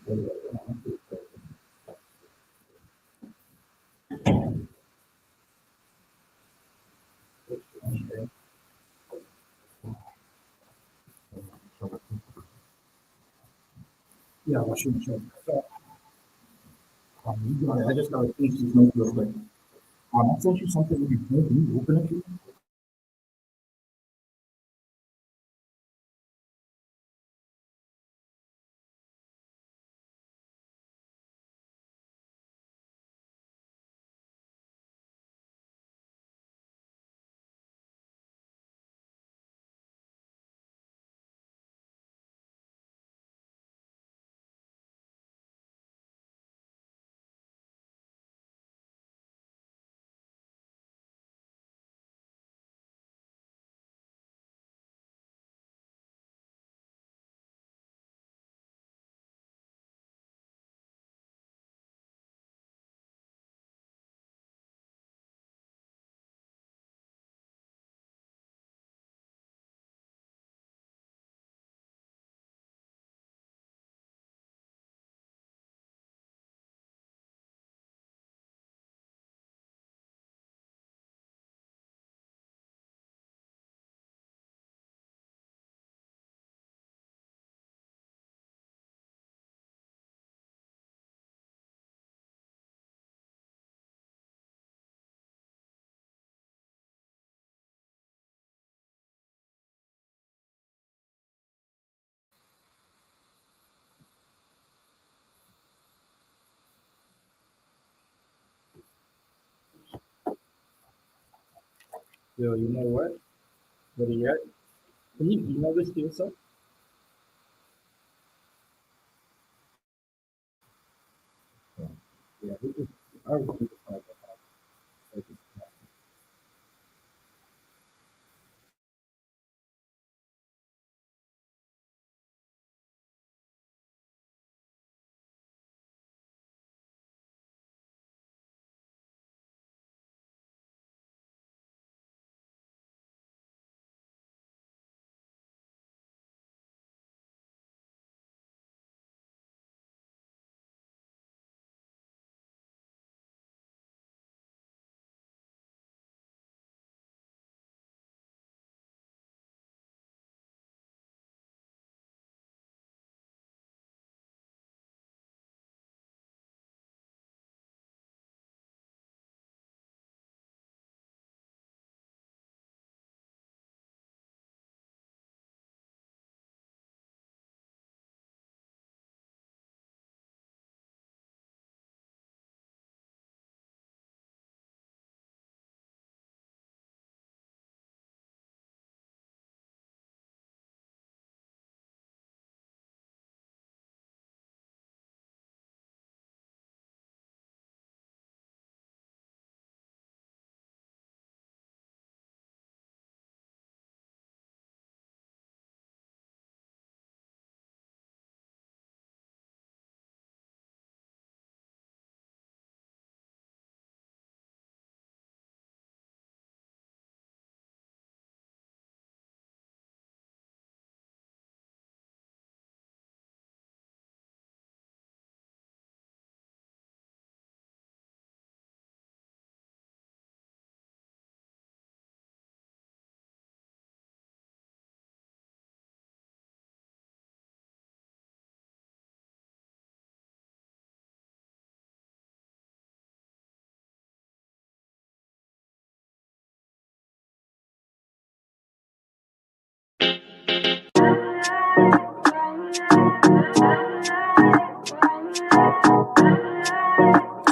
Yeah, sure. So, you got it. I just got to finish this note real quick. I sent you something in your phone. Can you open it, please? Yo, you know what? Better yet, you know this to yourself? Yeah, this is, I was thinking about that.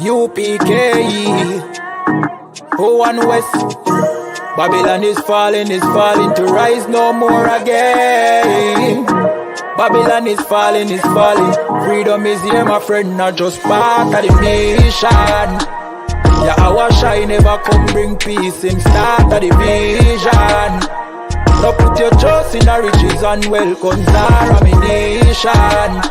UPK, who and West. Babylon is falling to rise no more again. Babylon is falling. Freedom is here, my friend, not just part of the nation. Yeah, our shine never come bring peace in start of the vision. Now put your trust in the riches and wealth, cause our nation.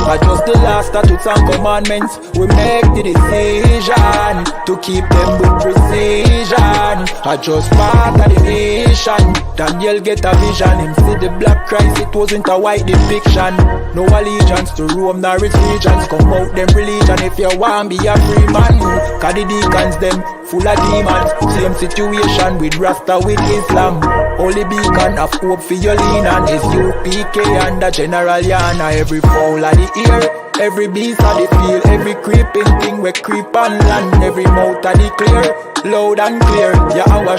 Adjust the law, statutes and commandments. We make the decision to keep them with precision. Adjust part of the mission. Daniel get a vision. Him see the black Christ, it wasn't a white depiction. No allegiance to Rome nor its regions. Come out them religion if you want be a free man. Cause the deacons them full of demons. Same situation with Rasta with Islam. Only beacon of hope for your lean on is I.S.U.P.K and the General YAHANNA. Every fowl of the ear, every beast of the field, every creeping thing we creep on land, every mouth of the clear, loud and clear. YAHANNA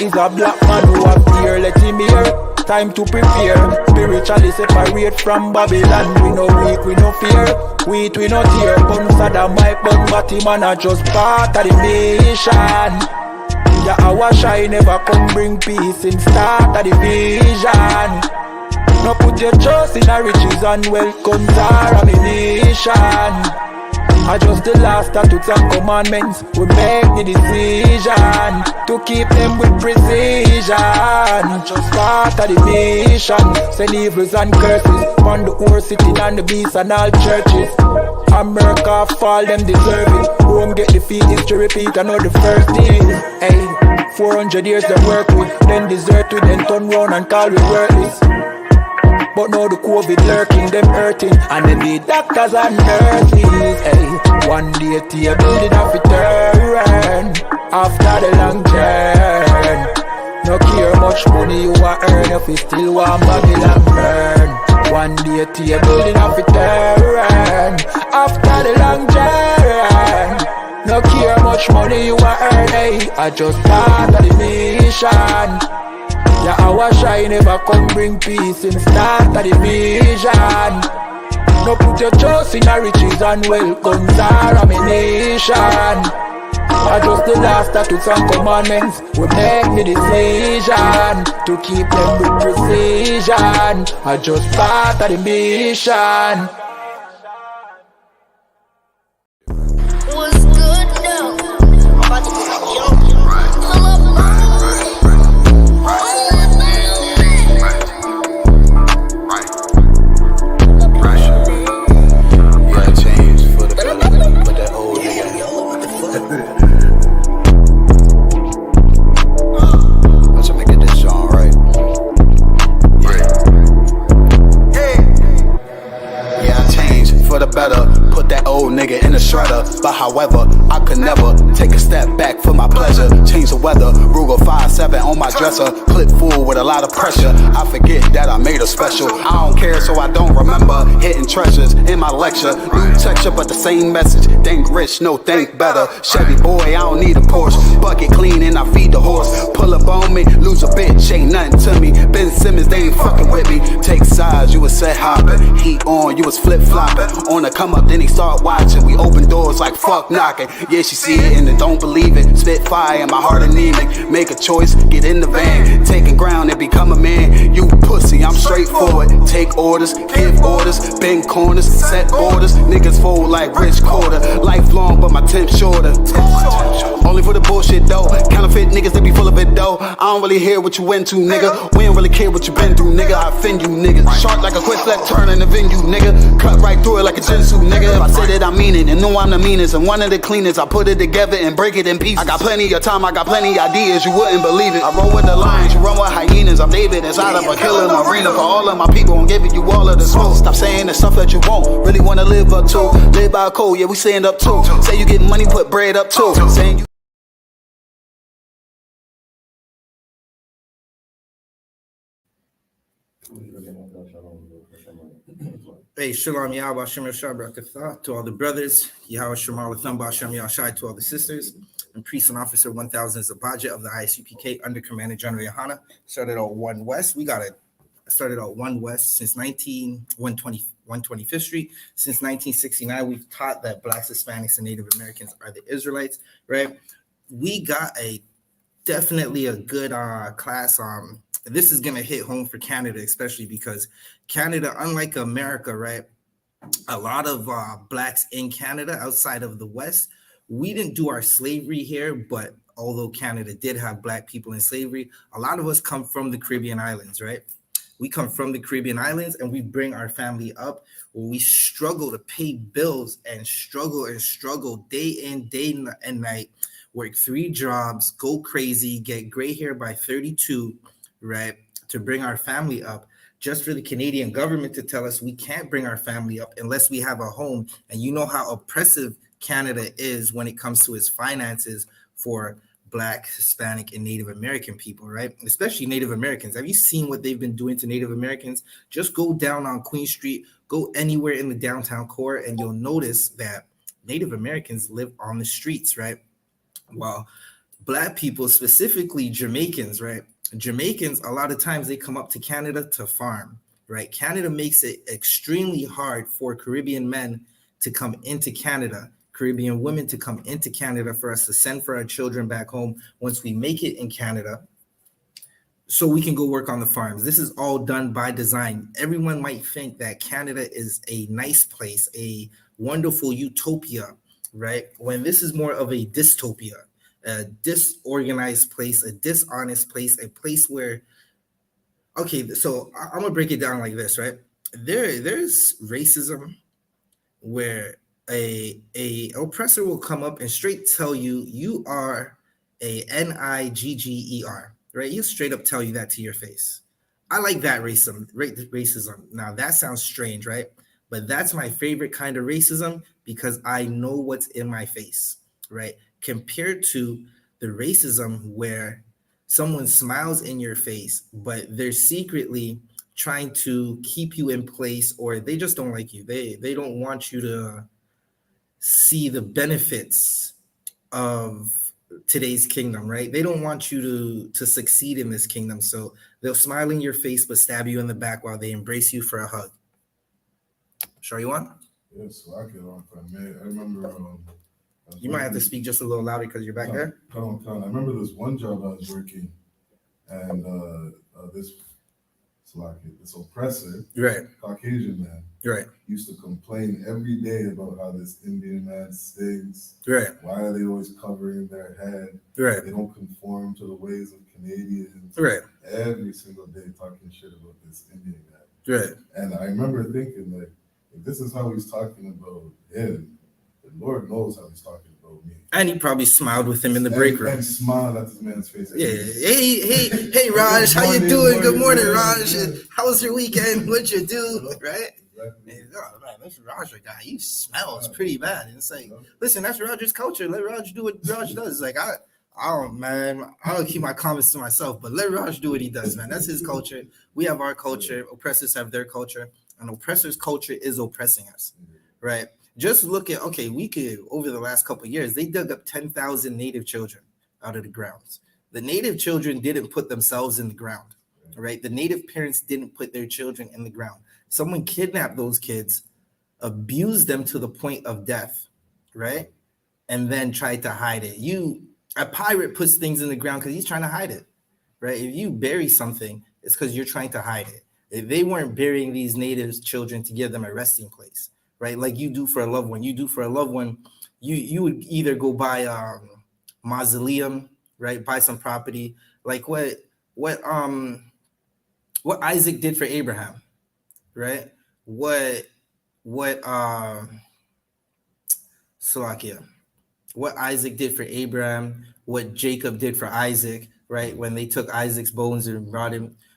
is a black man who have fear, let him hear. Time to prepare, spiritually separate from Babylon. We no weak, we no fear, we no tear. Bun Saddam, my bun Batman are just part of the mission. YAHANNA never come bring peace in start of the vision. No put your trust in our riches and wealth comes our ammunition. Adjust the law, statutes and commandments. We make the decision to keep them with precision. Just part of the mission. Send evils and curses upon the whole city and the beasts and all churches. America fall, them deserve it. Rome get defeat, history repeat, I know the first thing. Hey, 400 years them work with, then desert with, then turn round and call we worthless. But now the COVID lurking, them hurting, and then the doctors and nurses. Hey, one day to a building of a turn after the long journey. No care much money you a earn if you still want Babylon burn. One day to a building of a turn after the long journey. No care much money you a earn. Hey, I just part of the mission. YAHANNA never come bring peace in start of the vision. No put your trust in our riches and wealth comes our ammunition. Adjust the law, statutes and commandments. We make the decision to keep them with precision. Adjust part of the mission. What's good now? I'm about to get jumped. Pull up nigga in a shredder, but however, I could never take a step back for my pleasure. Change the weather, Ruger 5.7 on my dresser, clip full with a lot of pressure. I forget that I made a special. I don't care, so I don't remember hitting treasures in my lecture. New texture, but the same message. Think rich, no think better. Chevy boy, I don't need a Porsche. Bucket clean and I feed the horse. Pull up on me, lose a bitch, ain't nothing to me. Ben Simmons, they ain't fucking with me. Take sides, you was set hopping. Heat on, you was flip flopping. On the come up, then he start watching. We open doors like fuck knocking. Yeah, she see it and then don't believe it. Spit fire in my heart anemic. Make a choice, get in the van. Taking ground and become a man. You pussy, I'm straightforward. Take orders, give orders. Bend corners, set borders. Niggas fold like rich quarter. Lifelong, but my temp shorter. Only for the bullshit though. Counterfeit niggas that be full of it though. I don't really hear what you went to, nigga. We don't really care what you been through, nigga. I offend you, niggas. Sharp like a quick flat turn in the venue, nigga. Cut right through it like a Jinsu, nigga. If I say that I mean it and know I'm the meanest and one of the cleanest, I put it together and break it in pieces. I got plenty of time, I got plenty of ideas, you wouldn't believe it. I roll with the lions, you run with hyenas. I'm David inside of a killing arena for all of my people. I'm giving you all of the smoke. Stop saying the stuff that you won't really wanna live up to. Live by a code, yeah, we stand up too. Say you get money, put bread up too. Saying you Hey, Shalom Yahweh Hashem Yashai Barakatah to all the brothers, Yahweh Shemal Latham Hashem Yashai to all the sisters, and Priest and Officer 1000 Zabaja of the I.S.U.P.K under Commander General YAHANNA. Started out 1 West. We got it. Started out 1 West since 125th Street. Since 1969, we've taught that Blacks, Hispanics, and Native Americans are the Israelites, right? We got definitely a good class. This is going to hit home for Canada, especially because Canada, unlike America, right? A lot of Blacks in Canada outside of the West, we didn't do our slavery here, but although Canada did have Black people in slavery, a lot of us come from the Caribbean islands, right? We come from the Caribbean islands and we bring our family up where we struggle to pay bills and struggle day in, and night, work 3 jobs, go crazy, get gray hair by 32, right? To bring our family up, just for the Canadian government to tell us we can't bring our family up unless we have a home. And you know how oppressive Canada is when it comes to its finances for Black, Hispanic, and Native American people, right? Especially Native Americans. Have you seen what they've been doing to Native Americans? Just go down on Queen Street, go anywhere in the downtown core, and you'll notice that Native Americans live on the streets, right? While Black people, specifically Jamaicans, right? Jamaicans, a lot of times they come up to Canada to farm, right? Canada makes it extremely hard for Caribbean men to come into Canada, Caribbean women to come into Canada, for us to send for our children back home once we make it in Canada, so we can go work on the farms. This is all done by design. Everyone might think that Canada is a nice place, a wonderful utopia, right? When this is more of a dystopia, a disorganized place, a dishonest place, a place where, okay, so I'm gonna break it down like this, right? There's racism where a oppressor will come up and straight tell you you are a nigger, right? He'll straight up tell you that to your face. I like that racism. Now that sounds strange, right? But that's my favorite kind of racism because I know what's in my face, right? Compared to the racism where someone smiles in your face, but they're secretly trying to keep you in place, or they just don't like you. They don't want you to see the benefits of today's kingdom, right? They don't want you to succeed in this kingdom. So they'll smile in your face, but stab you in the back while they embrace you for a hug. Sure you want? Yes, so I get on for a minute. I remember. You might have to speak just a little louder because you're back there. I remember this one job I was working, and this oppressor, right, Caucasian man, right, used to complain every day about how this Indian man stinks. Right. Why are they always covering their head? Right. They don't conform to the ways of Canadians. Right. Every single day talking shit about this Indian guy. Right. And I remember thinking, like, if this is how he's talking about him, the Lord knows how he's talking about me. And he probably smiled with him in the break room. And smiled at this man's face. Yeah. Hey, Raj, how you doing? Good morning, Raj. How was your weekend? What'd you do? Right? Exactly. Oh, man, this Raj guy, he smells pretty bad. And it's like, listen, that's Raj's culture. Let Raj do what Raj does. Like, I don't keep my comments to myself, but let Raj do what he does, man. That's his culture. We have our culture. Oppressors have their culture. And oppressors' culture is oppressing us, right? Just look at, over the last couple of years, they dug up 10,000 Native children out of the grounds. The Native children didn't put themselves in the ground, right? The Native parents didn't put their children in the ground. Someone kidnapped those kids, abused them to the point of death, right? And then tried to hide it. A pirate puts things in the ground because he's trying to hide it, right? If you bury something, it's because you're trying to hide it. If they weren't burying these Native children to give them a resting place, right? Like you do for a loved one. You would either go buy a mausoleum, right? Buy some property, like what Isaac did for Abraham, right? What Isaac did for Abraham, what Jacob did for Isaac, right? When they took Isaac's bones and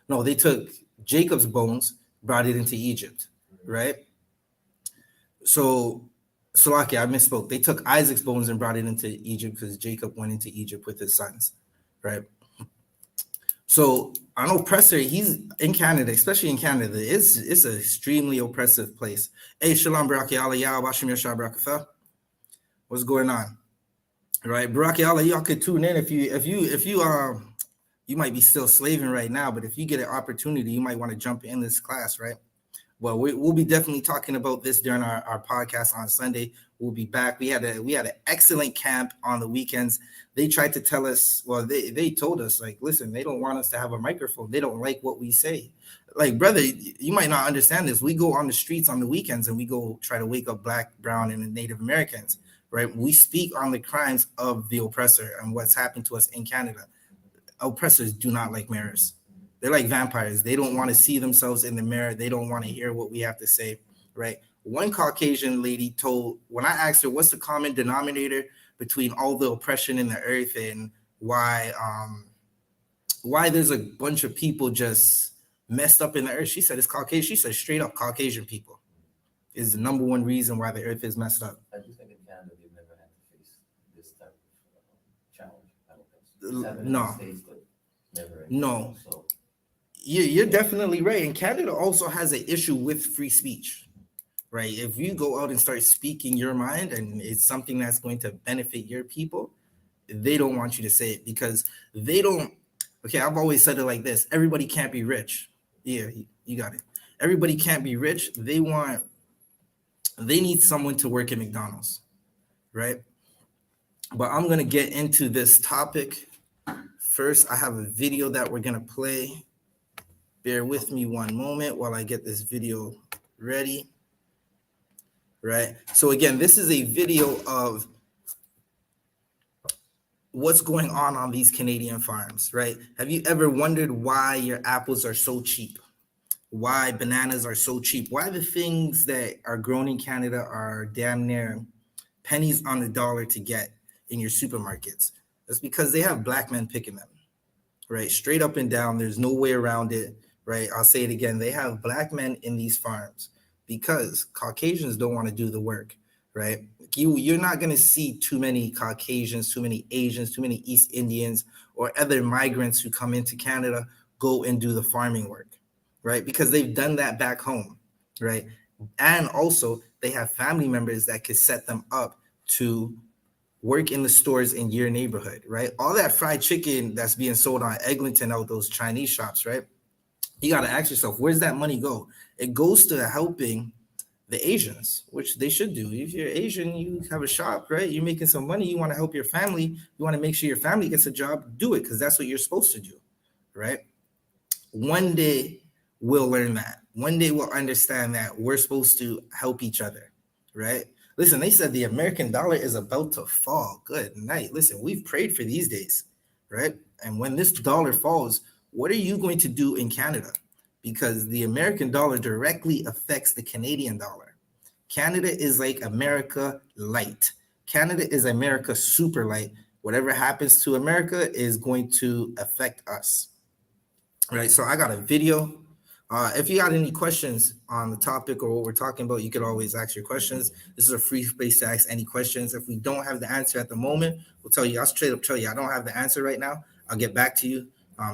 they took Jacob's bones, brought it into Egypt, right? So, I misspoke. They took Isaac's bones and brought it into Egypt because Jacob went into Egypt with his sons, right? So, an oppressor, he's in Canada, especially in Canada, it's an extremely oppressive place. Hey, shalom, Baraki Allah, Yah, Bashim Yashar, Barakatha. What's going on? Right, Baraki Allah, y'all could tune in if you might be still slaving right now, but if you get an opportunity, you might want to jump in this class, right? Well, we'll be definitely talking about this during our podcast on Sunday. We'll be back. We had an excellent camp on the weekends. They tried to tell us, they told us, like, listen, they don't want us to have a microphone. They don't like what we say. Like, brother, you might not understand this. We go on the streets on the weekends and we go try to wake up Black, brown, and Native Americans, right? We speak on the crimes of the oppressor and what's happened to us in Canada. Oppressors do not like mirrors, They're like vampires. They don't want to see themselves in the mirror. They don't want to hear what we have to say, right? One Caucasian lady told, when I asked her what's the common denominator between all the oppression in the earth and why there's a bunch of people just messed up in the earth, she said it's Caucasian. She said straight up Caucasian people is the number one reason why the earth is messed up. I do think in Canada they've never had to face this type of challenge. I don't think so. Happened in No. the States, but never in No. Canada, so You're definitely right. And Canada also has an issue with free speech, right? If you go out and start speaking your mind and it's something that's going to benefit your people, they don't want you to say it because they don't. Okay, I've always said it like this: everybody can't be rich. Yeah, you got it. Everybody can't be rich. They need someone to work at McDonald's, right? But I'm gonna get into this topic first. I have a video that we're gonna play. Bear with me one moment while I get this video ready. Right. So again, this is a video of what's going on these Canadian farms, right? Have you ever wondered why your apples are so cheap? Why bananas are so cheap? Why the things that are grown in Canada are damn near pennies on the dollar to get in your supermarkets? That's because they have black men picking them, right? Straight up and down. There's no way around it, right? I'll say it again. They have black men in these farms because Caucasians don't want to do the work, right? You're not going to see too many Caucasians, too many Asians, too many East Indians, or other migrants who come into Canada go and do the farming work, right? Because they've done that back home, right? And also they have family members that could set them up to work in the stores in your neighborhood, right? All that fried chicken that's being sold on Eglinton out those Chinese shops, right? You got to ask yourself, where's that money go? It goes to helping the Asians, which they should do. If you're Asian, you have a shop, right? You're making some money. You want to help your family. You want to make sure your family gets a job. Do it because that's what you're supposed to do, right? One day we'll learn that. One day we'll understand that we're supposed to help each other, right? Listen, they said the American dollar is about to fall. Good night. Listen, we've prayed for these days, right? And when this dollar falls, what are you going to do in Canada? Because the American dollar directly affects the Canadian dollar. Canada is like America light. Canada is America super light. Whatever happens to America is going to affect us. Right, so I got a video. If you got any questions on the topic or what we're talking about, you could always ask your questions. This is a free space to ask any questions. If we don't have the answer at the moment, we'll tell you. I'll straight up tell you I don't have the answer right now. I'll get back to you.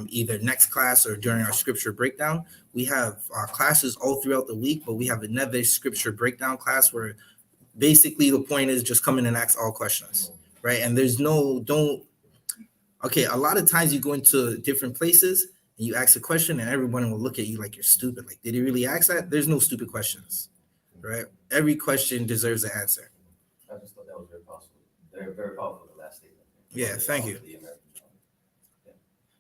Either next class or during our scripture breakdown. We have classes all throughout the week, but we have another scripture breakdown class where basically the point is just come in and ask all questions, right? And there's okay, a lot of times you go into different places and you ask a question and everyone will look at you like you're stupid. Like, did he really ask that? There's no stupid questions, right? Every question deserves an answer. I just thought that was very possible. Very powerful, the last statement. Yeah, thank you.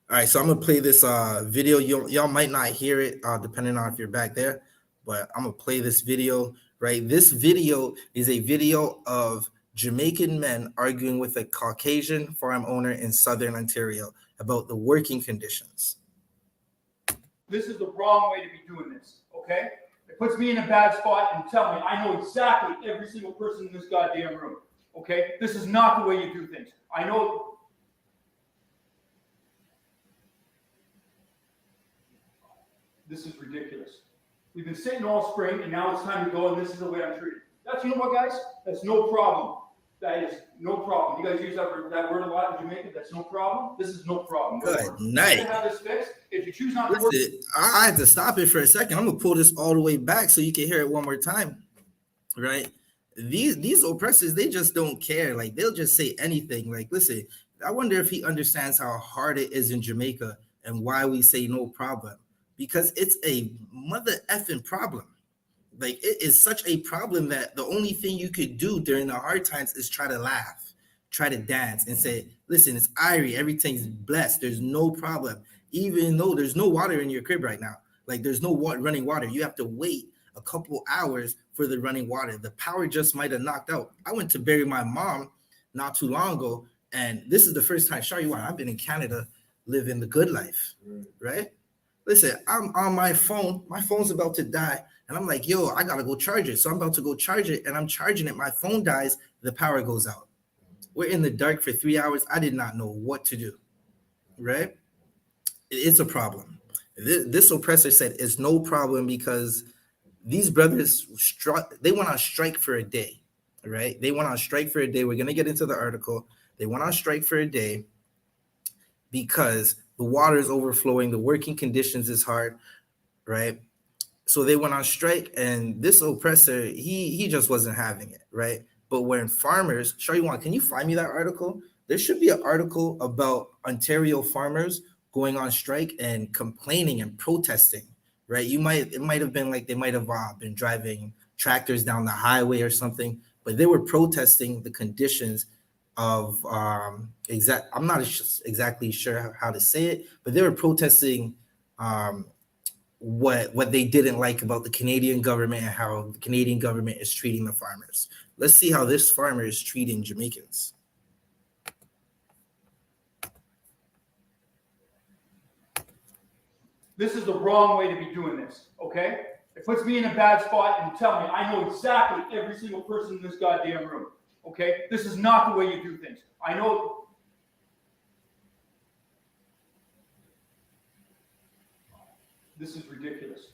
All right, so I'm gonna play this video. Y'all might not hear it depending on if you're back there, but I'm gonna play this video, right? This video is a video of Jamaican men arguing with a Caucasian farm owner in Southern Ontario about the working conditions. This is the wrong way to be doing this, okay? It puts me in a bad spot and tell me I know exactly every single person in this goddamn room, okay? This is not the way you do things. I know. This is ridiculous. We've been sitting all spring, and now it's time to go, and this is the way I'm treated. That's, you know what, guys? That's no problem. That is no problem. You guys use that word a lot in Jamaica. That's no problem. This is no problem. Good night. Have this fixed. If you choose not to work. I had to stop it for a second. I'm gonna pull this all the way back so you can hear it one more time. Right? These oppressors, they just don't care. Like, they'll just say anything. Like, listen, I wonder if he understands how hard it is in Jamaica and why we say no problem. Because it's a mother effing problem. Like, it is such a problem that the only thing you could do during the hard times is try to laugh, try to dance and say, listen, it's Irie, everything's blessed. There's no problem. Even though there's no water in your crib right now. Like, there's no running water. You have to wait a couple hours for the running water. The power just might have knocked out. I went to bury my mom not too long ago, and this is the first time, I've been in Canada living the good life, right? Listen, I'm on my phone. My phone's about to die. And I'm like, yo, I gotta go charge it. So I'm about to go charge it, and I'm charging it. My phone dies, the power goes out. We're in the dark for 3 hours. I did not know what to do. Right? It's a problem. This oppressor said it's no problem because these brothers they went on strike for a day. Right? They went on strike for a day. We're gonna get into the article. They went on strike for a day because the water is overflowing, the working conditions is hard, right? So they went on strike, and this oppressor, he just wasn't having it, right? But when farmers, Shariwan, can you find me that article? There should be an article about Ontario farmers going on strike and complaining and protesting, right? It might have been like they might have been driving tractors down the highway or something, but they were protesting the conditions of I'm not exactly sure how to say it, but they were protesting what they didn't like about the Canadian government and how the Canadian government is treating the farmers. Let's see how this farmer is treating Jamaicans. This is the wrong way to be doing this, okay? It puts me in a bad spot, and tell me, I know exactly every single person in this goddamn room, okay? This is not the way you do things. I know. This is ridiculous.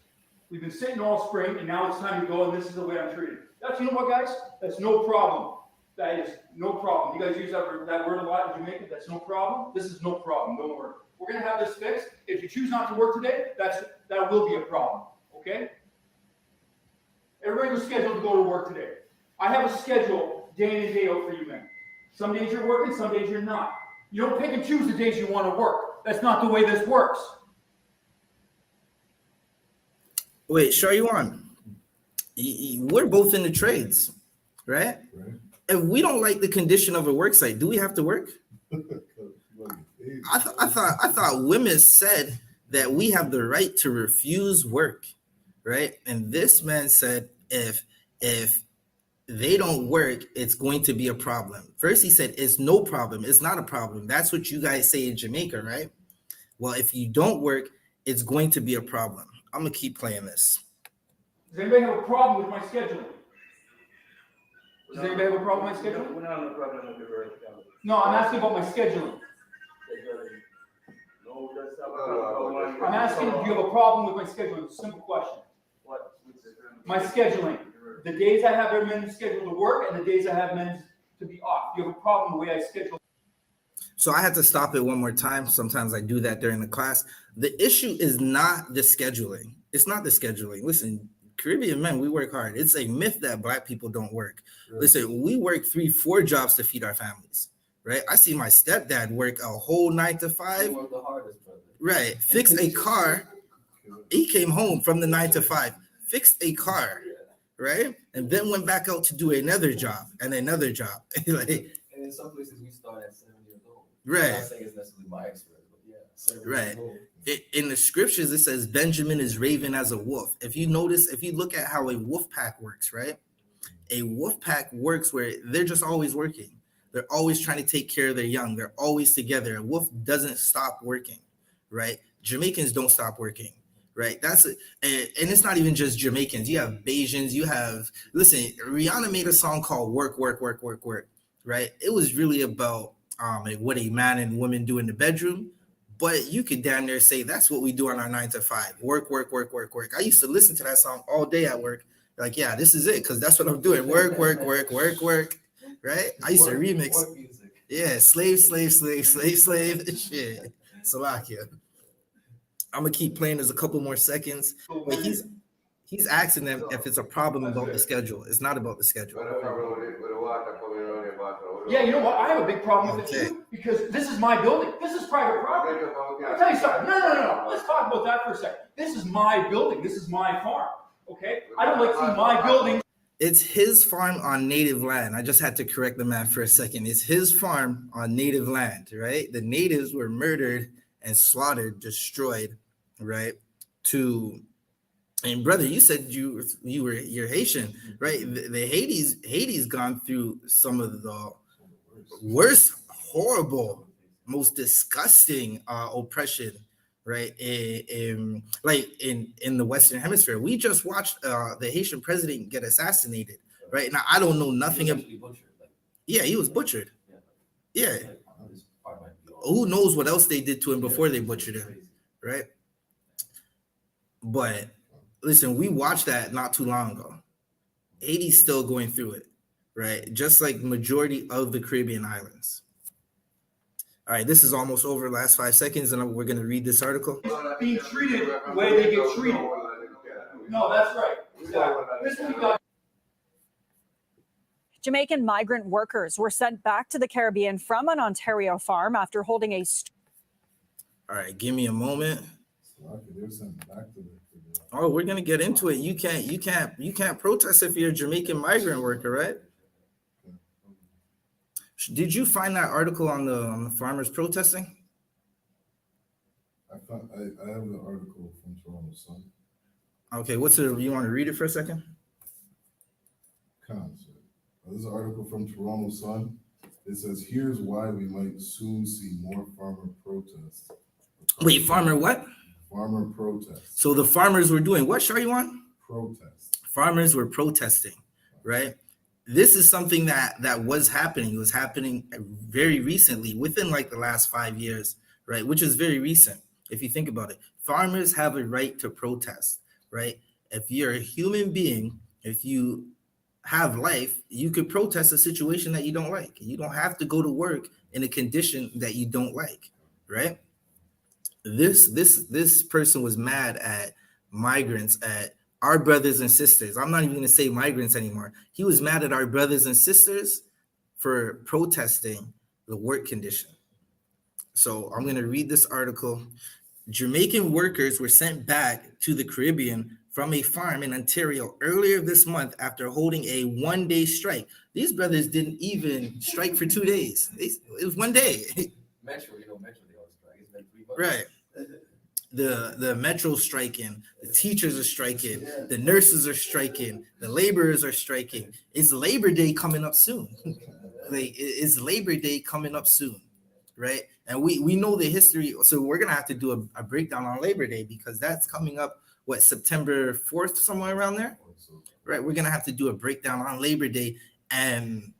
We've been sitting all spring, and now it's time to go, and this is the way I'm treated. You know what, guys? That's no problem. That is no problem. You guys use that word a lot in Jamaica. That's no problem. This is no problem. Don't worry. We're going to have this fixed. If you choose not to work today, that will be a problem, okay? Everybody was scheduled to go to work today. I have a schedule day in and day out for you men. Some days you're working, some days you're not. You don't pick and choose the days you want to work. That's not the way this works. Wait, Shariwan, we're both in the trades, right? If we don't like the condition of a work site, do we have to work? I thought women said that we have the right to refuse work, right? And this man said if they don't work, it's going to be a problem. First, he said it's no problem. It's not a problem. That's what you guys say in Jamaica, right? Well, if you don't work, it's going to be a problem. I'm gonna keep playing this. Does anybody have a problem with my scheduling? Does anybody have a problem with my scheduling? We're not having a problem with the Beareth calendar. No, I'm asking about my scheduling. No, that's not a problem. I'm asking if you have a problem with my scheduling. It's a simple question. What? My scheduling. The days I have men scheduled to work and the days I have men to be off. You have a problem the way I schedule. So I had to stop it one more time. Sometimes I do that during the class. The issue is not the scheduling. It's not the scheduling. Listen, Caribbean men, we work hard. It's a myth that Black people don't work. Listen, we work 3-4 jobs to feed our families, right? I see my stepdad work a whole 9 to 5. You work the hardest, brother. Right. Fix a car. He came home from the 9 to 5, fixed a car, right? And then went back out to do another job and another job. Like, and in some places we start at 7 years old. Right. I'm not saying it's necessarily my expert, but yeah, 7 right. years old. In the scriptures, it says Benjamin is raven as a wolf. If you notice, if you look at how a wolf pack works, right? A wolf pack works where they're just always working. They're always trying to take care of their young. They're always together. A wolf doesn't stop working, right? Jamaicans don't stop working, right? That's it. And it's not even just Jamaicans. You have Bajans. You have, listen, Rihanna made a song called Work, Work, Work, Work, Work, right? It was really about what a man and woman do in the bedroom. But you could damn near say that's what we do on our 9 to 5. Work, work, work, work, work. I used to listen to that song all day at work. Like, yeah, this is it, because that's what I'm doing. Work, work, work, work, work. Right? I used to remix. Yeah, slave, slave, slave, slave, slave. Shit. Salakia. I'm gonna keep playing. There's a couple more seconds. But he's asking them if it's a problem about the schedule. It's not about the schedule. Yeah, you know what? I have a big problem with it too, because this is my building. This is private property. I'll tell you something. No. Let's talk about that for a second. This is my building. This is my farm. Okay? I don't like seeing my building. It's his farm on native land. I just had to correct the man for a second. It's his farm on native land, right? The natives were murdered and slaughtered, destroyed, right? And brother, you said you're Haitian, right? The Haiti's gone through some of the worst, horrible, most disgusting oppression, right? Like in the Western Hemisphere, we just watched the Haitian president get assassinated, right? Now I don't know nothing about. Yeah, he was butchered. Yeah, who knows what else they did to him before they butchered him, right? But listen, we watched that not too long ago. Haiti's still going through it, right? Just like majority of the Caribbean islands. All right, this is almost over. Last 5 seconds, and we're going to read this article. Being treated the way they get treated. No, that's right. Exactly. This is what we got. Jamaican migrant workers were sent back to the Caribbean from an Ontario farm after holding a. All right, give me a moment. They're sent back to the. Oh, we're gonna get into it. You can't protest if you're a Jamaican migrant worker, right? Did you find that article on the farmers protesting? I have the article from Toronto Sun. Okay, what's it? You want to read it for a second? This is an article from Toronto Sun. It says, "Here's why we might soon see more farmer protests." Wait, farmer what? Farmer protests. So the farmers were doing what? Show you on? Protests. Farmers were protesting, right? This is something that was happening. It was happening very recently, within like the last 5 years, right? Which is very recent if you think about it. Farmers have a right to protest, right? If you're a human being, if you have life, you could protest a situation that you don't like. You don't have to go to work in a condition that you don't like, right? This person was mad at migrants, at our brothers and sisters. I'm not even going to say migrants anymore. He was mad at our brothers and sisters for protesting the work condition. So I'm going to read this article. Jamaican workers were sent back to the Caribbean from a farm in Ontario earlier this month after holding a one-day strike. These brothers didn't even strike for 2 days. It was 1 day. Metro, Metro, they always strike. It's been 3 months. Right. The Metro striking, the teachers are striking, the nurses are striking, the laborers are striking. It's Labor Day coming up soon. It's Labor Day coming up soon, right? And we know the history, so we're gonna have to do a breakdown on Labor Day because that's coming up, September 4th, somewhere around there, right? We're gonna have to do a breakdown on Labor Day, and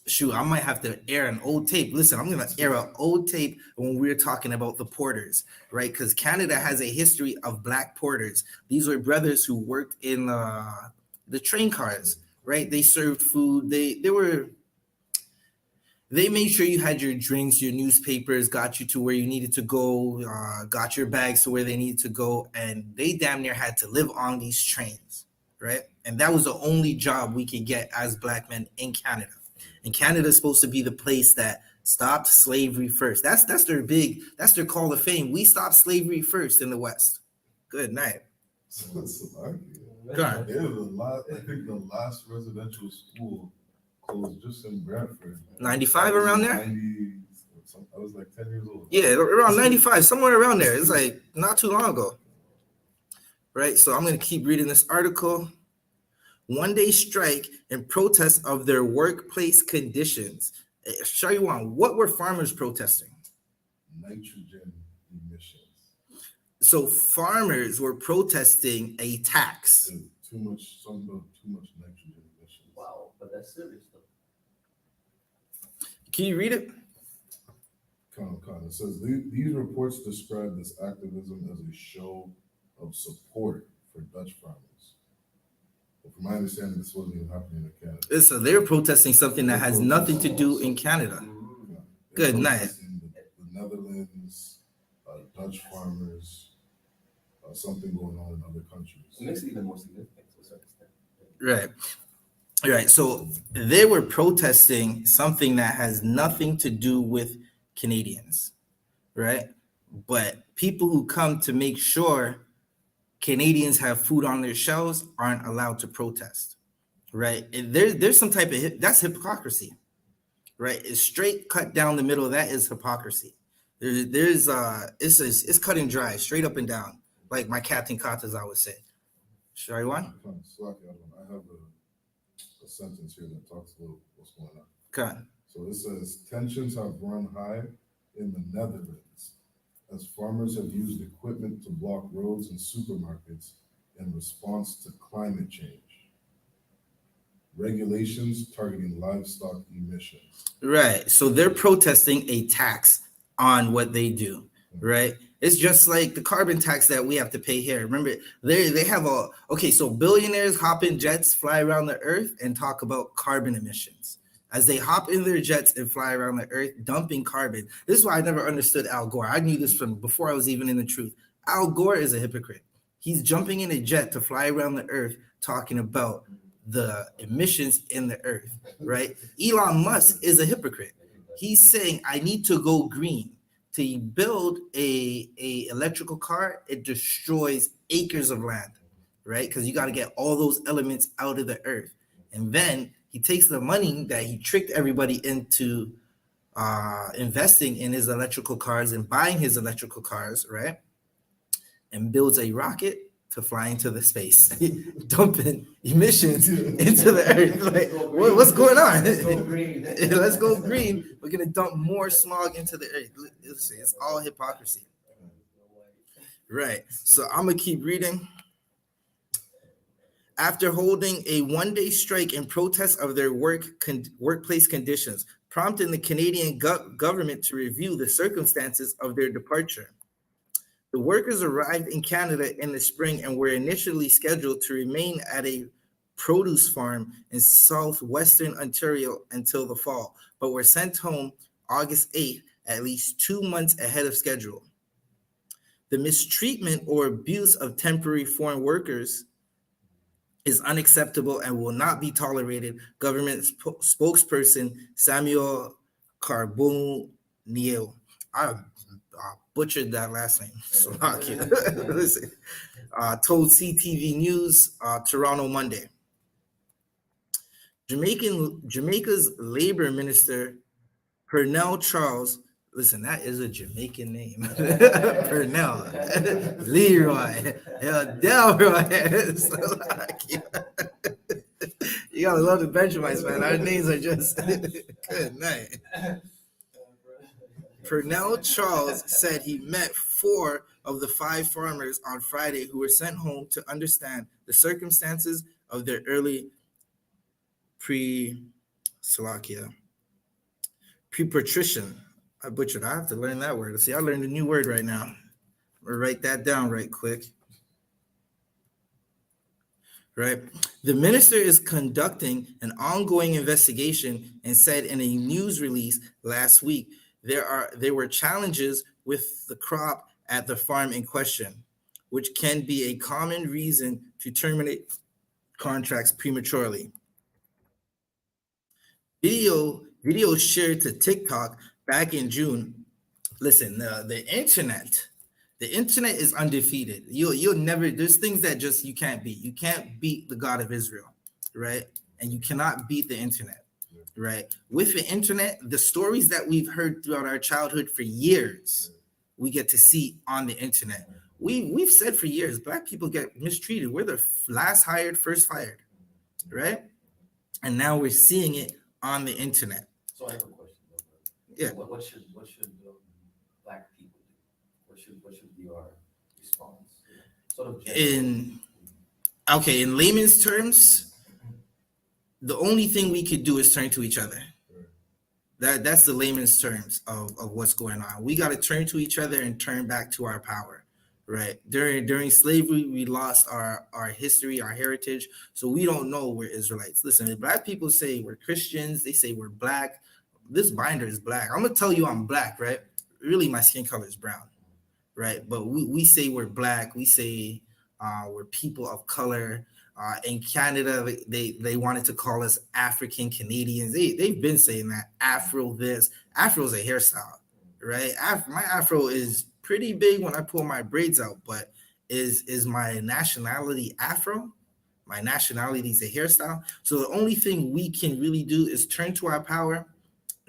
shoot, I might have to air an old tape. Listen, I'm going to air an old tape when we're talking about the porters, right? Because Canada has a history of Black porters. These were brothers who worked in the train cars, right? They served food. They made sure you had your drinks, your newspapers, got you to where you needed to go, got your bags to where they needed to go. And they damn near had to live on these trains, right? And that was the only job we could get as Black men in Canada. And Canada is supposed to be the place that stopped slavery first. That's their call to fame. We stopped slavery first in the West. Good night. Go on. I think the last residential school closed just in Bradford. 95 around there? 90, I was like 10 years old. Yeah, around 95, somewhere around there. It's like not too long ago. Right? So I'm going to keep reading this article. 1 day strike in protest of their workplace conditions. Show you on what were farmers protesting? Nitrogen emissions. So farmers were protesting a tax. Too much nitrogen emissions. Wow, but that's serious though. Can you read it? It says these reports describe this activism as a show of support for Dutch farmers. But from my understanding, this wasn't even happening in Canada. So they're protesting something that has nothing to do in Canada. Good night. The Netherlands, Dutch farmers, something going on in other countries. It makes it even more significant to a certain extent. Right. So they were protesting something that has nothing to do with Canadians, right? But people who come to make sure Canadians have food on their shelves aren't allowed to protest, right? And there's some type of that's hypocrisy, right? It's straight cut down the middle. That is hypocrisy. It's cut and dry, straight up and down, like my Captain Katas, I would say. Sure, you want? I have a sentence here that talks about what's going on. Okay. So it says tensions have run high in the Netherlands as farmers have used equipment to block roads and supermarkets in response to climate change. Regulations targeting livestock emissions. Right. So they're protesting a tax on what they do, right? It's just like the carbon tax that we have to pay here. Remember, they have a okay, so billionaires hop in jets, fly around the earth, and talk about carbon emissions. As they hop in their jets and fly around the earth, dumping carbon. This is why I never understood Al Gore. I knew this from before I was even in the truth. Al Gore is a hypocrite. He's jumping in a jet to fly around the earth talking about the emissions in the earth, right? Elon Musk is a hypocrite. He's saying, I need to go green. To build a electrical car, it destroys acres of land, right? Because you got to get all those elements out of the earth. And then he takes the money that he tricked everybody into investing in his electrical cars and buying his electrical cars, right? And builds a rocket to fly into the space, dumping emissions into the earth. Like, what's going on? Let's go green. We're gonna dump more smog into the earth. Listen, it's all hypocrisy. Right. So I'm gonna keep reading. After holding a one-day strike in protest of their workplace conditions, prompting the Canadian government to review the circumstances of their departure. The workers arrived in Canada in the spring and were initially scheduled to remain at a produce farm in southwestern Ontario until the fall, but were sent home August 8th, at least 2 months ahead of schedule. The mistreatment or abuse of temporary foreign workers is unacceptable and will not be tolerated, government spokesperson Samuel Carboniel. I butchered that last name. Listen, told CTV News, Toronto Monday. Jamaica's Labor Minister Pernell Charles. Listen, that is a Jamaican name. Pernell, Leroy, Delroy. You gotta love the Benjamites, man. Our names are just good night. Pernell Charles said he met 4 of the 5 farmers on Friday who were sent home to understand the circumstances of their early pre-patrician. I butchered. I have to learn that word. See, I learned a new word right now. I'm gonna write that down right quick. Right. The minister is conducting an ongoing investigation and said in a news release last week, there were challenges with the crop at the farm in question, which can be a common reason to terminate contracts prematurely. Video shared to TikTok back in June. Listen, the internet is undefeated. You'll never. There's things that just you can't beat. You can't beat the God of Israel, right? And you cannot beat the internet. Right. With the internet, the stories that we've heard throughout our childhood for years, we get to see on the internet. We've said for years, Black people get mistreated. We're the last hired, first fired, right? And now we're seeing it on the internet. So I have a question. Yeah. What should Black people do? What should be our response? Sort of in layman's terms, the only thing we could do is turn to each other. That's the layman's terms of what's going on. We got to turn to each other and turn back to our power, right? During slavery, we lost our history, our heritage. So we don't know we're Israelites. Listen, if Black people say we're Christians, they say we're Black. This binder is Black. I'm going to tell you I'm Black, right? Really, my skin color is brown, right? But we say we're Black. We say we're people of color. In Canada, they wanted to call us African Canadians. They've been saying that. Afro's a hairstyle, right? My Afro is pretty big when I pull my braids out, but is my nationality Afro? My nationality is a hairstyle. So the only thing we can really do is turn to our power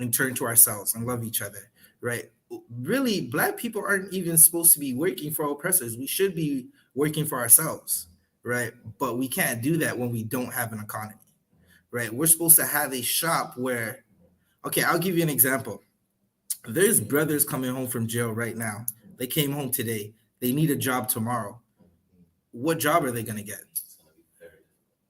and turn to ourselves and love each other, right? Really, Black people aren't even supposed to be working for oppressors. We should be working for ourselves. Right. But we can't do that when we don't have an economy. Right. We're supposed to have a shop where, okay, I'll give you an example. There's brothers coming home from jail right now, They came home today. They need a job tomorrow. What job are they going to get?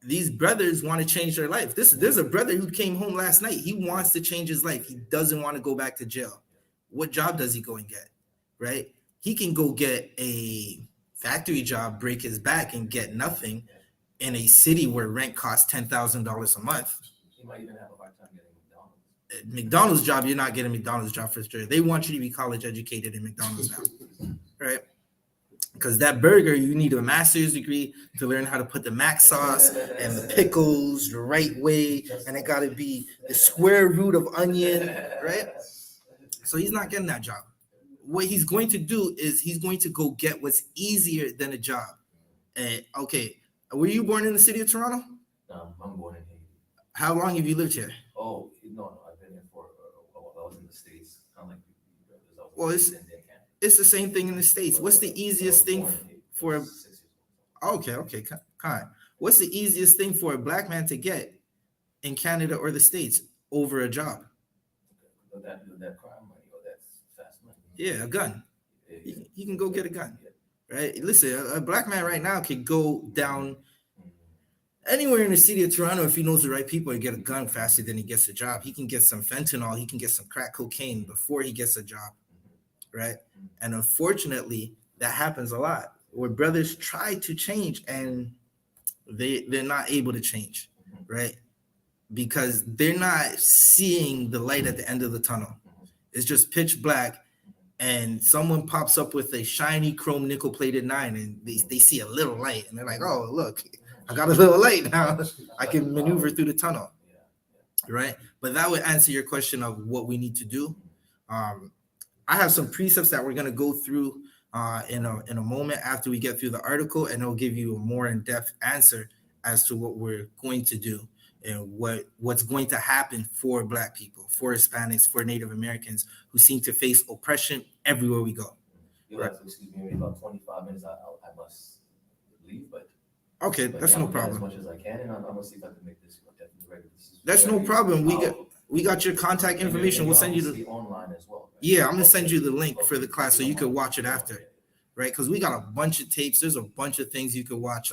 These brothers want to change their life. There's a brother who came home last night. He wants to change his life. He doesn't want to go back to jail. What job does he go and get? Right? He can go get a factory job, break his back, and get nothing in a city where rent costs $10,000 a month. He might even have a hard time getting McDonald's. McDonald's job, you're not getting a McDonald's job for sure. They want you to be college educated in McDonald's now, right? Because that burger, you need a master's degree to learn how to put the mac sauce and the pickles the right way, and it got to be the square root of onion, right? So he's not getting that job. What he's going to do is he's going to go get what's easier than a job. And okay, were you born in the city of Toronto? I'm born in Haiti. How long have you lived here? Oh, no, I've been here for a while. I was in the States. Kind of like Well, it's the same thing in the States. What's the easiest thing for a okay, kind. What's the easiest thing for a black man to get in Canada or the States over a job? That crime money or that fast money. Yeah, a gun. He can go get a gun, right? Listen, a black man right now can go down anywhere in the city of Toronto if he knows the right people and get a gun faster than he gets a job. He can get some fentanyl. He can get some crack cocaine before he gets a job, right? And unfortunately, that happens a lot where brothers try to change and they're not able to change, right? Because they're not seeing the light at the end of the tunnel. It's just pitch black, and someone pops up with a shiny chrome nickel-plated 9, and they see a little light, and they're like, oh, look, I got a little light now. I can maneuver through the tunnel, right? But that would answer your question of what we need to do. I have some precepts that we're going to go through in a moment after we get through the article, and it'll give you a more in-depth answer as to what we're going to do and what's going to happen for Black people, for Hispanics, for Native Americans who seem to face oppression everywhere we go. You'll have to excuse me about 25 minutes. I must leave, but okay, that's no problem. As much as I can, and I'm gonna see if I can make this regular. That's no problem. We got your contact information. We'll send you the online as well. Right? Yeah, I'm gonna send you the link for the class so you can watch it after, right? Because we got a bunch of tapes. There's a bunch of things you could watch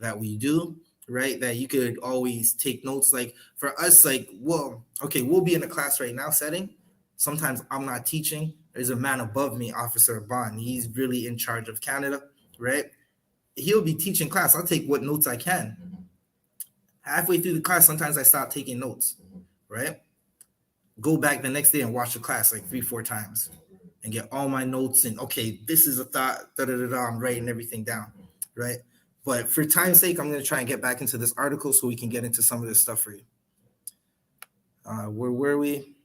that we do, right? That you could always take notes. Like for us, like, well, okay, we'll be in a class right now setting. Sometimes I'm not teaching. There's a man above me, Officer Bond. He's really in charge of Canada, right? He'll be teaching class. I'll take what notes I can. Halfway through the class, sometimes I stop taking notes, right? Go back the next day and watch the class like 3-4 times and get all my notes and, okay, this is a thought, I'm writing everything down, right? But for time's sake, I'm going to try and get back into this article so we can get into some of this stuff for you. Where were we?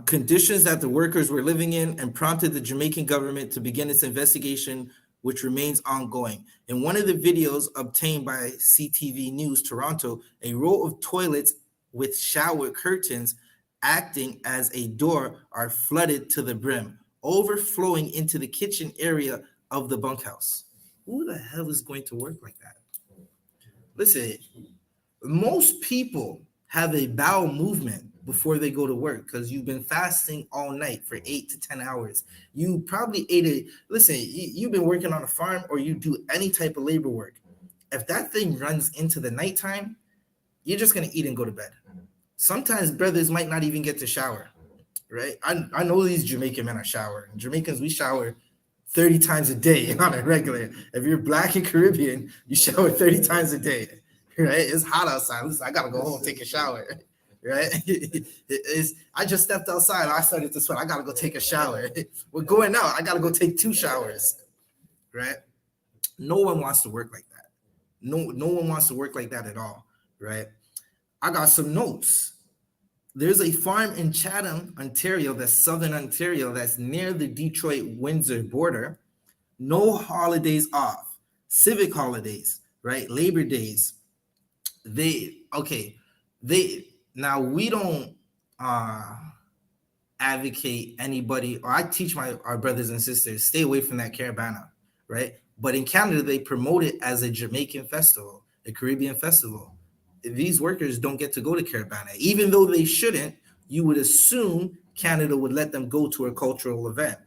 Conditions that the workers were living in and prompted the Jamaican government to begin its investigation, which remains ongoing. In one of the videos obtained by CTV News Toronto, a row of toilets with shower curtains acting as a door are flooded to the brim, overflowing into the kitchen area of the bunkhouse. Who the hell is going to work like that? Listen, most people have a bowel movement before they go to work because you've been fasting all night for 8 to 10 hours. You probably you've been working on a farm or you do any type of labor work. If that thing runs into the nighttime, you're just going to eat and go to bed. Sometimes brothers might not even get to shower, right? I know these Jamaican men are showering. Jamaicans, we shower 30 times a day on a regular. If you're Black and Caribbean, you shower 30 times a day, right? It's hot outside. Listen, I got to go home and take a shower. Right? I just stepped outside. I started to sweat. I got to go take a shower. We're going out. I got to go take 2 showers. Right? No one wants to work like that. No one wants to work like that at all. Right? I got some notes. There's a farm in Chatham, Ontario, that's Southern Ontario, that's near the Detroit-Windsor border. No holidays off. Civic holidays, right? Labor days. Now, we don't advocate anybody, or I teach our brothers and sisters, stay away from that caravana, right? But in Canada, they promote it as a Jamaican festival, a Caribbean festival. These workers don't get to go to caravana, even though they shouldn't. you would assume Canada would let them go to a cultural event.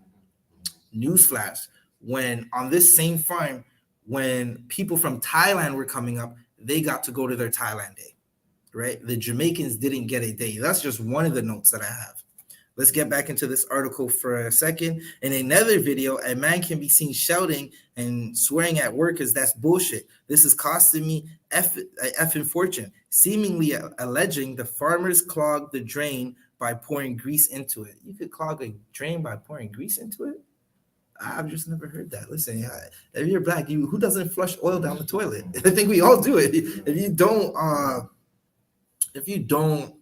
Newsflash, when on this same farm, when people from Thailand were coming up, they got to go to their Thailand day, right? The Jamaicans didn't get a day. That's just one of the notes that I have. Let's get back into this article for a second. In another video, a man can be seen shouting and swearing at workers. That's bullshit. This is costing me effing fortune, seemingly alleging the farmers clogged the drain by pouring grease into it. You could clog a drain by pouring grease into it? I've just never heard that. Listen, if you're black, who doesn't flush oil down the toilet? I think we all do it. If you don't,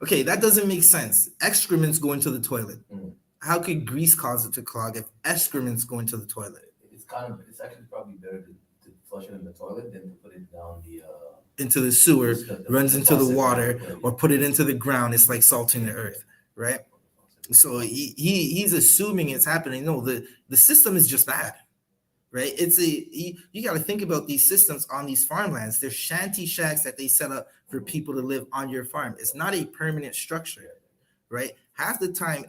okay, that doesn't make sense. Excrements go into the toilet. How could grease cause it to clog if excrements go into the toilet? It's actually probably better to flush it in the toilet than to put it down into the sewer, runs into the water, or put it into the ground. It's like salting the earth, right? So he's assuming it's happening. No, the system is just bad, right? You got to think about these systems on these farmlands. They're shanty shacks that they set up for people to live on your farm. It's not a permanent structure, right? Half the time,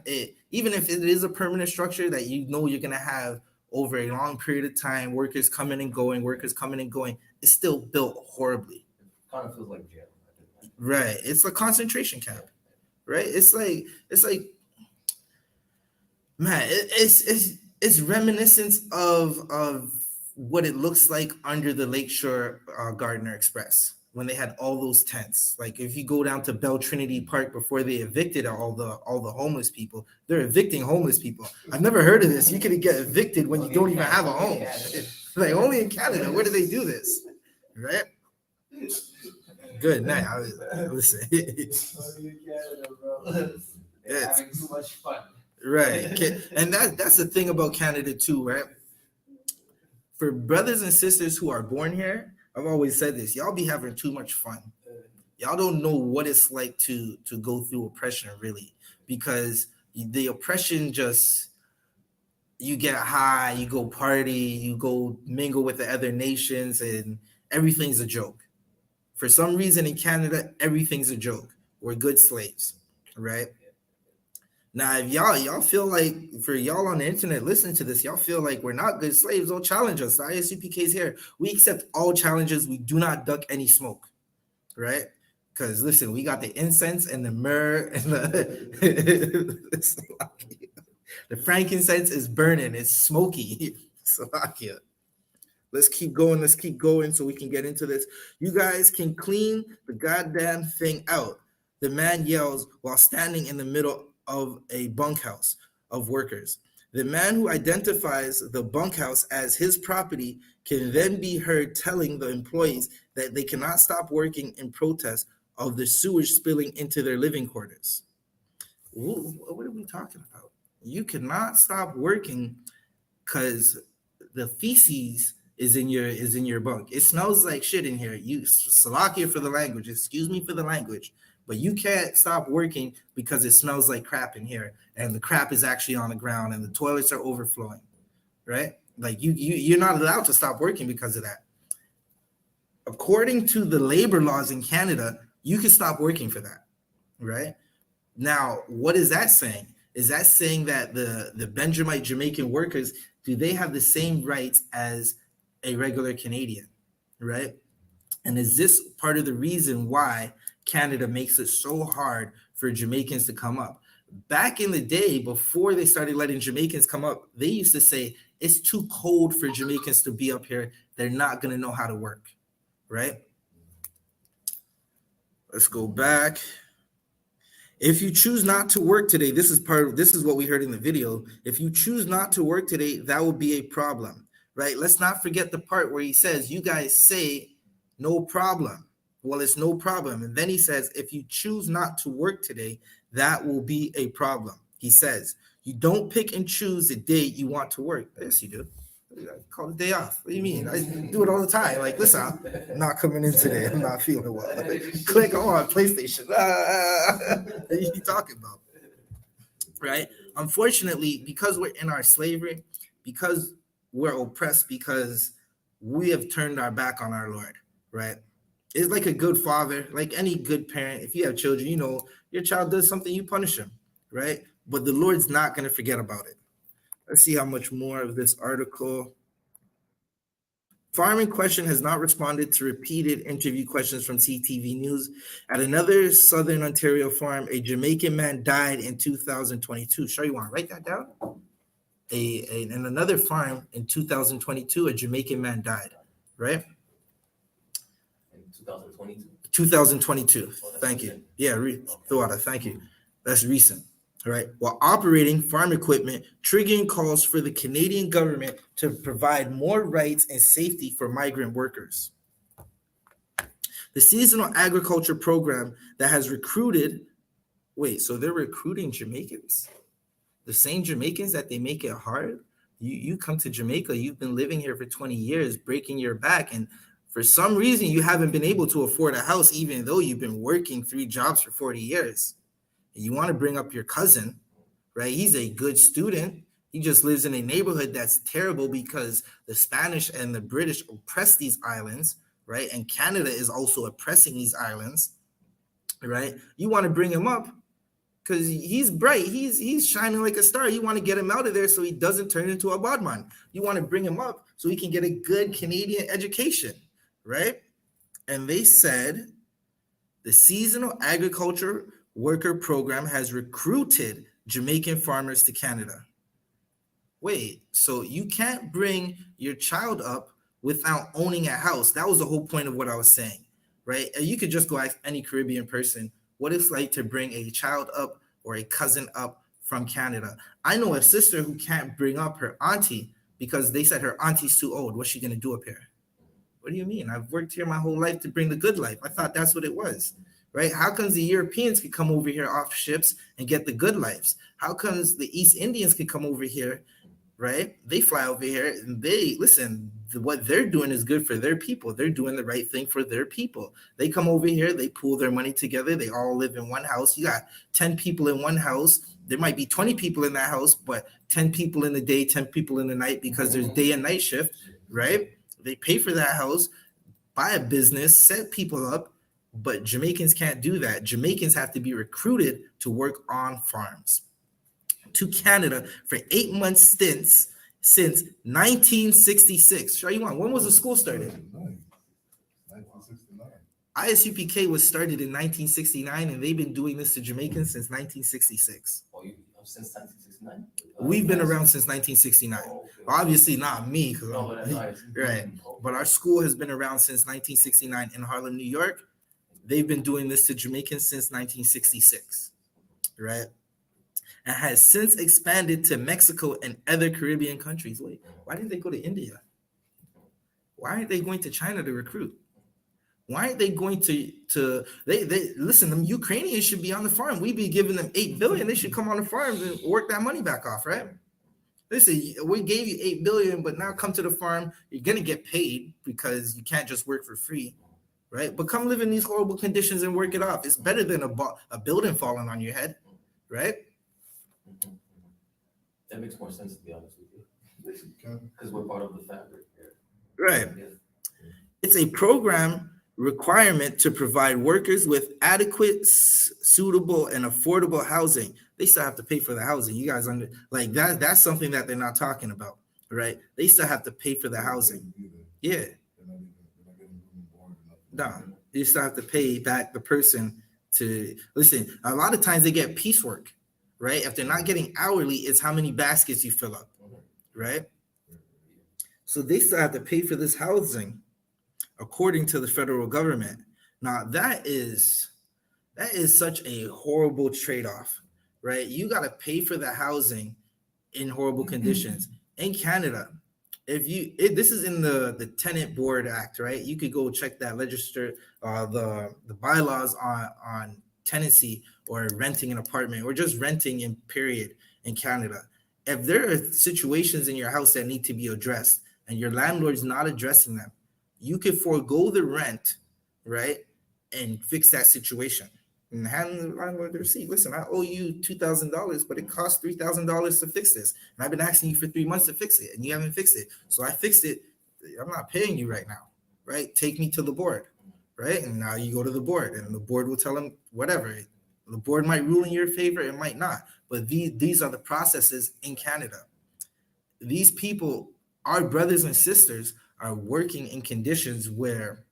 even if it is a permanent structure that you know you're gonna have over a long period of time, workers coming and going, it's still built horribly. It kind of feels like jail. Right. It's a concentration camp, right? It's like. Man, it's reminiscent of what it looks like under the Lakeshore Gardner Express when they had all those tents. Like if you go down to Bell Trinity Park before they evicted all the homeless people, they're evicting homeless people. I've never heard of this. You can get evicted when you don't even have a home. Like only in Canada. Where do they do this? Right? Good night. Listen. Only in Canada, bro. They're having too much fun. Right. And that's the thing about Canada too, right? For brothers and sisters who are born here, I've always said this, y'all be having too much fun. Y'all don't know what it's like to go through oppression, really, because the oppression just, you get high, you go party, you go mingle with the other nations, and everything's a joke. For some reason in Canada, everything's a joke. We're good slaves, right? Now, if y'all feel like, for y'all on the internet listening to this, y'all feel like we're not good slaves, don't challenge us. The I.S.U.P.K is here. We accept all challenges. We do not duck any smoke, right? Because listen, we got the incense and the myrrh and the frankincense is burning. It's smoky. Slovakia. Let's keep going so we can get into this. You guys can clean the goddamn thing out. The man yells while standing in the middle of a bunkhouse of workers. The man who identifies the bunkhouse as his property can then be heard telling the employees that they cannot stop working in protest of the sewage spilling into their living quarters. Ooh, what are we talking about? You cannot stop working because the feces is in your bunk. It smells like shit in here. You Slovakia for the language. Excuse me for the language. But you can't stop working because it smells like crap in here, and the crap is actually on the ground, and the toilets are overflowing, right? Like you're not allowed to stop working because of that. According to the labor laws in Canada, you can stop working for that, right? Now, what is that saying? Is that saying that the Benjamite Jamaican workers, do they have the same rights as a regular Canadian, right? And is this part of the reason why Canada makes it so hard for Jamaicans to come up? Back in the day, before they started letting Jamaicans come up, they used to say, it's too cold for Jamaicans to be up here. They're not going to know how to work, right? Let's go back. If you choose not to work today, this is what we heard in the video. If you choose not to work today, that will be a problem, right? Let's not forget the part where he says, you guys say no problem. Well, it's no problem. And then he says, if you choose not to work today, that will be a problem. He says, you don't pick and choose the day you want to work. Yes, you do. Call the day off. What do you mean? I do it all the time. Like, listen, I'm not coming in today. I'm not feeling well. Click on PlayStation. What are you talking about? Right? Unfortunately, because we're in our slavery, because we're oppressed, because we have turned our back on our Lord, right? is like a good father, like any good parent. If you have children, you know your child does something, you punish him, right? But the Lord's not going to forget about it. Let's see how much more of this article. Farm in question has not responded to repeated interview questions from CTV News. At another Southern Ontario farm, a Jamaican man died in 2022. Sure, you want to write that down? In another farm in 2022, a Jamaican man died, right? In 2022. 2022. Oh, that's Thank you. recent. Yeah, Thawada, thank you. That's recent. All right. While operating farm equipment, triggering calls for the Canadian government to provide more rights and safety for migrant workers. The seasonal agriculture program that has recruited, so they're recruiting Jamaicans? The same Jamaicans that they make it hard? You come to Jamaica, you've been living here for 20 years, breaking your back, and for some reason you haven't been able to afford a house, even though you've been working 3 jobs for 40 years. You want to bring up your cousin, right? He's a good student. He just lives in a neighborhood that's terrible because the Spanish and the British oppressed these islands, right? And Canada is also oppressing these islands, right? You want to bring him up because he's bright. He's shining like a star. You want to get him out of there so he doesn't turn into a badman. You want to bring him up so he can get a good Canadian education, right? And they said the seasonal agriculture worker program has recruited Jamaican farmers to Canada. Wait, so you can't bring your child up without owning a house. That was the whole point of what I was saying, right? You could just go ask any Caribbean person what it's like to bring a child up or a cousin up from Canada. I know a sister who can't bring up her auntie because they said her auntie's too old. What's she going to do up here? What do you mean? I've worked here my whole life to bring the good life. I thought that's what it was. Right? How comes the Europeans could come over here off ships and get the good lives? How comes the East Indians could come over here, right? They fly over here and what they're doing is good for their people. They're doing the right thing for their people. They come over here, they pool their money together. They all live in one house. You got 10 people in one house. There might be 20 people in that house, but 10 people in the day, 10 people in the night because there's day and night shift, right? They pay for that house, buy a business, set people up. But Jamaicans can't do that. Jamaicans have to be recruited to work on farms. To Canada for 8-month stints since 1966. When was the school started? 1969. I.S.U.P.K was started in 1969, and they've been doing this to Jamaicans since 1966. Oh, since 1969? We've been around since 1969. Oh, okay. Obviously not me, No, but that's right. But our school has been around since 1969 in Harlem, New York. They've been doing this to Jamaicans since 1966, right? And has since expanded to Mexico and other Caribbean countries. Wait, why didn't they go to India? Why aren't they going to China to recruit? Why aren't they going to listen, them Ukrainians should be on the farm. We'd be giving them $8 billion. They should come on the farm and work that money back off, right? Listen, we gave you $8 billion, but now come to the farm. You're going to get paid because you can't just work for free. Right? But come live in these horrible conditions and work it off. It's better than a building falling on your head, right? That makes more sense, to be honest with you. Because we're part of the fabric here. Right. Yeah. It's a program requirement to provide workers with adequate, suitable, and affordable housing. They still have to pay for the housing. You guys that's something that they're not talking about, right? They still have to pay for the housing. Yeah. No, you still have to pay back the person to listen. A lot of times they get piecework, right? If they're not getting hourly, it's how many baskets you fill up, right? So they still have to pay for this housing according to the federal government. Now that is such a horrible trade-off, right? You got to pay for the housing in horrible conditions. In Canada, this is in the Tenant Board Act, right? You could go check that the bylaws on tenancy or renting an apartment or just renting in period in Canada. If there are situations in your house that need to be addressed and your landlord's not addressing them, you could forego the rent, right? And fix that situation. And hand the landlord the receipt. Listen, I owe you $2,000, but it costs $3,000 to fix this. And I've been asking you for 3 months to fix it, and you haven't fixed it. So I fixed it. I'm not paying you right now, right? Take me to the board, right? And now you go to the board, and the board will tell them whatever. The board might rule in your favor, it might not. But these are the processes in Canada. These people, our brothers and sisters, are working in conditions where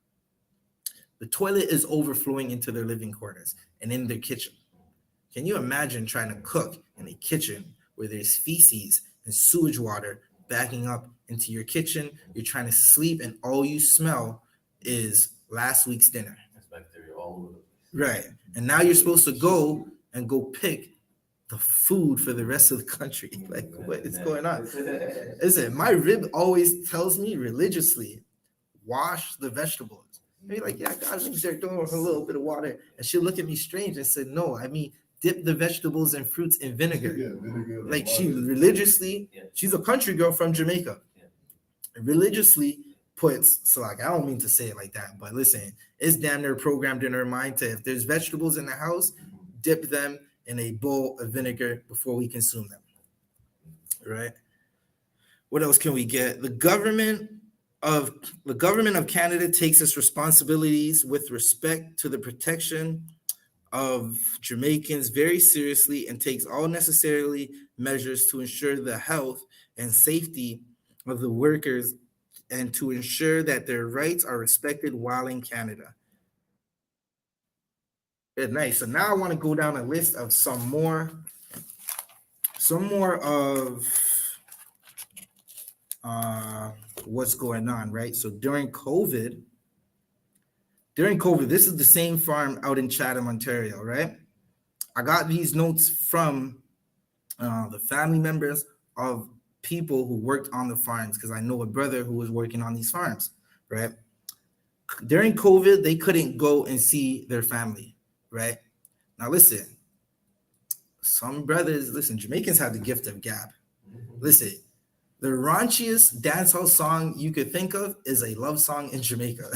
the toilet is overflowing into their living quarters and in their kitchen. Can you imagine trying to cook in a kitchen where there's feces and sewage water backing up into your kitchen? You're trying to sleep, and all you smell is last week's dinner. That's bacteria all over the place. Right. And now you're supposed to go pick the food for the rest of the country. Like, what is going on? Listen, my rib always tells me religiously, wash the vegetables. And you're like, yeah, God, they're doing with a little bit of water. And she'll look at me strange and say, no, I mean, dip the vegetables and fruits in vinegar. Yeah, vinegar. Like, she religiously, she's a country girl from Jamaica. Religiously puts, so like, I don't mean to say it like that, but listen, it's damn near programmed in her mind to, if there's vegetables in the house, dip them in a bowl of vinegar before we consume them. Right? What else can we get? The government of Canada takes its responsibilities with respect to the protection of Jamaicans very seriously and takes all necessary measures to ensure the health and safety of the workers and to ensure that their rights are respected while in Canada. Good, nice. So now I want to go down a list of some more of what's going on, right? So during COVID, this is the same farm out in Chatham, Ontario, right? I got these notes from the family members of people who worked on the farms, because I know a brother who was working on these farms, right? During COVID, they couldn't go and see their family, right? Now listen, Jamaicans have the gift of gab. Listen, the raunchiest dancehall song you could think of is a love song in Jamaica.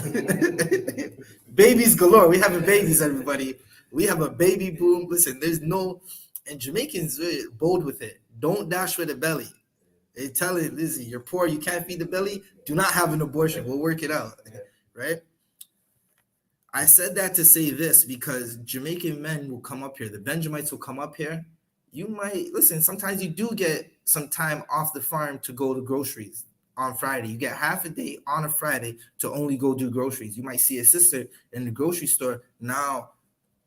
Babies galore. We having babies, everybody. We have a baby boom. Listen, and Jamaicans really bold with it. Don't dash for the belly. They tell it, listen, you're poor, you can't feed the belly, do not have an abortion. We'll work it out, right? I said that to say this because Jamaican men will come up here. The Benjamites will come up here. You might, listen, sometimes you do get some time off the farm to go to groceries on Friday. You get half a day on a Friday to only go do groceries. You might see a sister in the grocery store. Now,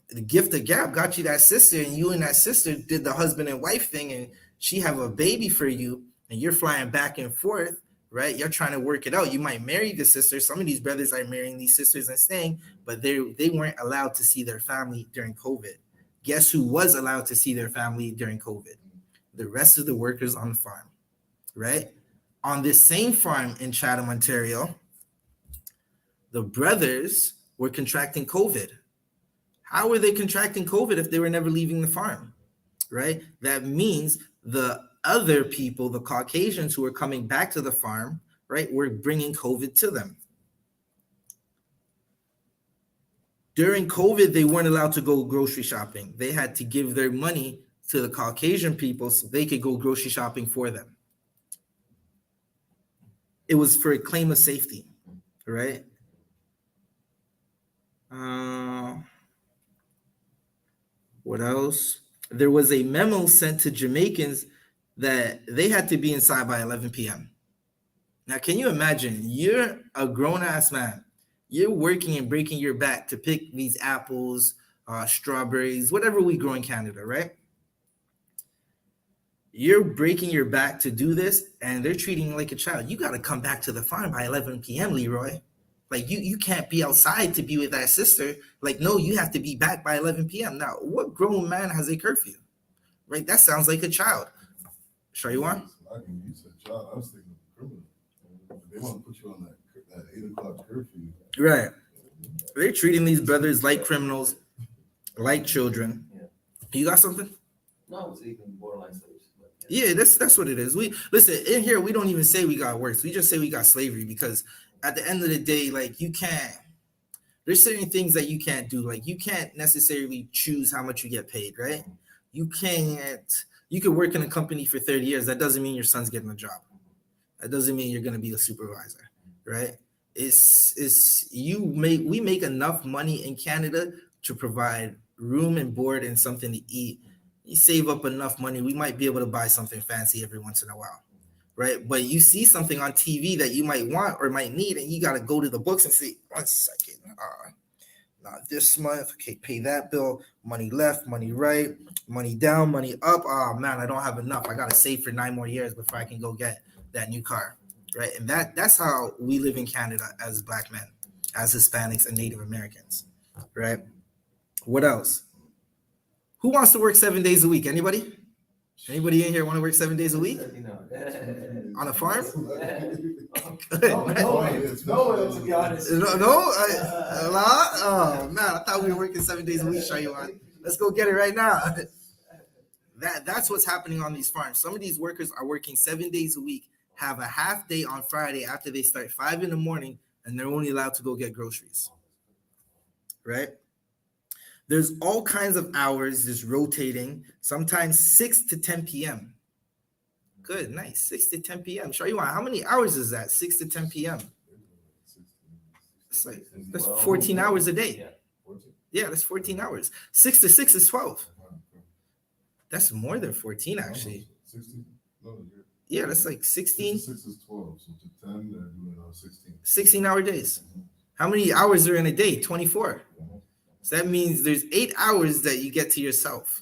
the gift of gab got you that sister, and you and that sister did the husband and wife thing, and she have a baby for you, and you're flying back and forth, right? You're trying to work it out. You might marry the sister. Some of these brothers are marrying these sisters and staying, but they weren't allowed to see their family during COVID. Guess who was allowed to see their family during COVID? The rest of the workers on the farm, right? On this same farm in Chatham, Ontario, the brothers were contracting COVID. How were they contracting COVID if they were never leaving the farm, right? That means the other people, the Caucasians who were coming back to the farm, right, were bringing COVID to them. During COVID, they weren't allowed to go grocery shopping. They had to give their money to the Caucasian people so they could go grocery shopping for them. It was for a claim of safety, right? What else? There was a memo sent to Jamaicans that they had to be inside by 11 p.m. Now, can you imagine? You're a grown-ass man. You're working and breaking your back to pick these apples, strawberries, whatever we grow in Canada, right? You're breaking your back to do this, and they're treating you like a child. You got to come back to the farm by 11 p.m., Leroy. Like, you can't be outside to be with that sister. Like, no, you have to be back by 11 p.m. Now, what grown man has a curfew? Right? That sounds like a child. Sure you want? You said child. I was thinking of criminal. They want to put you on that 8 o'clock curfew. Right. They're treating these brothers like criminals, like children. Yeah. You got something? No, it's even borderline slaves. Yeah, that's what it is. We listen in here. We don't even say we got worse. We just say we got slavery because at the end of the day, like, you can't. There's certain things that you can't do. Like, you can't necessarily choose how much you get paid, right? You can't. You could work in a company for 30 years. That doesn't mean your son's getting a job. That doesn't mean you're going to be a supervisor, right? we make enough money in Canada to provide room and board and something to eat. You save up enough money, we might be able to buy something fancy every once in a while, right? But you see something on TV that you might want or might need, and you got to go to the books and say, 1 second, not this month, okay, pay that bill, money left, money right, money down, money up. Oh man, I don't have enough. I gotta save for 9 more years before I can go get that new car, right? And that's how we live in Canada as Black men, as Hispanics and Native Americans, right? What else? Who wants to work 7 days a week? Anybody in here want to work 7 days a week on a farm? No, to be honest. A lot? Oh man, I thought we were working 7 days a week, Shaywan. Let's go get it right now. That's what's happening on these farms. Some of these workers are working 7 days a week, have a half day on Friday after they start 5 in the morning, and they're only allowed to go get groceries. Right? There's all kinds of hours just rotating, sometimes 6 to 10 p.m. Good, nice. 6 to 10 p.m. Shaywan, how many hours is that? 6 to 10 p.m. It's like that's 14 hours a day. Yeah, that's 14 hours. 6 to 6 is 12. That's more than 14, actually. 16? No, yeah, that's like 16. 6 is 12, so to 10, they're doing 16. 16-hour days. How many hours are in a day? 24. So that means there's 8 hours that you get to yourself.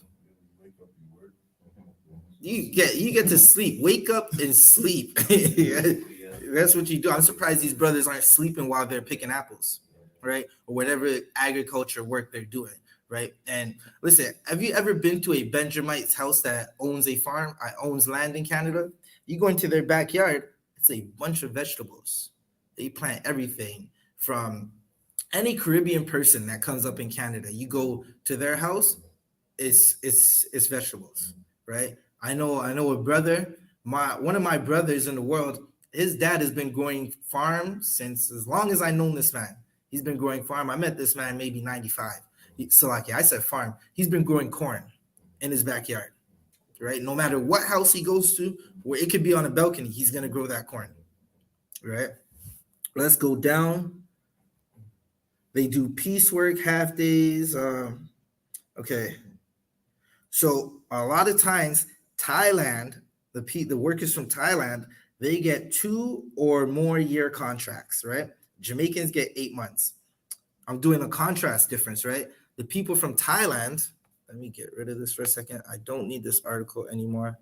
You get to sleep. Wake up and sleep. That's what you do. I'm surprised these brothers aren't sleeping while they're picking apples, right? Or whatever agriculture work they're doing, right? And listen, have you ever been to a Benjamite's house that owns a farm, owns land in Canada? You go into their backyard, it's a bunch of vegetables. They plant everything from any Caribbean person that comes up in Canada. You go to their house, it's vegetables, right? I know a brother, one of my brothers in the world, his dad has been growing farm since as long as I known this man. He's been growing farm. I met this man maybe 95. I said farm. He's been growing corn in his backyard, right? No matter what house he goes to, where it could be on a balcony, he's going to grow that corn, right? Let's go down. They do piecework, half days. Okay. So a lot of times, Thailand, the workers from Thailand, they get 2 or more year contracts, right? Jamaicans get 8 months. I'm doing a contrast difference, right? The people from Thailand, let me get rid of this for a second. I don't need this article anymore.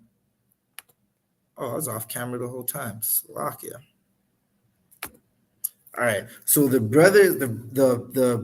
Oh, I was off camera the whole time. Slovakia. All right. So the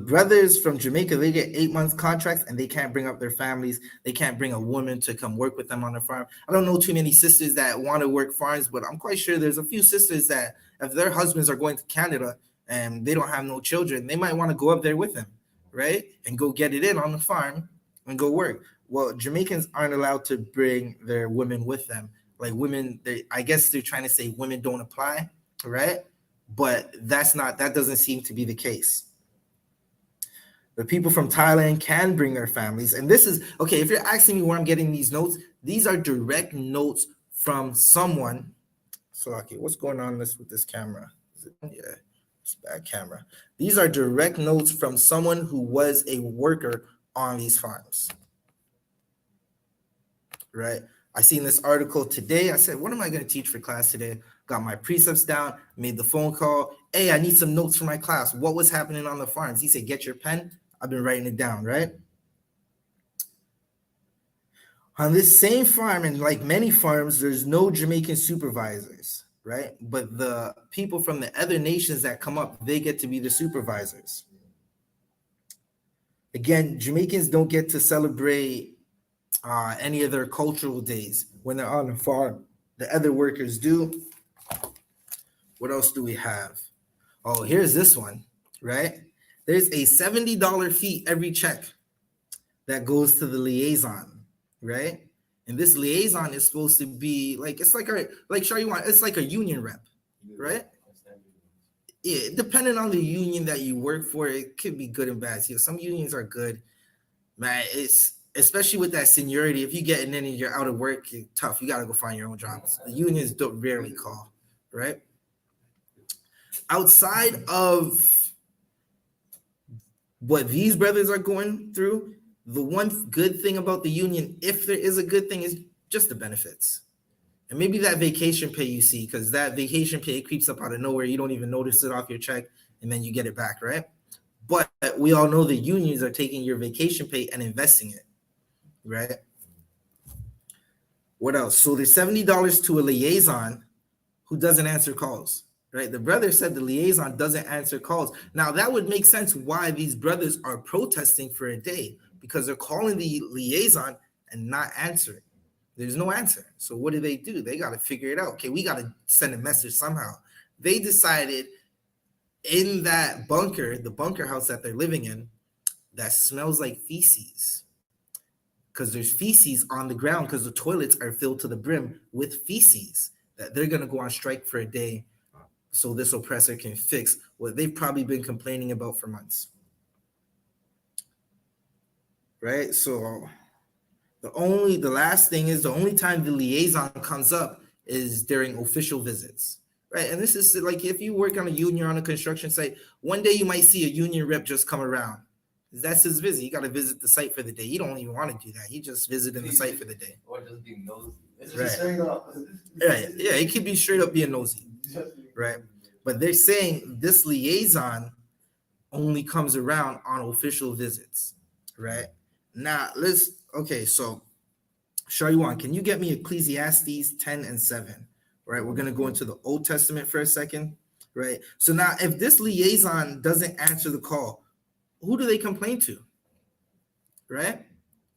brothers from Jamaica, they get 8 months contracts and they can't bring up their families. They can't bring a woman to come work with them on the farm. I don't know too many sisters that want to work farms, but I'm quite sure there's a few sisters that if their husbands are going to Canada and they don't have no children, they might want to go up there with them, right? And go get it in on the farm and go work. Well, Jamaicans aren't allowed to bring their women with them. Like women, I guess they're trying to say women don't apply, right? But that doesn't seem to be the case. The people from Thailand can bring their families. And this is, okay, if you're asking me where I'm getting these notes, these are direct notes from someone. So, okay, what's going on with this camera? Yeah, it's a bad camera. These are direct notes from someone who was a worker on these farms, right? I seen this article today. I said, what am I going to teach for class today? Got my precepts down, made the phone call. Hey, I need some notes for my class. What was happening on the farms? He said, get your pen. I've been writing it down, right? On this same farm, and like many farms, there's no Jamaican supervisors, right? But the people from the other nations that come up, they get to be the supervisors. Again, Jamaicans don't get to celebrate any of their cultural days when they're on the farm. The other workers do. What else do we have? Oh, here's this one, right? There's a $70 fee every check that goes to the liaison, right? And this liaison is supposed to be like, it's like it's like a union rep, right? Yeah, depending on the union that you work for, it could be good and bad. You know, some unions are good, man. It's especially with that seniority. If you get in and you're out of work, it's tough. You got to go find your own jobs. The unions don't rarely call, right? outside of what these brothers are going through, the one good thing about the union, if there is a good thing, is just the benefits. And maybe that vacation pay you see, because that vacation pay creeps up out of nowhere. You don't even notice it off your check, and then you get it back, right? But we all know the unions are taking your vacation pay and investing it, right? What else? So there's $70 to a liaison who doesn't answer calls, right? The brother said the liaison doesn't answer calls. Now, that would make sense why these brothers are protesting for a day, because they're calling the liaison and not answering. There's no answer. So what do? They got to figure it out. Okay, we got to send a message somehow. They decided in that bunker, the bunker house that they're living in, that smells like feces, because there's feces on the ground, because the toilets are filled to the brim with feces, that they're going to go on strike for a day so this oppressor can fix what they've probably been complaining about for months. Right? So the last thing is, the only time the liaison comes up is during official visits, right? And this is like, if you work on a union on a construction site, one day you might see a union rep just come around. That's his visit. You got to visit the site for the day. You don't even want to do that. He just visited the site for the day. Or just being nosy. It's Right. just straight up. Right. Yeah, it could be straight up being nosy, right? But they're saying this liaison only comes around on official visits, right? Now, so Shariwan, can you get me Ecclesiastes 10 and 7? Right, we're going to go into the Old Testament for a second, right? So now, if this liaison doesn't answer the call, who do they complain to, right?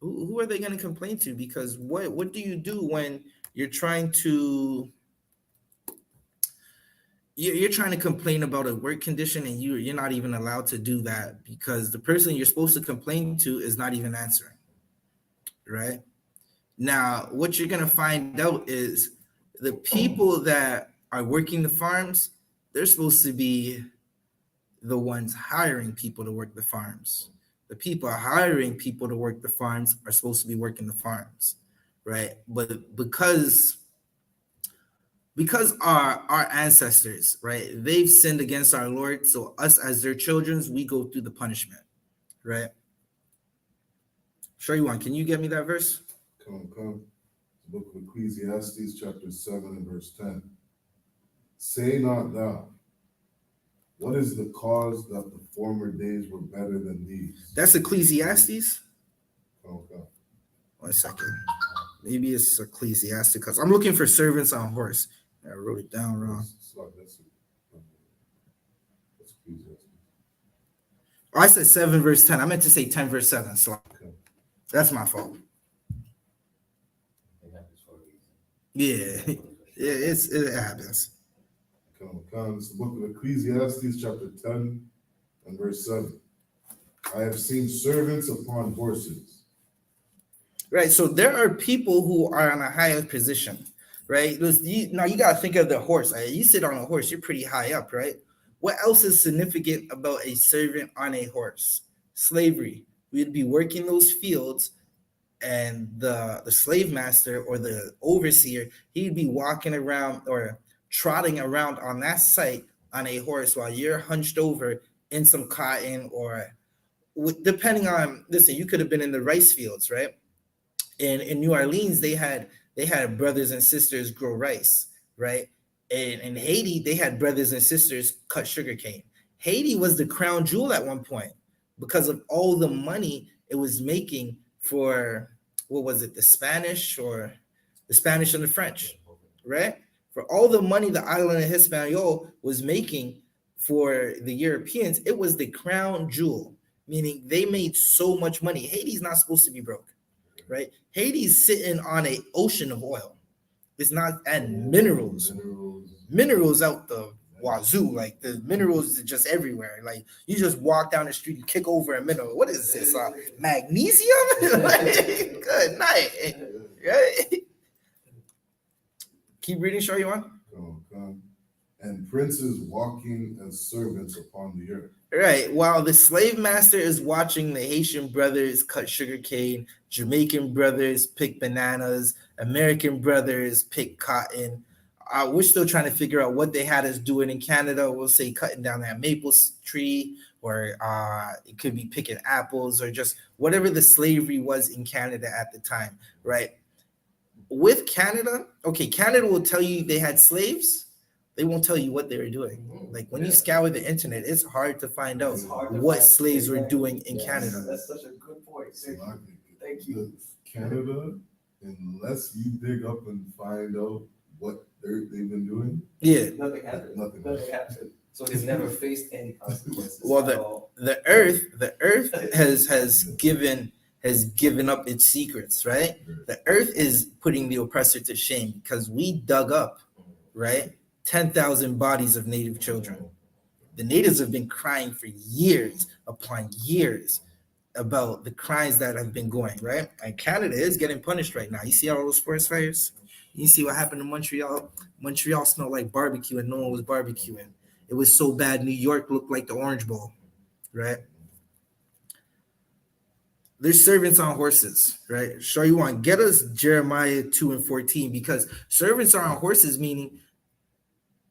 Who are they going to complain to? Because what do you do when you're trying to complain about a work condition and you're not even allowed to do that because the person you're supposed to complain to is not even answering, right? Now, what you're going to find out is the people that are working the farms, they're supposed to be the ones hiring people to work the farms. The people hiring people to work the farms are supposed to be working the farms, right? But because our ancestors, right, they've sinned against our Lord, so us as their children, we go through the punishment, right? Shariwan, can you get me that verse? Come. The book of Ecclesiastes, chapter 7 and verse 10. Say not thou, what is the cause that the former days were better than these? That's Ecclesiastes? Okay. 1 second. Maybe it's Ecclesiastes, because I'm looking for servants on horse. I wrote it down wrong. That's Ecclesiastes. Oh, I said 7 verse 10. I meant to say 10 verse 7. So Okay. that's my fault. Yeah, it happens. Come. It's the book of Ecclesiastes, chapter 10 and verse 7. I have seen servants upon horses. Right. So there are people who are on a higher position, right? Now you got to think of the horse. You sit on a horse, you're pretty high up, right? What else is significant about a servant on a horse? Slavery. We'd be working those fields, and the slave master or the overseer, he'd be walking around or trotting around on that site on a horse while you're hunched over in some cotton, or depending on, listen, you could have been in the rice fields, right? And in New Orleans, they had brothers and sisters grow rice, right? And in Haiti, they had brothers and sisters cut sugarcane. Haiti was the crown jewel at one point because of all the money it was making for, what was it, the Spanish and the French, right? For all the money the island of Hispaniola was making for the Europeans, it was the crown jewel, meaning they made so much money. Haiti's not supposed to be broke, right? Haiti's sitting on an ocean of oil. It's not, and minerals out the wazoo. Like the minerals are just everywhere. Like you just walk down the street and kick over a mineral. What is this? Magnesium? Like, good night. Right? Keep reading, show you on. Come. And princes walking as servants upon the earth. Right. While the slave master is watching the Haitian brothers cut sugarcane, Jamaican brothers pick bananas, American brothers pick cotton, We're still trying to figure out what they had us doing in Canada. We'll say cutting down that maple tree, or it could be picking apples, or just whatever the slavery was in Canada at the time, right? With Canada, okay, Canada will tell you they had slaves. They won't tell you what they were doing. Like when you scour the internet, it's hard to find out what slaves were doing in Canada. That's such a good point. Thank you. Canada, unless you dig up and find out what they've been doing, Nothing happened. Nothing happened. So they've never faced any consequences. Well, the earth has given up its secrets, right? The earth is putting the oppressor to shame because we dug up, right, 10,000 bodies of native children. The natives have been crying for years upon years about the crimes that have been going, right? And Canada is getting punished right now. You see all those forest fires? You see what happened in Montreal? Montreal smelled like barbecue and no one was barbecuing. It was so bad, New York looked like the Orange Bowl, right? There's servants on horses, right? Sure, you want get us Jeremiah 2:14, because servants are on horses, meaning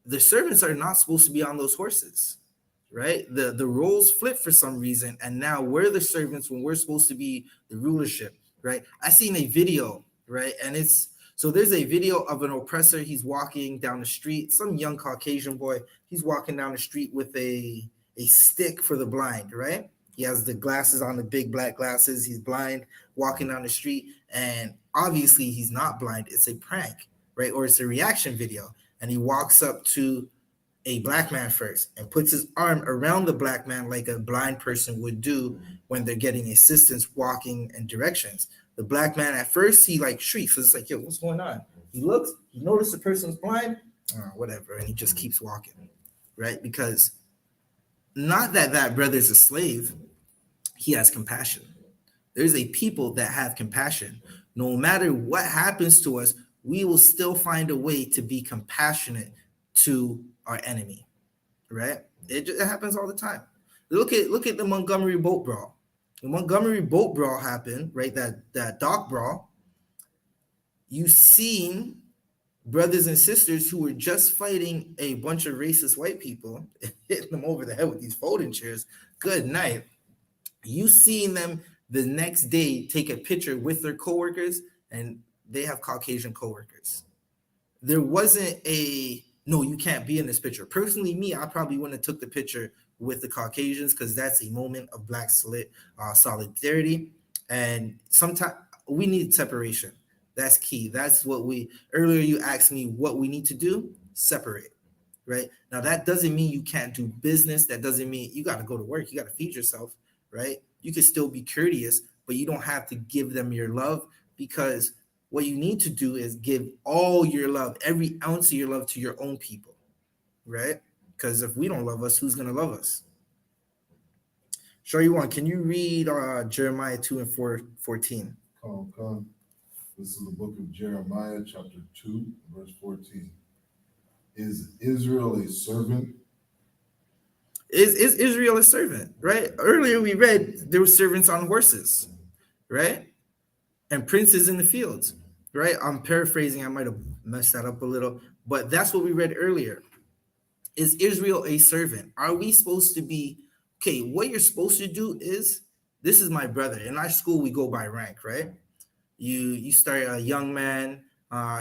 the servants are not supposed to be on those horses, right? The roles flip for some reason, and now we're the servants when we're supposed to be the rulership, right? I seen a video, right? And there's a video of an oppressor. He's walking down the street, some young Caucasian boy. He's walking down the street with a stick for the blind, right? He has the glasses on, the big black glasses. He's blind, walking down the street, and obviously he's not blind. It's a prank, right? Or it's a reaction video. And he walks up to a black man first and puts his arm around the black man like a blind person would do when they're getting assistance walking in directions. The black man at first, he like shrieks. It's like, yo, what's going on? He looks, he notices the person's blind, whatever, and he just keeps walking, right? Because not that brother's a slave, he has compassion. There's a people that have compassion. No matter what happens to us, we will still find a way to be compassionate to our enemy, right? It happens all the time. Look at the Montgomery boat brawl. The Montgomery boat brawl happened, right? That dock brawl. You seen brothers and sisters who were just fighting a bunch of racist white people, hitting them over the head with these folding chairs. Good night. You seen them the next day take a picture with their coworkers, and they have Caucasian coworkers. There wasn't no, you can't be in this picture. Personally, me, I probably wouldn't have took the picture with the Caucasians because that's a moment of Black solidarity. And sometimes we need separation. That's key. That's what earlier you asked me what we need to do, separate, right? Now, that doesn't mean you can't do business. That doesn't mean you got to go to work. You got to feed yourself, right? You can still be courteous, but you don't have to give them your love, because what you need to do is give all your love, every ounce of your love to your own people, right? Because if we don't love us, who's going to love us? Sure, you want. Can you read Jeremiah 2:14? Come. This is the book of Jeremiah, chapter 2, verse 14. Is Israel a servant? Is Israel a servant, right? Earlier we read there were servants on horses, right? And princes in the fields, right? I'm paraphrasing. I might have messed that up a little, but that's what we read earlier. Is Israel a servant? Are we supposed to be, okay, what you're supposed to do is, this is my brother. In our school, we go by rank, right? You start a young man,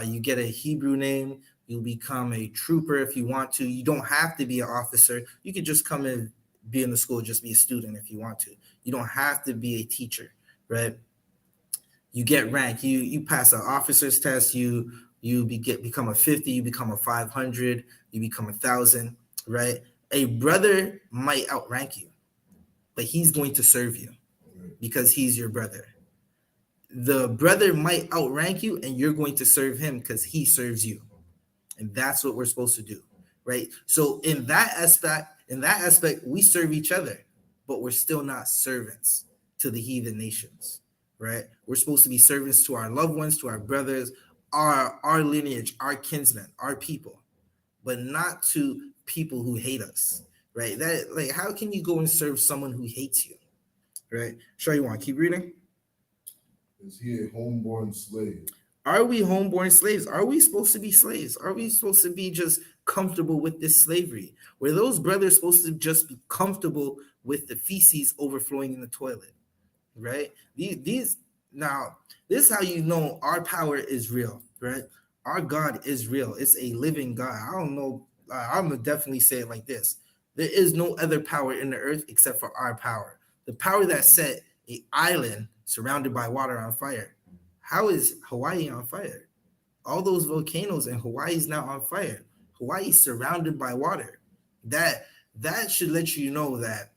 you get a Hebrew name, you become a trooper if you want to. You don't have to be an officer. You could just come and be in the school, just be a student if you want to. You don't have to be a teacher, right? You get rank, you pass an officer's test, you become a 50, you become a 500, you become 1,000, right? A brother might outrank you, but he's going to serve you because he's your brother. The brother might outrank you and you're going to serve him because he serves you. And that's what we're supposed to do, right? So in that aspect, we serve each other, but we're still not servants to the heathen nations, right? We're supposed to be servants to our loved ones, to our brothers, our lineage, our kinsmen, our people, but not to people who hate us, right? That, like, how can you go and serve someone who hates you, right? Sure, you want to keep reading? Is he a homeborn slave? Are we homeborn slaves? Are we supposed to be slaves? Are we supposed to be just comfortable with this slavery? Were those brothers supposed to just be comfortable with the feces overflowing in the toilet? Right? These now, this is how you know our power is real, right? Our God is real. It's a living God. I don't know. I'm gonna definitely say it like this: there is no other power in the earth except for our power. The power that set an island surrounded by water on fire. How is Hawaii on fire? All those volcanoes in Hawaii is now on fire. Hawaii is surrounded by water. That should let you know that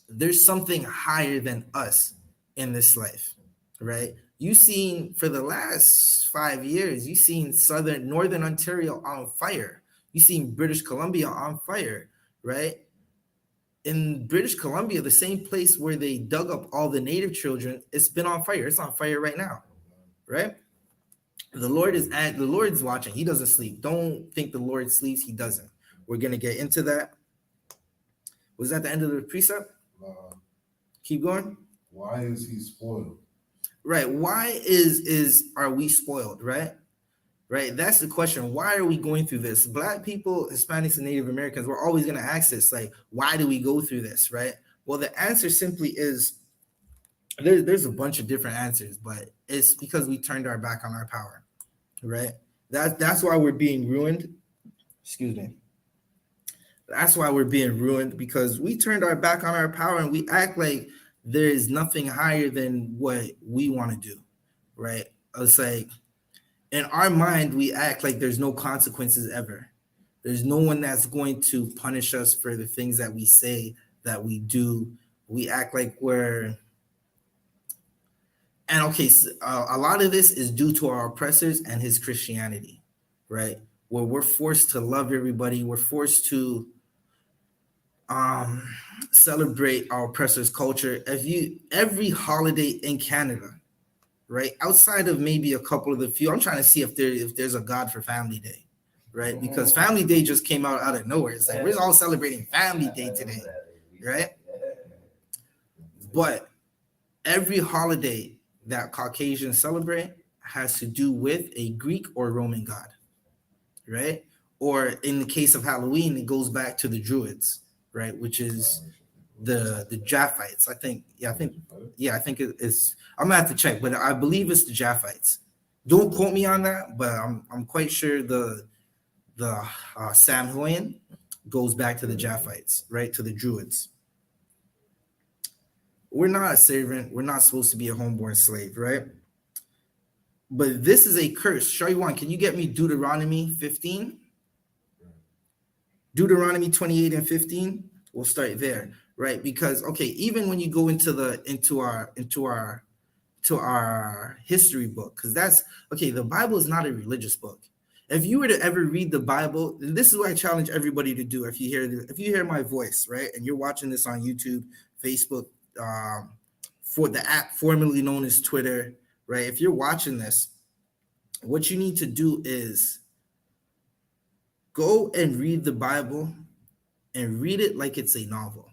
there's something higher than us in this life, right? You seen for the last 5 years, you seen northern Ontario on fire. You seen British Columbia on fire, right? In British Columbia, the same place where they dug up all the native children, it's been on fire. It's on fire right now, right? The Lord's watching. He doesn't sleep. Don't think the Lord sleeps. He doesn't. We're gonna get into that. Was that the end of the precept? Keep going. Why is he spoiled? Right. Why are we spoiled? Right. That's the question. Why are we going through this? Black people, Hispanics, and Native Americans, we're always going to ask this, like, why do we go through this? Right. Well, the answer simply is there's a bunch of different answers, but it's because we turned our back on our power. Right. That's why we're being ruined. Excuse me. That's why we're being ruined, because we turned our back on our power and we act like there is nothing higher than what we want to do, right? It's like in our mind, we act like there's no consequences ever. There's no one that's going to punish us for the things that we say, that we do. We act like we're, and okay, so, a lot of this is due to our oppressors and his Christianity, right? Where we're forced to love everybody. We're forced to celebrate our oppressors' culture. Every holiday in Canada, right, outside of maybe a couple of the few, I'm trying to see if there's a God for Family Day, right? Because Family Day just came out of nowhere. It's like we're all celebrating Family Day today, right? But every holiday that Caucasians celebrate has to do with a Greek or Roman god, right? Or in the case of Halloween, it goes back to the Druids, right? Which is the Japhites. I think it's. I'm gonna have to check, but I believe it's the Japhites. Don't quote me on that, but I'm quite sure the Samhain goes back to the Japhites, right? To the Druids. We're not a servant. We're not supposed to be a homeborn slave, right? But this is a curse. Shariwan, can you get me Deuteronomy 15? Deuteronomy 28 and 15. We'll start there, right? Because okay, even when you go into our history book, because that's okay, the Bible is not a religious book. If you were to ever read the Bible, and this is what I challenge everybody to do, if you hear my voice, right, and you're watching this on YouTube, Facebook, for the app formerly known as Twitter, right? If you're watching this, what you need to do is go and read the Bible and read it like it's a novel.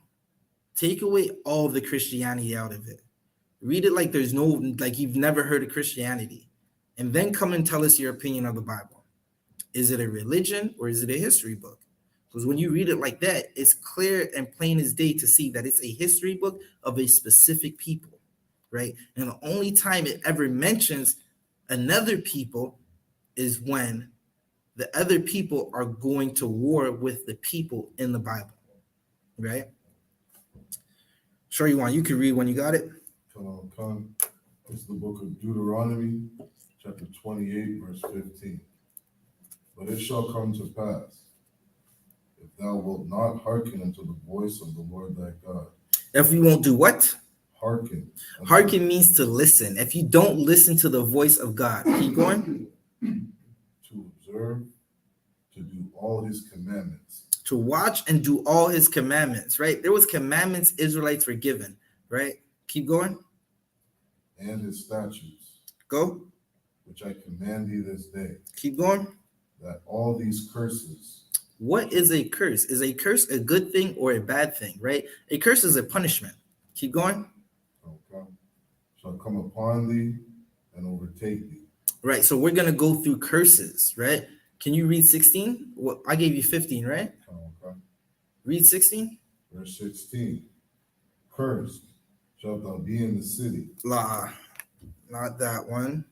Take away all the Christianity out of it. Read it like like you've never heard of Christianity. And then come and tell us your opinion of the Bible. Is it a religion or is it a history book? Because when you read it like that, it's clear and plain as day to see that it's a history book of a specific people, right? And the only time it ever mentions another people is when the other people are going to war with the people in the Bible, right? Sure, you can read when you got it. It's the book of Deuteronomy, chapter 28, verse 15. But it shall come to pass, if thou wilt not hearken unto the voice of the Lord thy God. If we won't do what? Hearken. Hearken means to listen. If you don't listen to the voice of God, keep going. To observe, to do all his commandments. To watch and do all his commandments, right? There was commandments Israelites were given, right? Keep going. And his statutes. Go. Which I command thee this day. Keep going. That all these curses. What is a curse? Is a curse a good thing or a bad thing, right? A curse is a punishment. Keep going. Shall come upon thee and overtake thee. right? So we're gonna go through curses, right? Can you read 16? Well, I gave you 15, right? Okay. Read 16. Verse 16. Cursed shalt thou be in the city. La, not that one.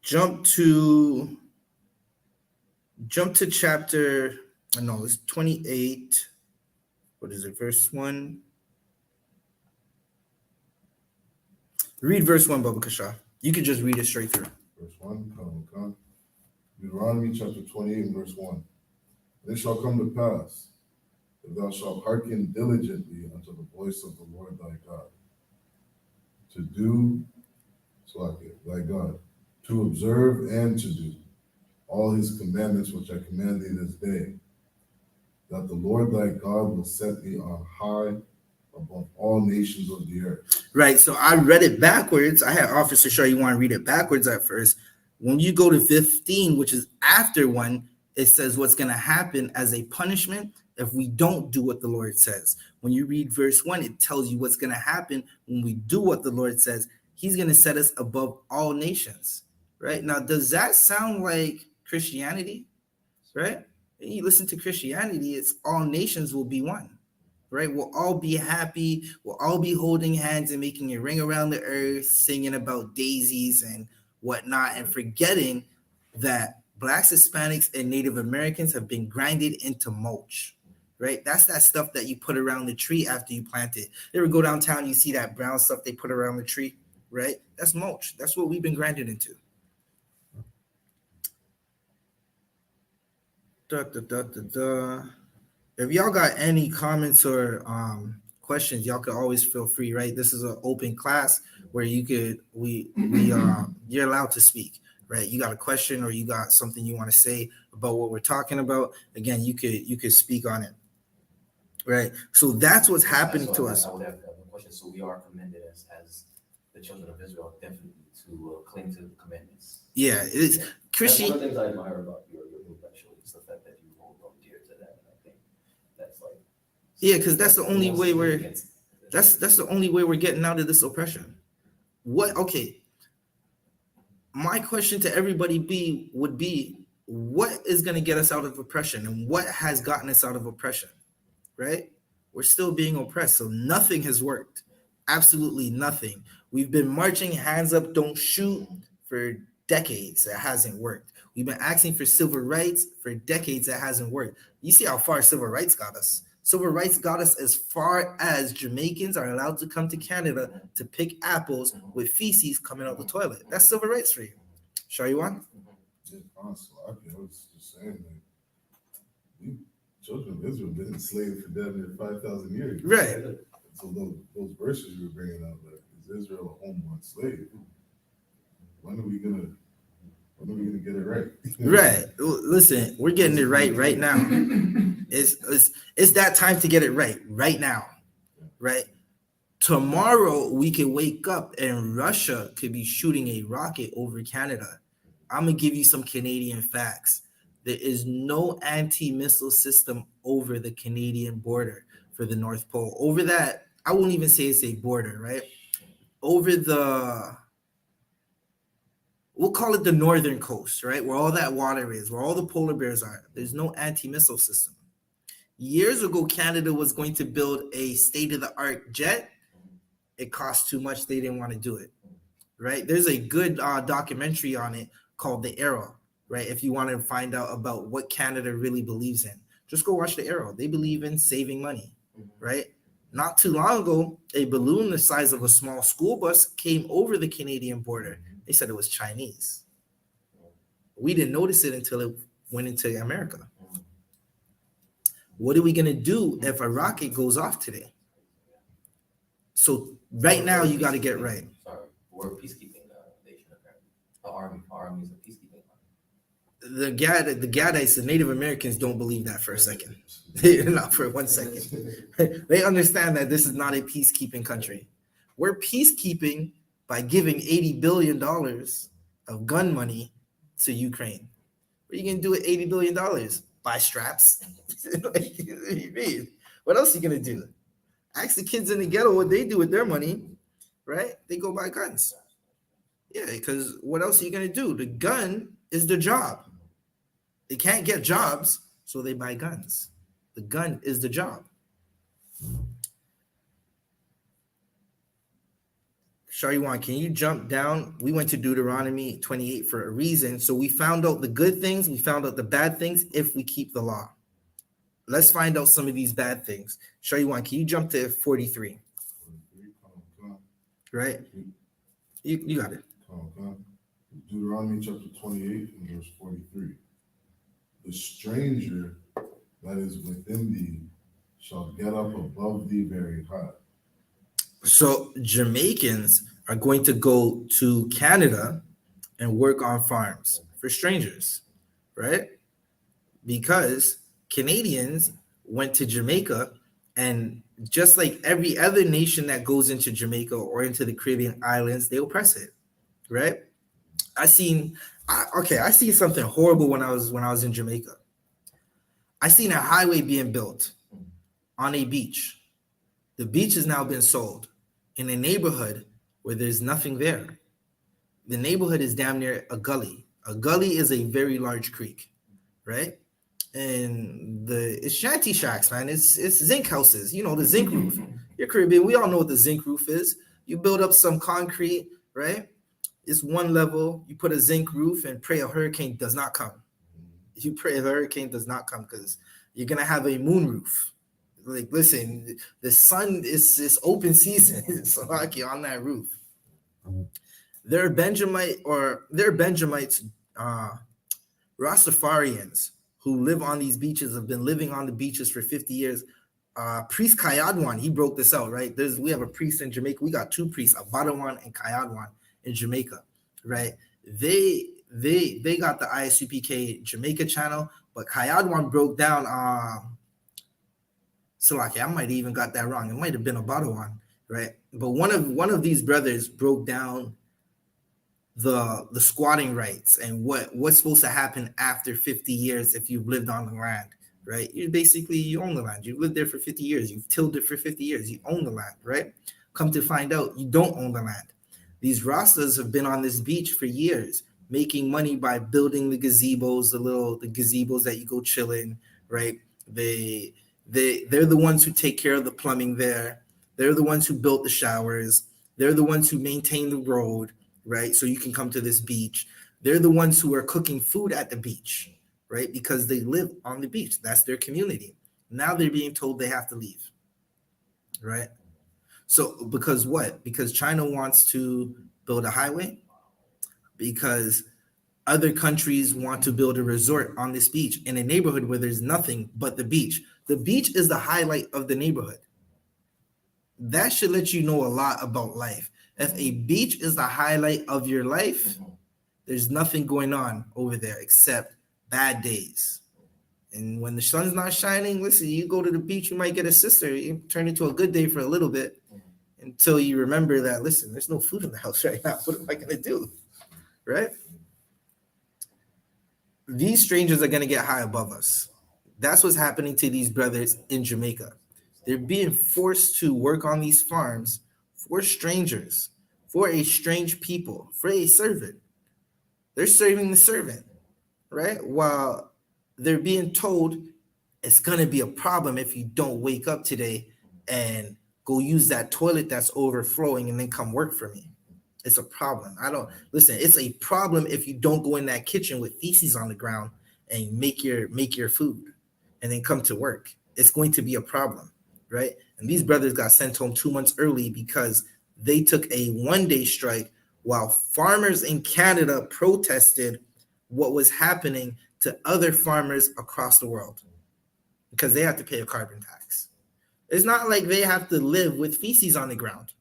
Jump to chapter, no, it's 28. What is it? Verse 1. Read verse 1, Baba Kasha. You could just read it straight through. Verse 1. Come. Deuteronomy chapter 28 and verse 1. And it shall come to pass, if thou shalt hearken diligently unto the voice of the Lord thy God, to do, thy God, to observe and to do all his commandments which I command thee this day, that the Lord thy God will set thee on high above all nations of the earth. Right. So I read it backwards. I had Officer show you want to read it backwards at first. When you go to 15, which is after 1, it says what's going to happen as a punishment if we don't do what the Lord says. When you read verse 1, it tells you what's going to happen when we do what the Lord says. He's going to set us above all nations. Right. Now, does that sound like Christianity? Right. When you listen to Christianity, it's all nations will be one. Right, we'll all be happy. We'll all be holding hands and making a ring around the earth, singing about daisies and whatnot, and forgetting that Blacks, Hispanics, and Native Americans have been grinded into mulch. Right, that's that stuff that you put around the tree after you plant it. You ever go downtown, you see that brown stuff they put around the tree. Right, that's mulch. That's what we've been grinded into. If y'all got any comments or questions, y'all could always feel free, right? This is an open class where you're allowed to speak, right? You got a question or you got something you want to say about what we're talking about, again, you could speak on it, right? So that's what's happening to us. I would have a question. So we are commended as the children of Israel, definitely, to cling to the commandments. Yeah, it is. That's one of the things I admire about your group, actually, is the fact that you hold on dear to that. And I think that's like, yeah, because that's the only way that's the only way we're getting out of this oppression. Okay. My question to everybody would be, what is going to get us out of oppression, and what has gotten us out of oppression? Right? We're still being oppressed, so nothing has worked. Absolutely nothing. We've been marching hands up, don't shoot for decades. That hasn't worked. We've been asking for civil rights for decades. That hasn't worked. You see how far civil rights got us. Civil rights got us as far as Jamaicans are allowed to come to Canada to pick apples with feces coming out the toilet. That's civil rights for you. Sure you want? Yeah, honestly, I was just saying that we children of Israel been enslaved for damn near 5,000 years. Right. So those verses you were bringing up, like, is Israel a homeborn slave? When are we gonna get it right? Right. Listen, we're getting it right now. It's that time to get it right now. Right. Tomorrow we could wake up and Russia could be shooting a rocket over Canada. I'm gonna give you some Canadian facts. There is no anti-missile system over the Canadian border for the North Pole. Over that, I won't even say it's a border, right? Over we'll call it the northern coast, right? Where all that water is, where all the polar bears are. There's no anti-missile system. Years ago, Canada was going to build a state-of-the-art jet. It cost too much. They didn't want to do it, right? There's a good documentary on it called The Arrow, right? If you want to find out about what Canada really believes in, just go watch The Arrow. They believe in saving money, right? Not too long ago, a balloon the size of a small school bus came over the Canadian border. They said it was Chinese. We didn't notice it until it went into America. What are we going to do if a rocket goes off today? So right now, you got to get right. Sorry, we're a peacekeeping nation, apparently. Our army is a peacekeeping army. The Gadites, the Native Americans, don't believe that for a second. Not for 1 second. They understand that this is not a peacekeeping country. We're peacekeeping by giving $80 billion of gun money to Ukraine. What are you going to do with $80 billion? Buy straps? What do you mean? What else are you going to do? Ask the kids in the ghetto what they do with their money, right? They go buy guns. Yeah, because what else are you gonna do? The gun is the job. They can't get jobs, so they buy guns. The gun is the job. Shariwan, can you jump down? We went to Deuteronomy 28 for a reason. So we found out the good things, we found out the bad things if we keep the law. Let's find out some of these bad things. Shariwan, can you jump to 43? Right? You got it. Deuteronomy chapter 28 and verse 43. The stranger that is within thee shall get up above thee very high. So Jamaicans are going to go to Canada and work on farms for strangers, right? Because Canadians went to Jamaica, and just like every other nation that goes into Jamaica or into the Caribbean islands, they oppress it, right? I seen something horrible when I was in Jamaica. I seen a highway being built on a beach. The beach has now been sold in a neighborhood where there's nothing there. The neighborhood is damn near a gully. A gully is a very large creek, right? And it's shanty shacks, man. It's zinc houses, the zinc roof. You're Caribbean, we all know what the zinc roof is. You build up some concrete, right? It's one level, you put a zinc roof and pray a hurricane does not come. You pray a hurricane does not come because you're gonna have a moon roof. Like, listen, the sun is open season, so like on that roof. They're Benjamites, Rastafarians who live on these beaches, have been living on the beaches for 50 years. Priest Kayadwan, he broke this out, right? We have a priest in Jamaica. We got two priests, Abadawan and Kayadwan in Jamaica, right? They got the I.S.U.P.K Jamaica channel, but Kayadwan broke down Salaki, I might have even got that wrong. It might have been Abadawan, right? But one of these brothers broke down the squatting rights and what's supposed to happen after 50 years if you've lived on the land, right? You own the land. You've lived there for 50 years. You've tilled it for 50 years. You own the land, right? Come to find out, you don't own the land. These Rastas have been on this beach for years, making money by building the gazebos, the gazebos that you go chill in, right? They're the ones who take care of the plumbing there. They're the ones who built the showers. They're the ones who maintain the road, right? So you can come to this beach. They're the ones who are cooking food at the beach, right? Because they live on the beach. That's their community. Now they're being told they have to leave, right? So because what? Because China wants to build a highway, because other countries want to build a resort on this beach in a neighborhood where there's nothing but the beach. The beach is the highlight of the neighborhood. That should let you know a lot about life. If a beach is the highlight of your life, there's nothing going on over there except bad days. And when the sun's not shining, listen, you go to the beach, you might get a sister. You turn into a good day for a little bit until you remember that, listen, there's no food in the house right now. What am I going to do? Right? These strangers are going to get high above us. That's what's happening to these brothers in Jamaica. They're being forced to work on these farms for strangers, for a strange people, for a servant. They're serving the servant, right? While they're being told it's going to be a problem if you don't wake up today and go use that toilet that's overflowing and then come work for me. It's a problem. It's a problem if you don't go in that kitchen with feces on the ground and make your food and then come to work. It's going to be a problem, right? And these brothers got sent home 2 months early because they took a one-day strike while farmers in Canada protested what was happening to other farmers across the world because they have to pay a carbon tax. It's not like they have to live with feces on the ground,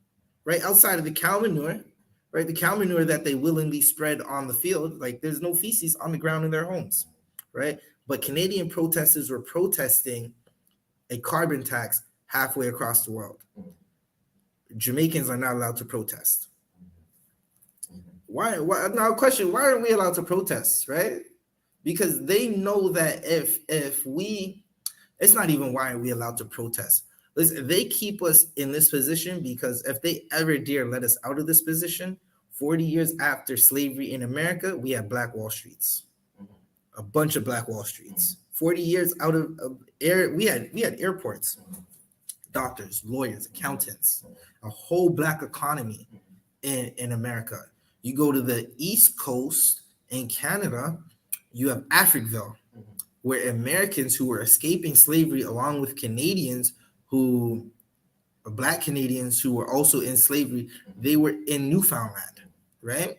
right? Outside of the cow manure, right? The cow manure that they willingly spread on the field, like there's no feces on the ground in their homes, right? But Canadian protesters were protesting a carbon tax halfway across the world. Jamaicans are not allowed to protest. Why now question, why aren't we allowed to protest, right? Because they know that if we, it's not even why are we allowed to protest. Listen, they keep us in this position because if they ever dare let us out of this position, 40 years after slavery in America, we had Black Wall Streets, a bunch of Black Wall Streets. 40 years out of air, we had airports, doctors, lawyers, accountants, a whole Black economy in America. You go to the East Coast in Canada, you have Africville, where Americans who were escaping slavery, along with Canadians who Black Canadians who were also in slavery, they were in Newfoundland, right?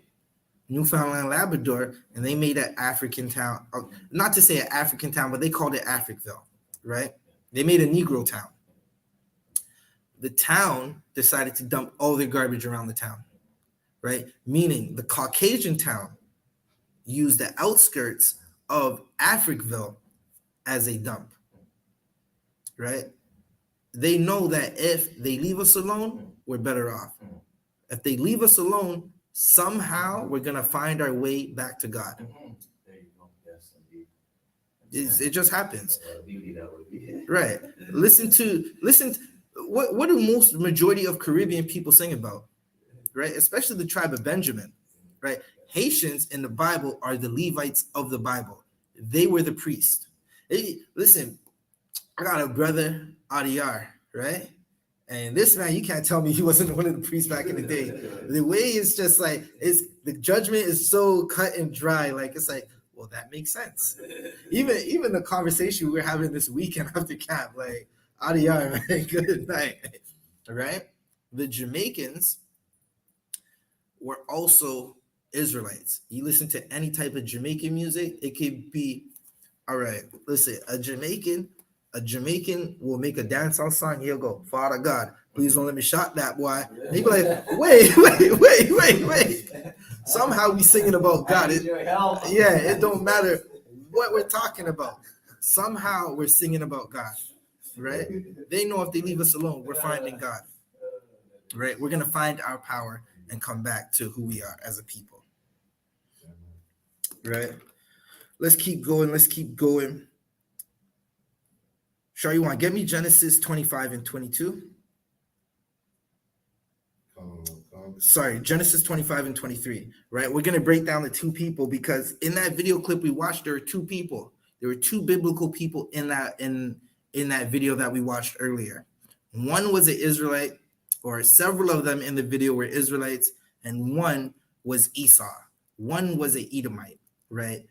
Newfoundland, Labrador, and they made an African town, not to say an African town, but they called it Africville, right? They made a Negro town. The town decided to dump all their garbage around the town, right? Meaning the Caucasian town used the outskirts of Africville as a dump, right? They know that if they leave us alone, we're better off. If they leave us alone, somehow we're going to find our way back to God. There you go. Yes, indeed. It just happens. Beauty that would be. Right. Listen, what do most majority of Caribbean people sing about? Right? Especially the tribe of Benjamin, right? Haitians in the Bible are the Levites of the Bible. They were the priest. Hey, listen, I got a brother, Adiyar, right? And this man, you can't tell me he wasn't one of the priests back in the day. The way it's just like, the judgment is so cut and dry. Like, it's like, well, that makes sense. Even the conversation we were having this weekend after camp, like, Adiyar, man, good night, right? The Jamaicans were also Israelites. You listen to any type of Jamaican music, it could be, all right, listen, a Jamaican will make a dancehall song. He'll go, Father God, please don't let me shot that boy. And he'll be like, wait. Somehow we singing about God. It don't matter what we're talking about. Somehow we're singing about God, right? They know if they leave us alone, we're finding God, right? We're going to find our power and come back to who we are as a people, right? Let's keep going. Sure, you want to get me Genesis 25 and 22? Sorry, Genesis 25 and 23, right? We're going to break down the two people, because in that video clip we watched, there were two people. There were two biblical people in that video that we watched earlier. One was an Israelite, or several of them in the video were Israelites, and one was Esau. One was an Edomite, right?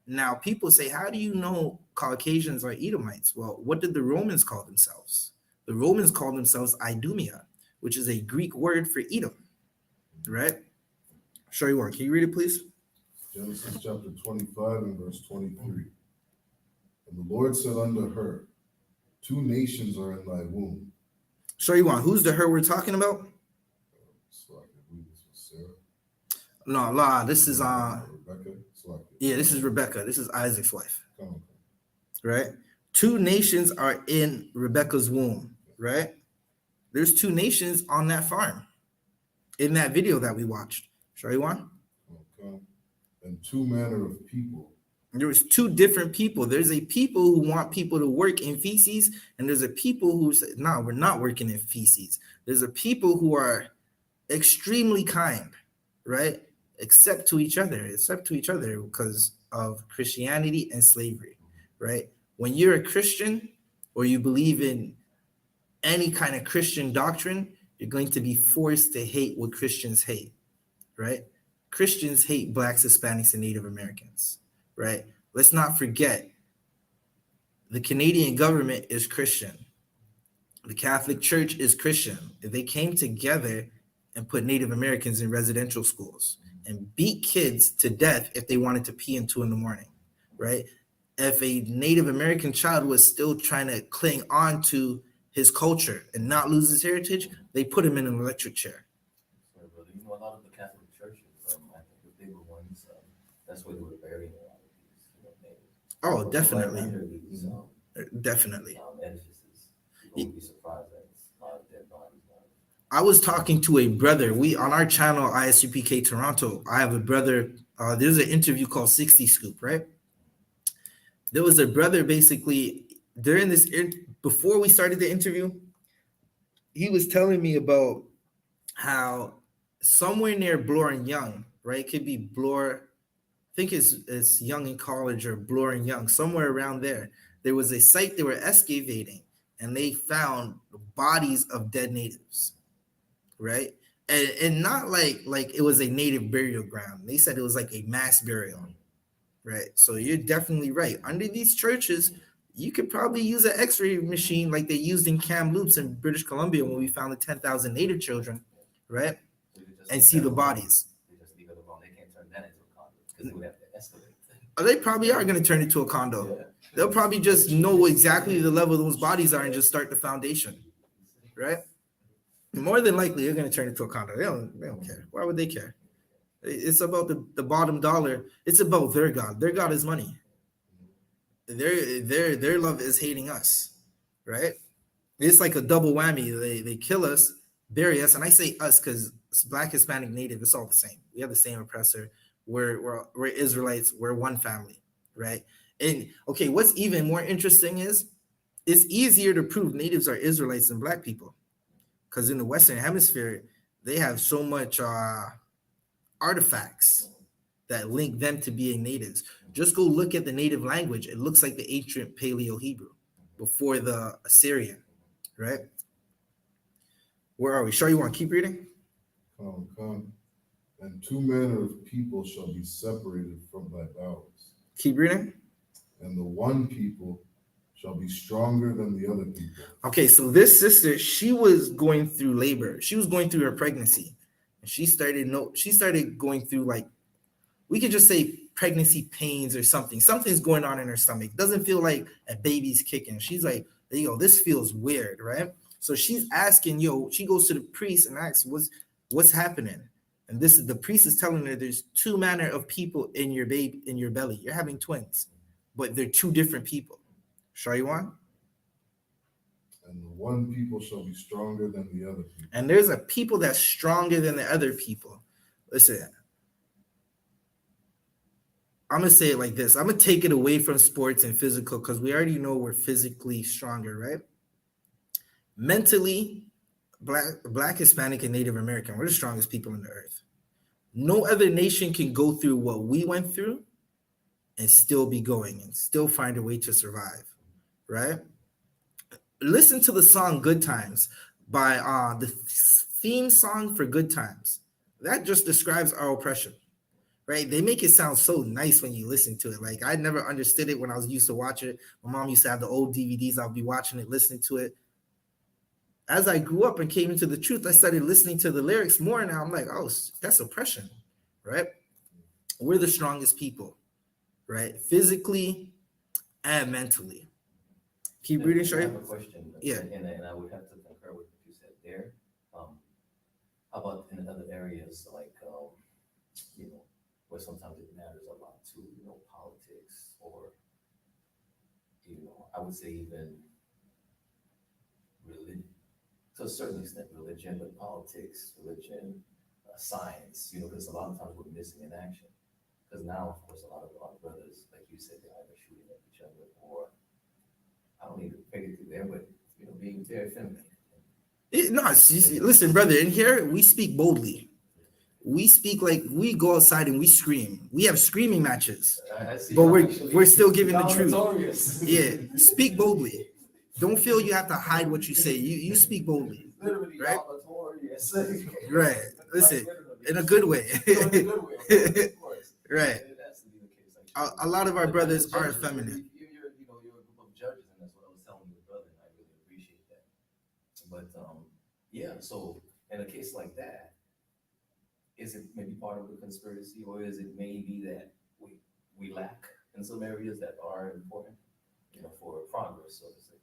Now, people say, how do you know Caucasians are Edomites? Well, what did the Romans call themselves? The Romans called themselves Idumea, which is a Greek word for Edom, right? Show you one. Can you read it, please? Genesis chapter 25 and verse 23. And the Lord said unto her, two nations are in thy womb. Show you one. Who's the her we're talking about? So I can read this with Sarah. No, this is Rebecca. yeah, this is Rebecca. This is Isaac's wife. Come on. Right? Two nations are in Rebecca's womb, right? There's two nations on that farm in that video that we watched. Show you one. Okay. And two manner of people. There was two different people. There's a people who want people to work in feces, and there's a people who say, no, we're not working in feces. There's a people who are extremely kind, right? Except to each other because of Christianity and slavery, right? When you're a Christian or you believe in any kind of Christian doctrine, you're going to be forced to hate what Christians hate, right? Christians hate Blacks, Hispanics, and Native Americans, right? Let's not forget, the Canadian government is Christian. The Catholic Church is Christian. If they came together and put Native Americans in residential schools and beat kids to death if they wanted to pee in 2 a.m, right? If a Native American child was still trying to cling on to his culture and not lose his heritage, they put him in an electric chair. Sorry, brother. You know, a lot of the Catholic churches, I think the bigger ones, that's where they were burying a lot of these, natives. Oh, definitely. Definitely. It's just, you won't be surprised that it's a lot of dead bodies. I was talking to a brother. We on our channel, I.S.U.P.K Toronto, I have a brother. There's an interview called 60 Scoop, right? There was a brother basically during this, before we started the interview, he was telling me about how somewhere near Bloor and Young, right? It could be Bloor, I think it's Young in College or Bloor and Young, somewhere around there. There was a site they were excavating, and they found bodies of dead natives, right? And not like it was a native burial ground. They said it was like a mass burial, right? So you're definitely right. Under these churches, you could probably use an X-ray machine like they used in Kamloops in British Columbia when we found the 10,000 native children, right? So you just And leave see that the alone. bodies. They just leave it alone. They can't turn that into a condo because they would have to escalate. Oh, they probably are going to turn it to a condo. Yeah. They'll probably just know exactly the level those bodies are and just start the foundation, right? More than likely, they're going to turn it to a condo. They don't care. Why would they care? It's about the bottom dollar. It's about their God. Their God is money. Their love is hating us, right? It's like a double whammy. They kill us, bury us, and I say us because Black, Hispanic, Native, it's all the same. We have the same oppressor. We're Israelites. We're one family, right? And okay, what's even more interesting is it's easier to prove natives are Israelites than Black people, because in the Western Hemisphere they have so much artifacts that link them to being natives. Just go look at the native language. It looks like the ancient Paleo Hebrew before the Assyrian, right? Where are we? Sure, you want to keep reading? Come. And two manner of people shall be separated from thy bowels. Keep reading. And the one people shall be stronger than the other people. Okay, so this sister, she was going through labor. She was going through her pregnancy. And she started going through, like, we could just say pregnancy pains or something. Something's going on in her stomach. Doesn't feel like a baby's kicking. She's like, this feels weird, right? So she's asking, she goes to the priest and asks, what's happening? And the priest is telling her there's two manner of people in your belly. You're having twins, but they're two different people. Show you one. And the one people shall be stronger than the other people. And there's a people that's stronger than the other people. Listen, I'm going to say it like this. I'm going to take it away from sports and physical because we already know we're physically stronger, right? Mentally, Black, Hispanic, and Native American, we're the strongest people on the earth. No other nation can go through what we went through and still be going and still find a way to survive, right? Listen to the song Good Times by the theme song for Good Times. That just describes our oppression, right? They make it sound so nice when you listen to it. Like, I never understood it when I was used to watch it. My mom used to have the old DVDs. I'll be watching it, listening to it. As I grew up and came into the truth, I started listening to the lyrics more. Now I'm like, oh, that's oppression, right? We're the strongest people, right? Physically and mentally. Keep reading, I Shay. have a question. Yeah. And I would have to concur with what you said there. How about in other areas like, where sometimes it matters a lot too, politics or, I would say even religion, to a certain extent, religion, but politics, religion, science, because a lot of times we're missing in action. Because now, of course, a lot of our brothers, like you said, they're either shooting at each other or, I don't need to figure it through there, but, being very feminine. Listen, brother, in here, we speak boldly. We speak like we go outside and we scream. We have screaming matches, but we're still giving the truth. Notorious. Yeah, speak boldly. Don't feel you have to hide what you say. You speak boldly, Literally, right? notorious. Right. Listen, in a good way. Right. A lot of our brothers are feminine. You're a group of judges, and that's what I was telling your brother, and I really appreciate that. But so in a case like that, is it maybe part of the conspiracy, or is it maybe that we lack in some areas that are important, for progress, so to say?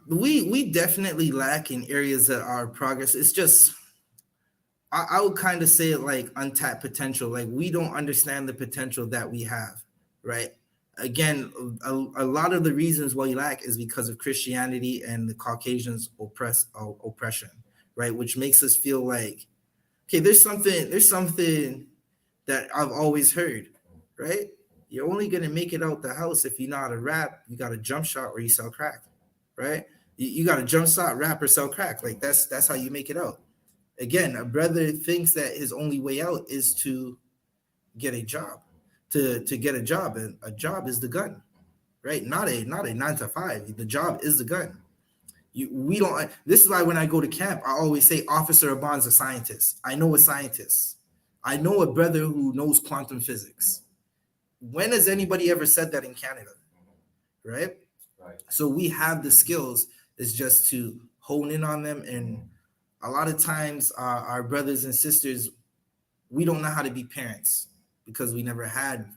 We definitely lack in areas that are progress. It's just I would kind of say it like untapped potential. Like, we don't understand the potential that we have, right? Again, a lot of the reasons why we lack is because of Christianity and the Caucasians' oppression, right? Which makes us feel like, okay, there's something that I've always heard, right? You're only gonna make it out the house if you know how to rap, you got a jump shot, or you sell crack, right? You got a jump shot, rap, or sell crack. Like, that's how you make it out. Again, a brother thinks that his only way out is to get a job, to get a job, and a job is the gun, right? Not a 9 to 5. The job is the gun. We don't. This is why when I go to camp, I always say Officer Abon's a scientist. I know a scientist. I know a brother who knows quantum physics. When has anybody ever said that in Canada, right? Right. So we have the skills. It's just to hone in on them. And a lot of times, our brothers and sisters, we don't know how to be parents because we never had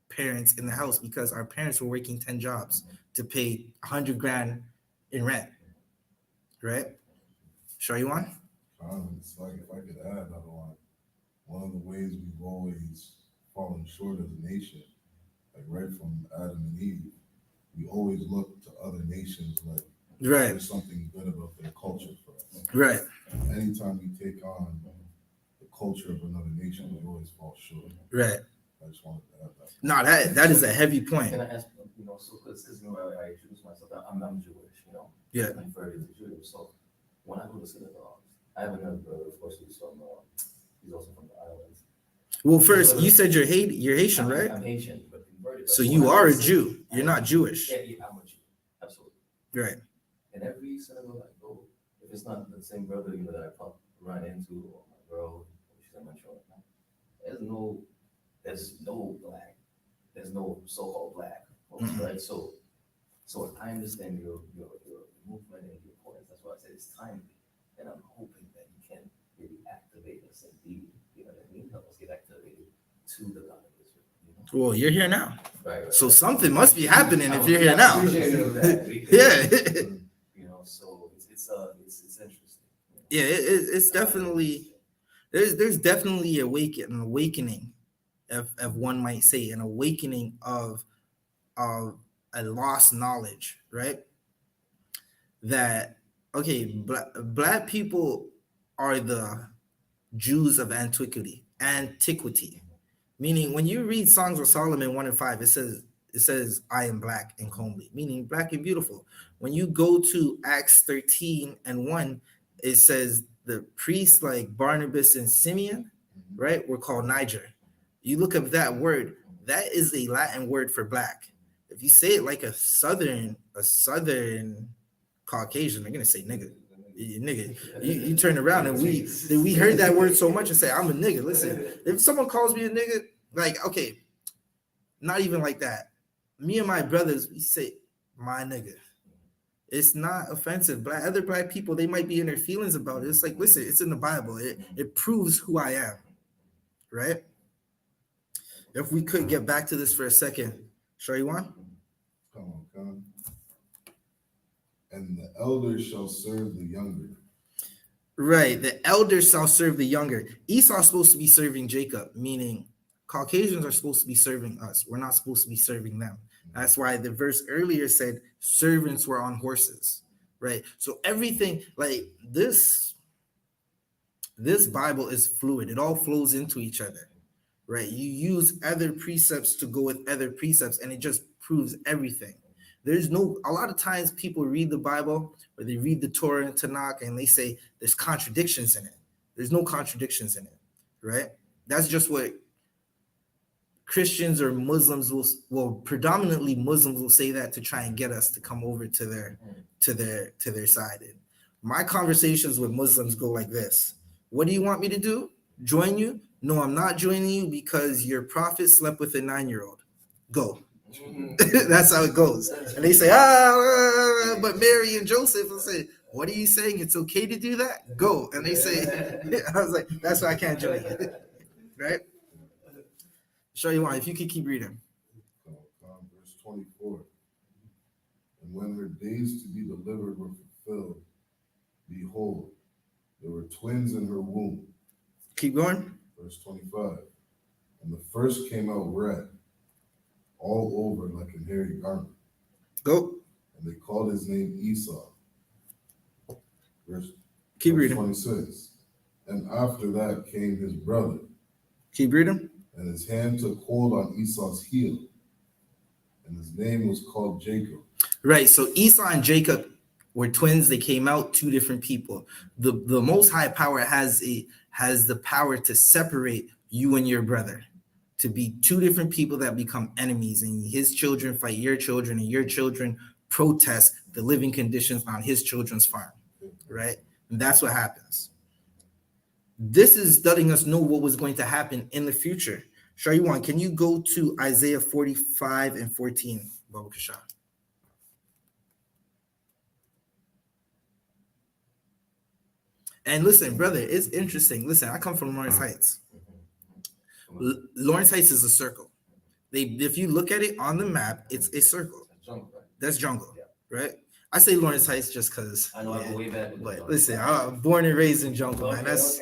parents in the house because our parents were working 10 jobs to pay 100 grand in rent, right? Sure, you want? It's like, if I could add another one of the ways we've always fallen short as a nation, like right from Adam and Eve, we always look to other nations like Right. there's something good about their culture for us. Right. Anytime we take on the culture of another nation, we always fall short. Right. I just wanted to add that. No, that is a heavy point. Can I ask, so because I introduced myself, I'm Jewish, Yeah. I'm converted to Judaism. So when I go to synagogue, I have another brother, of course, he's also from the islands. Well, first, you said you're Haitian, right? I'm Haitian, but converted. So you are a Jew. You're not Jewish. Yeah, I'm a Jew. Absolutely. Right. And every synagogue I go, if it's not the same brother, that I run into, or my girl, she's in my show, there's no black, there's no so-called black, right? So I understand your movement and your importance. That's why I said it's timely, and I'm hoping that you can really activate us and be, what I mean, help us get activated to the God of Israel. Well, you're here now. Right. So something must be happening if you're here now. Yeah. So it's interesting. Yeah, it's definitely there's definitely an awakening, if one might say, an awakening of a lost knowledge, right? That black people are the Jews of antiquity. Meaning when you read Songs of Solomon 1:5, it says I am black and comely, meaning black and beautiful. When you go to Acts 13:1, it says the priests like Barnabas and Simeon, right, were called Niger. You look up that word, that is a Latin word for black. If you say it like a southern Caucasian, they're gonna say nigga. You turn around and we heard that word so much and say I'm a nigga. Listen, if someone calls me a nigga, like, okay, not even like that. Me and my brothers, we say my nigga. It's not offensive. Other black people, they might be in their feelings about it. It's like, listen, it's in the Bible. It proves who I am, right? If we could get back to this for a second, sure you want? Come on. And the elders shall serve the younger. Right, the elders shall serve the younger. Esau's supposed to be serving Jacob, meaning Caucasians are supposed to be serving us. We're not supposed to be serving them. That's why the verse earlier said servants were on horses, right? So everything like this Bible is fluid. It all flows into each other, right? You use other precepts to go with other precepts, and it just proves everything. A lot of times people read the Bible or they read the Torah and Tanakh and they say there's contradictions in it. There's no contradictions in it, right? That's just what Christians or Muslims predominantly Muslims will say that to try and get us to come over to their side. And my conversations with Muslims go like this. What do you want me to do? Join you? No, I'm not joining you because your prophet slept with a 9-year-old. Go. That's how it goes. And they say, but Mary and Joseph will say, what are you saying? It's okay to do that? Go. And they say, I was like, that's why I can't join you. Right? Show you why. If you could keep reading. Verse 24. And when her days to be delivered were fulfilled, behold, there were twins in her womb. Keep going. Verse 25. And the first came out red, all over like a hairy garment. Go. And they called his name Esau. Keep reading. 26. And after that came his brother. Keep reading. And his hand took hold on Esau's heel. And his name was called Jacob. Right. So Esau and Jacob We're twins. They came out two different people. The Most High Power has the power to separate you and your brother, to be two different people that become enemies, and his children fight your children, and your children protest the living conditions on his children's farm, right? And that's what happens. This is letting us know what was going to happen in the future. Shariwan, can you go to Isaiah 45 and 14? Baba Kasha. And listen, brother, it's interesting. Listen, I come from Lawrence Heights. Lawrence Heights is a circle. If you look at it on the map, it's a circle. That's jungle, right? I say Lawrence Heights just because. I know I go way back. But listen, I'm born and raised in jungle, man. That's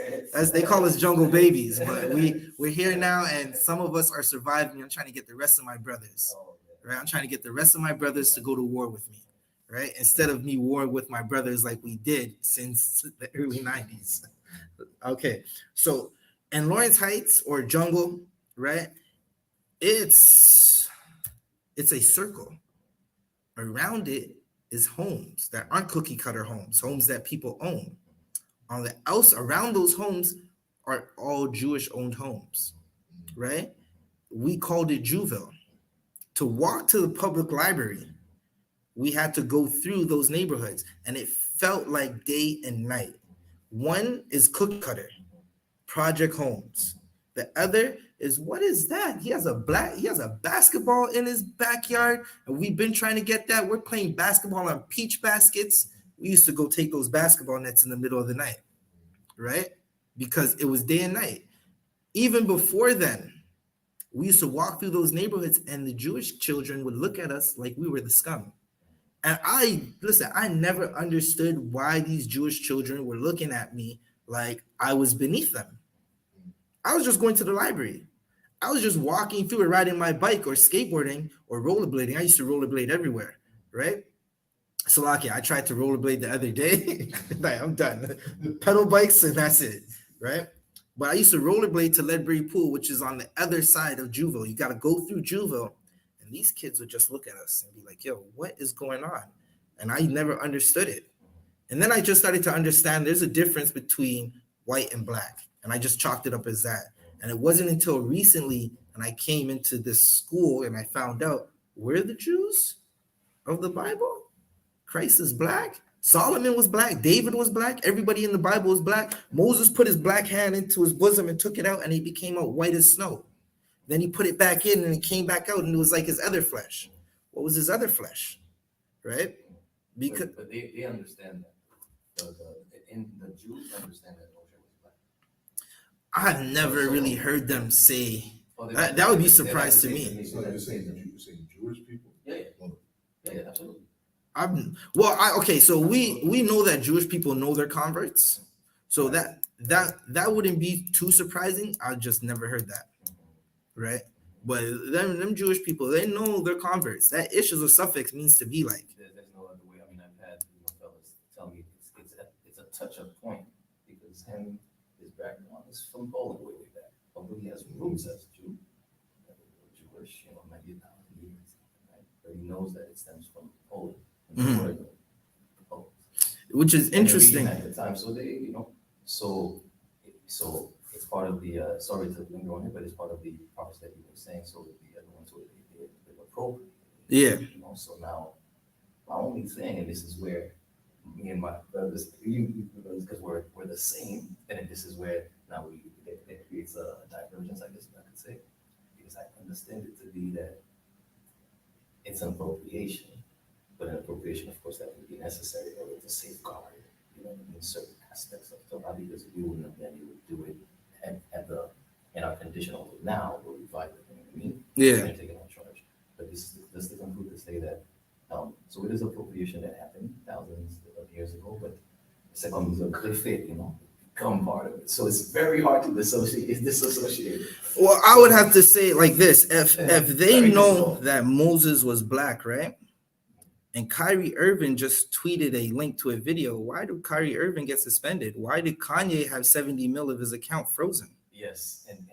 they call us jungle babies. But we're here now, and some of us are surviving. I'm trying to get the rest of my brothers, right? I'm trying to get the rest of my brothers to go to war with me, right? Instead of me warring with my brothers like we did since the early 90s. Okay, so in Lawrence Heights or jungle, right? It's a circle. Around it is homes that aren't cookie cutter homes that people own. On the outside, around those homes are all Jewish owned homes, right? We called it Juville. To walk to the public library, we had to go through those neighborhoods, and it felt like day and night. One is cookie cutter, project homes. The other is, what is that? He has a basketball in his backyard, and we've been trying to get that. We're playing basketball on peach baskets. We used to go take those basketball nets in the middle of the night, right? Because it was day and night. Even before then, we used to walk through those neighborhoods, and the Jewish children would look at us like we were the scum. And I never understood why these Jewish children were looking at me like I was beneath them. I was just going to the library. I was just walking through it, riding my bike or skateboarding or rollerblading. I used to rollerblade everywhere, right? Salakia, I tried to rollerblade the other day. Like, I'm done. Pedal bikes and that's it, right? But I used to rollerblade to Ledbury Pool, which is on the other side of Juville. You got to go through Juville, and these kids would just look at us and be like, yo, what is going on? And I never understood it. And then I just started to understand there's a difference between white and black. And I just chalked it up as that. And it wasn't until recently, and I came into this school and I found out, we're the Jews of the Bible. Christ is black. Solomon was black. David was black. Everybody in the Bible was black. Moses put his black hand into his bosom and took it out, and he became out white as snow. Then he put it back in, and it came back out, and it was like his other flesh. What was his other flesh? Right? Because but they understand that. The Jews understand that Moshe was black. I've never really heard them say that would be a surprise to me. So you're saying Jewish people? Yeah, absolutely. Okay, so we know that Jewish people know their converts, so that wouldn't be too surprising. I just never heard that, right? But them Jewish people, they know their converts. That ish is a suffix, means to be like. There's no other way. I mean, I've had fellas tell me it's a touch-up point because his background is from Poland way back, although he has roots as Jew, Jewish, maybe 1,000 years, right? But he knows that it stems from Poland. Mm-hmm. Which is interesting at the time. So they, so it's part of the sorry to linger on here, but it's part of the process that you were saying. So the other ones they appropriate. Yeah. So now my only thing, and this is where me and my brothers, because we're the same, and this is where now it creates a divergence, I guess I could say, because I understand it to be that it's an appropriation. But an appropriation, of course, that would be necessary in order to safeguard, in certain aspects of Torah, because if you wouldn't have been, you would do it in our conditional now, where we violate it. You know what I mean? Yeah. Take it on charge. But this is to conclude to say that, so it is appropriation that happened thousands of years ago, but it's like a griffith, become part of it. So it's very hard to disassociate it. Well, I would have to say it like this: if they know that Moses was black, right? And Kyrie Irving just tweeted a link to a video. Why did Kyrie Irving get suspended? Why did Kanye have 70 mil of his account frozen? Yes, and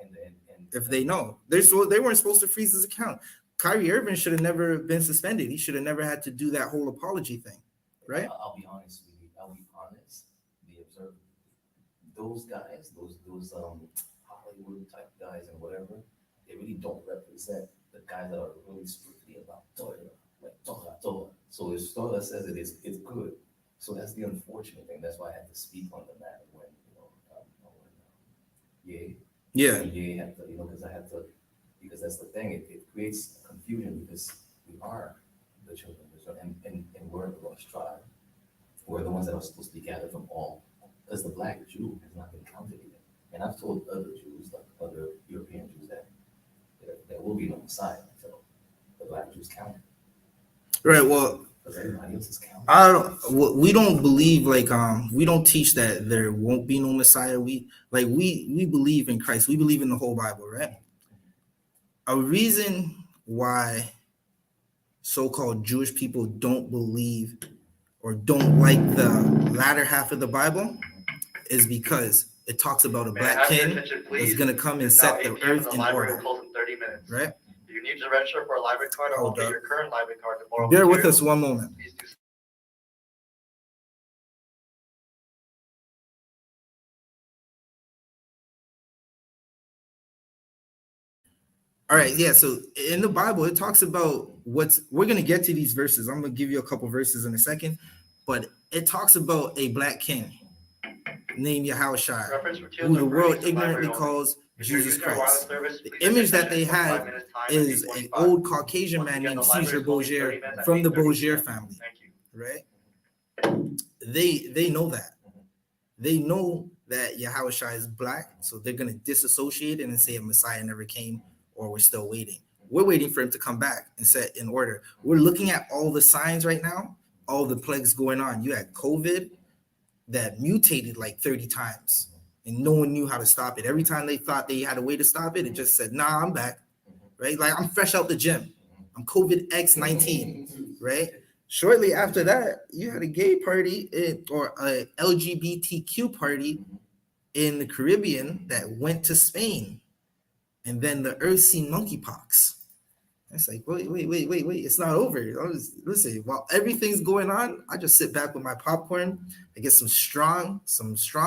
if they know, they weren't supposed to freeze his account. Kyrie Irving should have never been suspended. He should have never had to do that whole apology thing, right? I'll be honest with you. I'll be honest. Be observant. Those guys, those Hollywood type guys and whatever, they really don't represent the guys that are really strictly about Torah, like Torah. So if Torah says it's good. So that's the unfortunate thing. That's why I had to speak on the matter when Ye had to, because I had to, because that's the thing. It creates confusion because we are the children of Israel, and we're the lost tribe. We're the ones that are supposed to be gathered from all, because the black Jew has not been counted yet. And I've told other Jews, like other European Jews, that there will be no Messiah until the black Jews count. Right. Well, because everybody else is counting. We don't believe we don't teach that there won't be no Messiah. We believe in Christ. We believe in the whole Bible, right? A reason why so-called Jewish people don't believe or don't like the latter half of the Bible is because it talks about a black king that's going to come and set the earth in order. Right? You need to register for a library card or locate your current library card. Bear with us one moment. All right, yeah. So in the Bible, it talks about we're going to get to these verses. I'm going to give you a couple verses in a second, but it talks about a black king named YAHANNA, who the world ignorantly calls Jesus Christ. The image that they have is an old Caucasian man named Caesar Borgia from the Borgia family, right? They know that. They know that YAHANNA is black, so they're going to disassociate it and say a Messiah never came, or we're still waiting. We're waiting for him to come back and set in order. We're looking at all the signs right now, all the plagues going on. You had COVID that mutated like 30 times, and no one knew how to stop it. Every time they thought they had a way to stop it, it just said, nah, I'm back, right? Like, I'm fresh out the gym. I'm COVID X19, right? Shortly after that, you had a gay party or a LGBTQ party in the Caribbean that went to Spain. And then the earth seen monkeypox. It's like, wait, it's not over. Listen, while everything's going on, I just sit back with my popcorn. I get some strong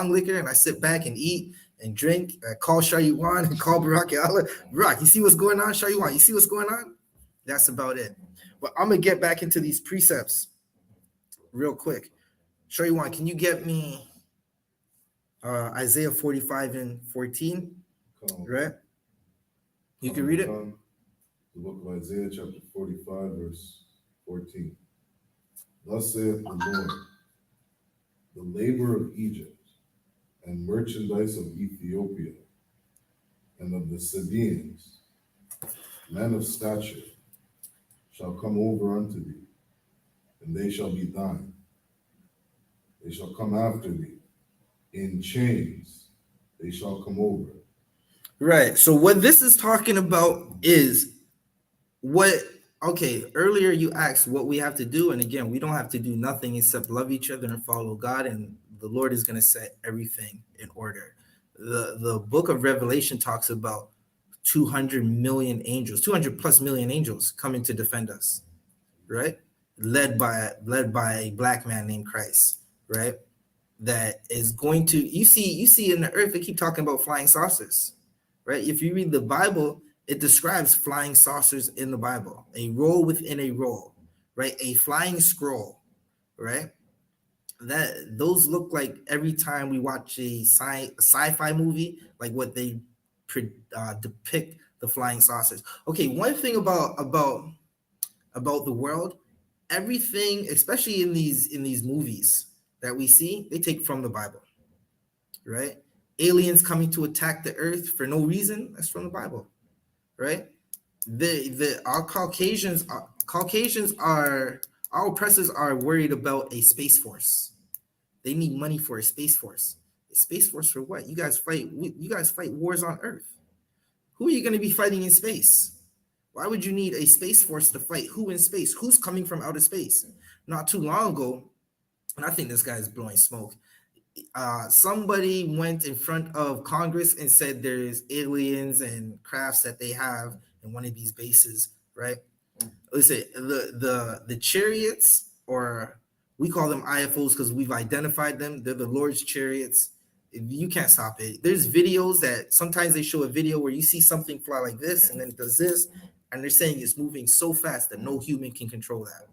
liquor, and I sit back and eat and drink. I call Shayuan and call Barak Allah. Barak, you see what's going on, Shayuan? You see what's going on? That's about it. But I'm going to get back into these precepts real quick. Shayuan, can you get me Isaiah 45 and 14? Right? You can read it. The book of Isaiah, chapter 45, verse 14. Thus saith the Lord, the labor of Egypt and merchandise of Ethiopia and of the Sabaeans, men of stature, shall come over unto thee, and they shall be thine. They shall come after thee. In chains they shall come over. Right. So what this is talking about is earlier you asked what we have to do. And again, we don't have to do nothing except love each other and follow God. And the Lord is going to set everything in order. The book of Revelation talks about 200 million angels, 200 plus million angels coming to defend us, right? Led by a black man named Christ, right? That is going to, you see in the earth, they keep talking about flying saucers, right? If you read the Bible, it describes flying saucers in the Bible, a roll within a roll, right? A flying scroll, right? Those look like every time we watch a sci-fi movie, like what they depict the flying saucers. Okay, one thing about the world, everything, especially in these movies that we see, they take from the Bible, right? Aliens coming to attack the earth for no reason, that's from the Bible, right? Our Caucasians are, our oppressors are worried about a space force. They need money for a space force. A space force for what? You guys fight wars on earth. Who are you going to be fighting in space? Why would you need a space force to fight who in space? Who's coming from outer space? Not too long ago, and I think this guy is blowing smoke. Somebody went in front of Congress and said there's aliens and crafts that they have in one of these bases, right? Listen, the chariots or We call them IFOs because we've identified them. They're the Lord's chariots. You can't stop it. There's videos that sometimes they show a video where you see something fly like this and then it does this, and they're saying it's moving so fast that no human can control that.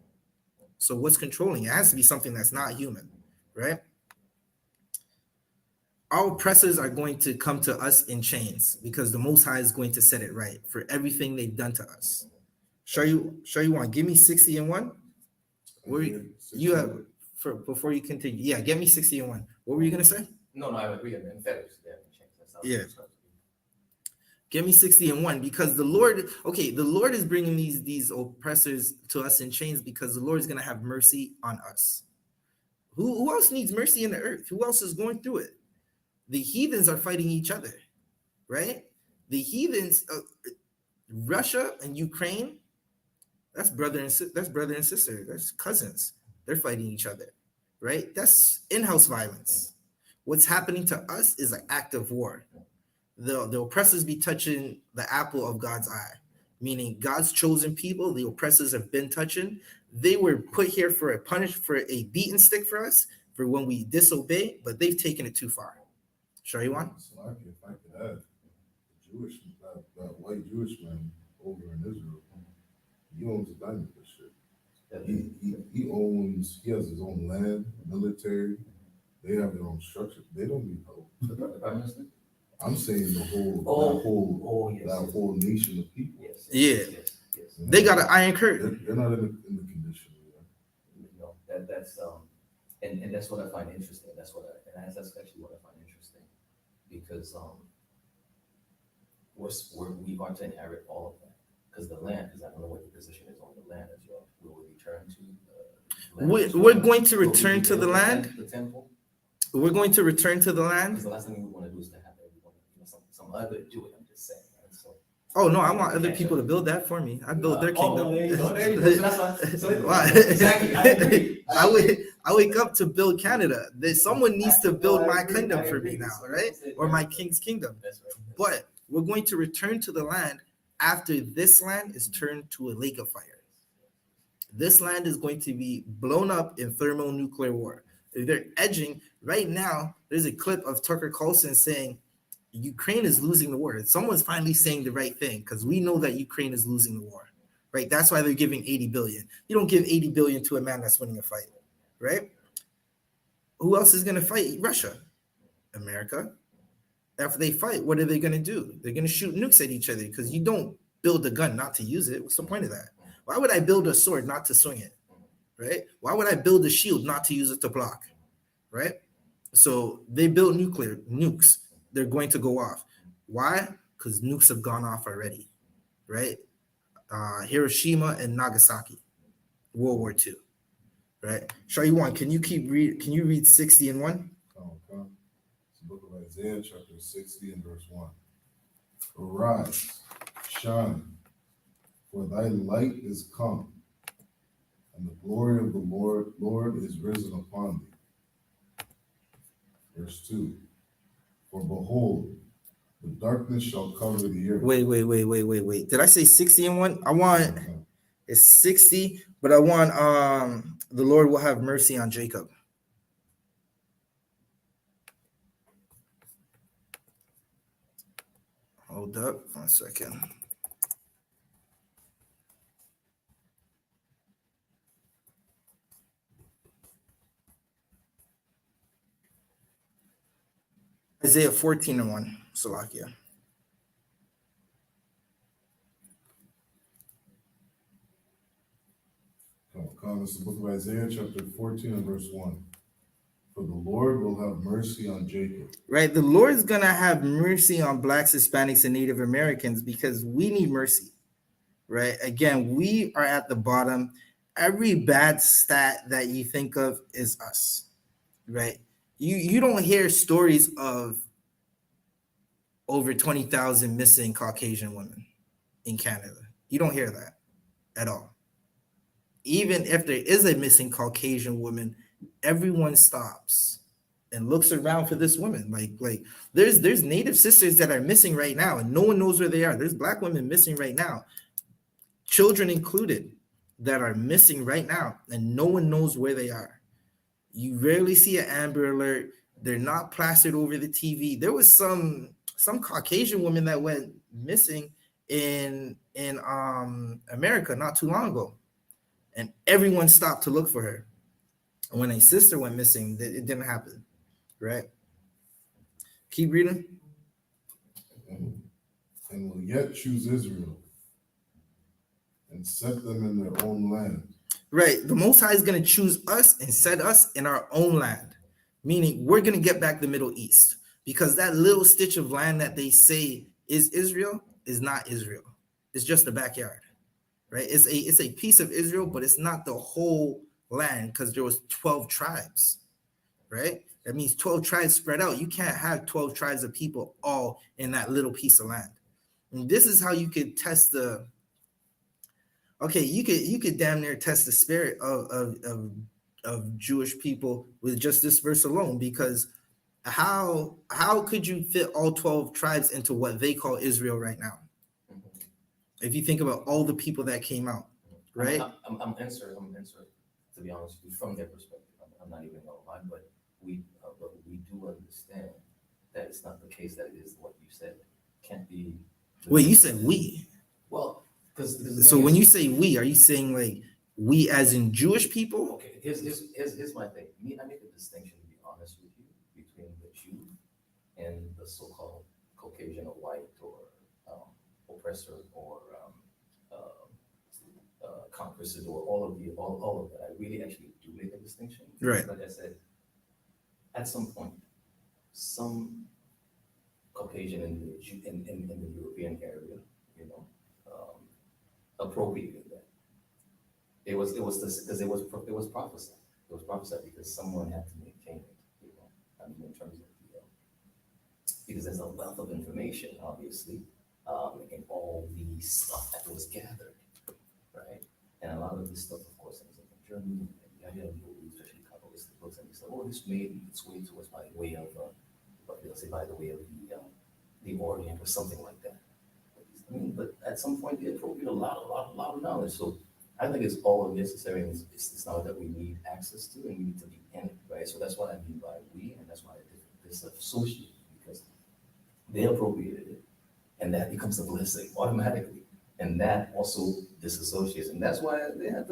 So what's controlling it? It has to be something that's not human, right? Our oppressors are going to come to us in chains because the Most High is going to set it right for everything they've done to us. Show you one. Give me 60 and 1. Where you have for before you continue? Yeah, get me 60 and 1. What were you gonna say? No, I agree. And feathers, Yeah. Give me 60 and 1 because the Lord is bringing these oppressors to us in chains because the Lord is gonna have mercy on us. Who else needs mercy in the earth? Who else is going through it? The heathens are fighting each other, right? The heathens, Russia and Ukraine. That's brother and sister. That's cousins. They're fighting each other, right? That's in-house violence. What's happening to us is an act of war. The oppressors be touching the apple of God's eye, meaning God's chosen people. The oppressors have been touching. They were put here for a beaten stick for us for when we disobey, but they've taken it too far. Sure, you want? So if I could add, that white Jewish man over in Israel. He owns a diamond district. He has his own land, military. They have their own structure. They don't need help. I'm saying that whole nation of people. Yes. They got an iron curtain. They're not in the condition. That's and that's what I find interesting. That's actually what I find interesting because we are to inherit all of that. Because I don't know what your position is on the land as well. Will we return to We're going to return to the land. The temple. We're going to return to the land. Because the last thing we want to do is to have everyone, some other do it. I'm just saying. Right? So. Oh no, I want other people to build that for me. I build their kingdom. There you go. Exactly. I agree. I wake up to build Canada. Someone needs to build my kingdom for me now, right? Or my king's kingdom. But we're going to return to the land after this land is turned to a lake of fire. This land is going to be blown up in thermonuclear war. They're edging right now. There's a clip of Tucker Carlson saying Ukraine is losing the war. Someone's finally saying the right thing because we know that Ukraine is losing the war, right? That's why they're giving 80 billion. You don't give 80 billion to a man that's winning a fight, right? Who else is going to fight? Russia, America. After they fight, what are they going to do? They're going to shoot nukes at each other because you don't build a gun not to use it. What's the point of that? Why would I build a sword not to swing it, right? Why would I build a shield not to use it to block, right? So they built nukes. They're going to go off. Why? Because nukes have gone off already, right? Hiroshima and Nagasaki, World War II, right? Shaywan, can you read 60 and 1? Book of Isaiah, chapter 60 and verse 1. Arise, shine, for thy light is come, and the glory of the Lord is risen upon thee. Verse 2. For behold, the darkness shall cover the earth. Wait. Did I say 60 and 1? I want it's 60, but I want the Lord will have mercy on Jacob. Hold up 1 second. Isaiah 14 and 1, Salakia. It's the book of Isaiah, chapter 14 and verse 1. For the Lord will have mercy on Jacob. Right, the Lord's gonna have mercy on Blacks, Hispanics, and Native Americans because we need mercy. Right, again, we are at the bottom. Every bad stat that you think of is us. Right, you don't hear stories of over 20,000 missing Caucasian women in Canada. You don't hear that at all. Even if there is a missing Caucasian woman, everyone stops and looks around for this woman. Like there's Native sisters that are missing right now, and no one knows where they are. There's Black women missing right now, children included, that are missing right now, and no one knows where they are. You rarely see an Amber Alert. They're not plastered over the TV. There was some Caucasian woman that went missing in America not too long ago, and everyone stopped to look for her. And when a sister went missing, it didn't happen, right? Keep reading. And will yet choose Israel and set them in their own land. Right. The Most High is going to choose us and set us in our own land, meaning we're going to get back the Middle East, because that little stitch of land that they say is Israel is not Israel. It's just the backyard, right? It's a piece of Israel, but it's not the whole land, because there was 12 tribes, right? That means 12 tribes spread out. You can't have 12 tribes of people all in that little piece of land. And this is how you could test the. Okay, you could damn near test the spirit of Jewish people with just this verse alone, because how could you fit all 12 tribes into what they call Israel right now? If you think about all the people that came out, right? I'm answering, to be honest with you, from their perspective. I'm not even gonna lie, but we do understand that it's not the case that it is what you said. Can't be. Wait, you said we. Well, so when you say we, are you saying like we as in Jewish people? Okay, here's my thing. I make a distinction, to be honest with you, between the Jew and the so-called Caucasian or white or oppressor or conquistador, all of that. I really actually do make a distinction. Right. Like I said, at some point, some Caucasian in the European area, appropriated that. It was this because it was prophesied. It was prophesied because someone had to maintain it. I mean, in terms of because there's a wealth of information, obviously, in all the stuff that was gathered, right? And a lot of this stuff, of course, ends up in Germany, and the idea of especially Kabbalistic books, and they say, oh, this made its way to us by way of, they'll say by the way of the Orient or something like that. I mean, but at some point they appropriate a lot of knowledge. So I think it's all necessary, and it's not that we need access to, and we need to be in it, right? So that's what I mean by we, and that's why it's associated, because they appropriated it, and that becomes a blessing automatically, and that also disassociates, and that's why they have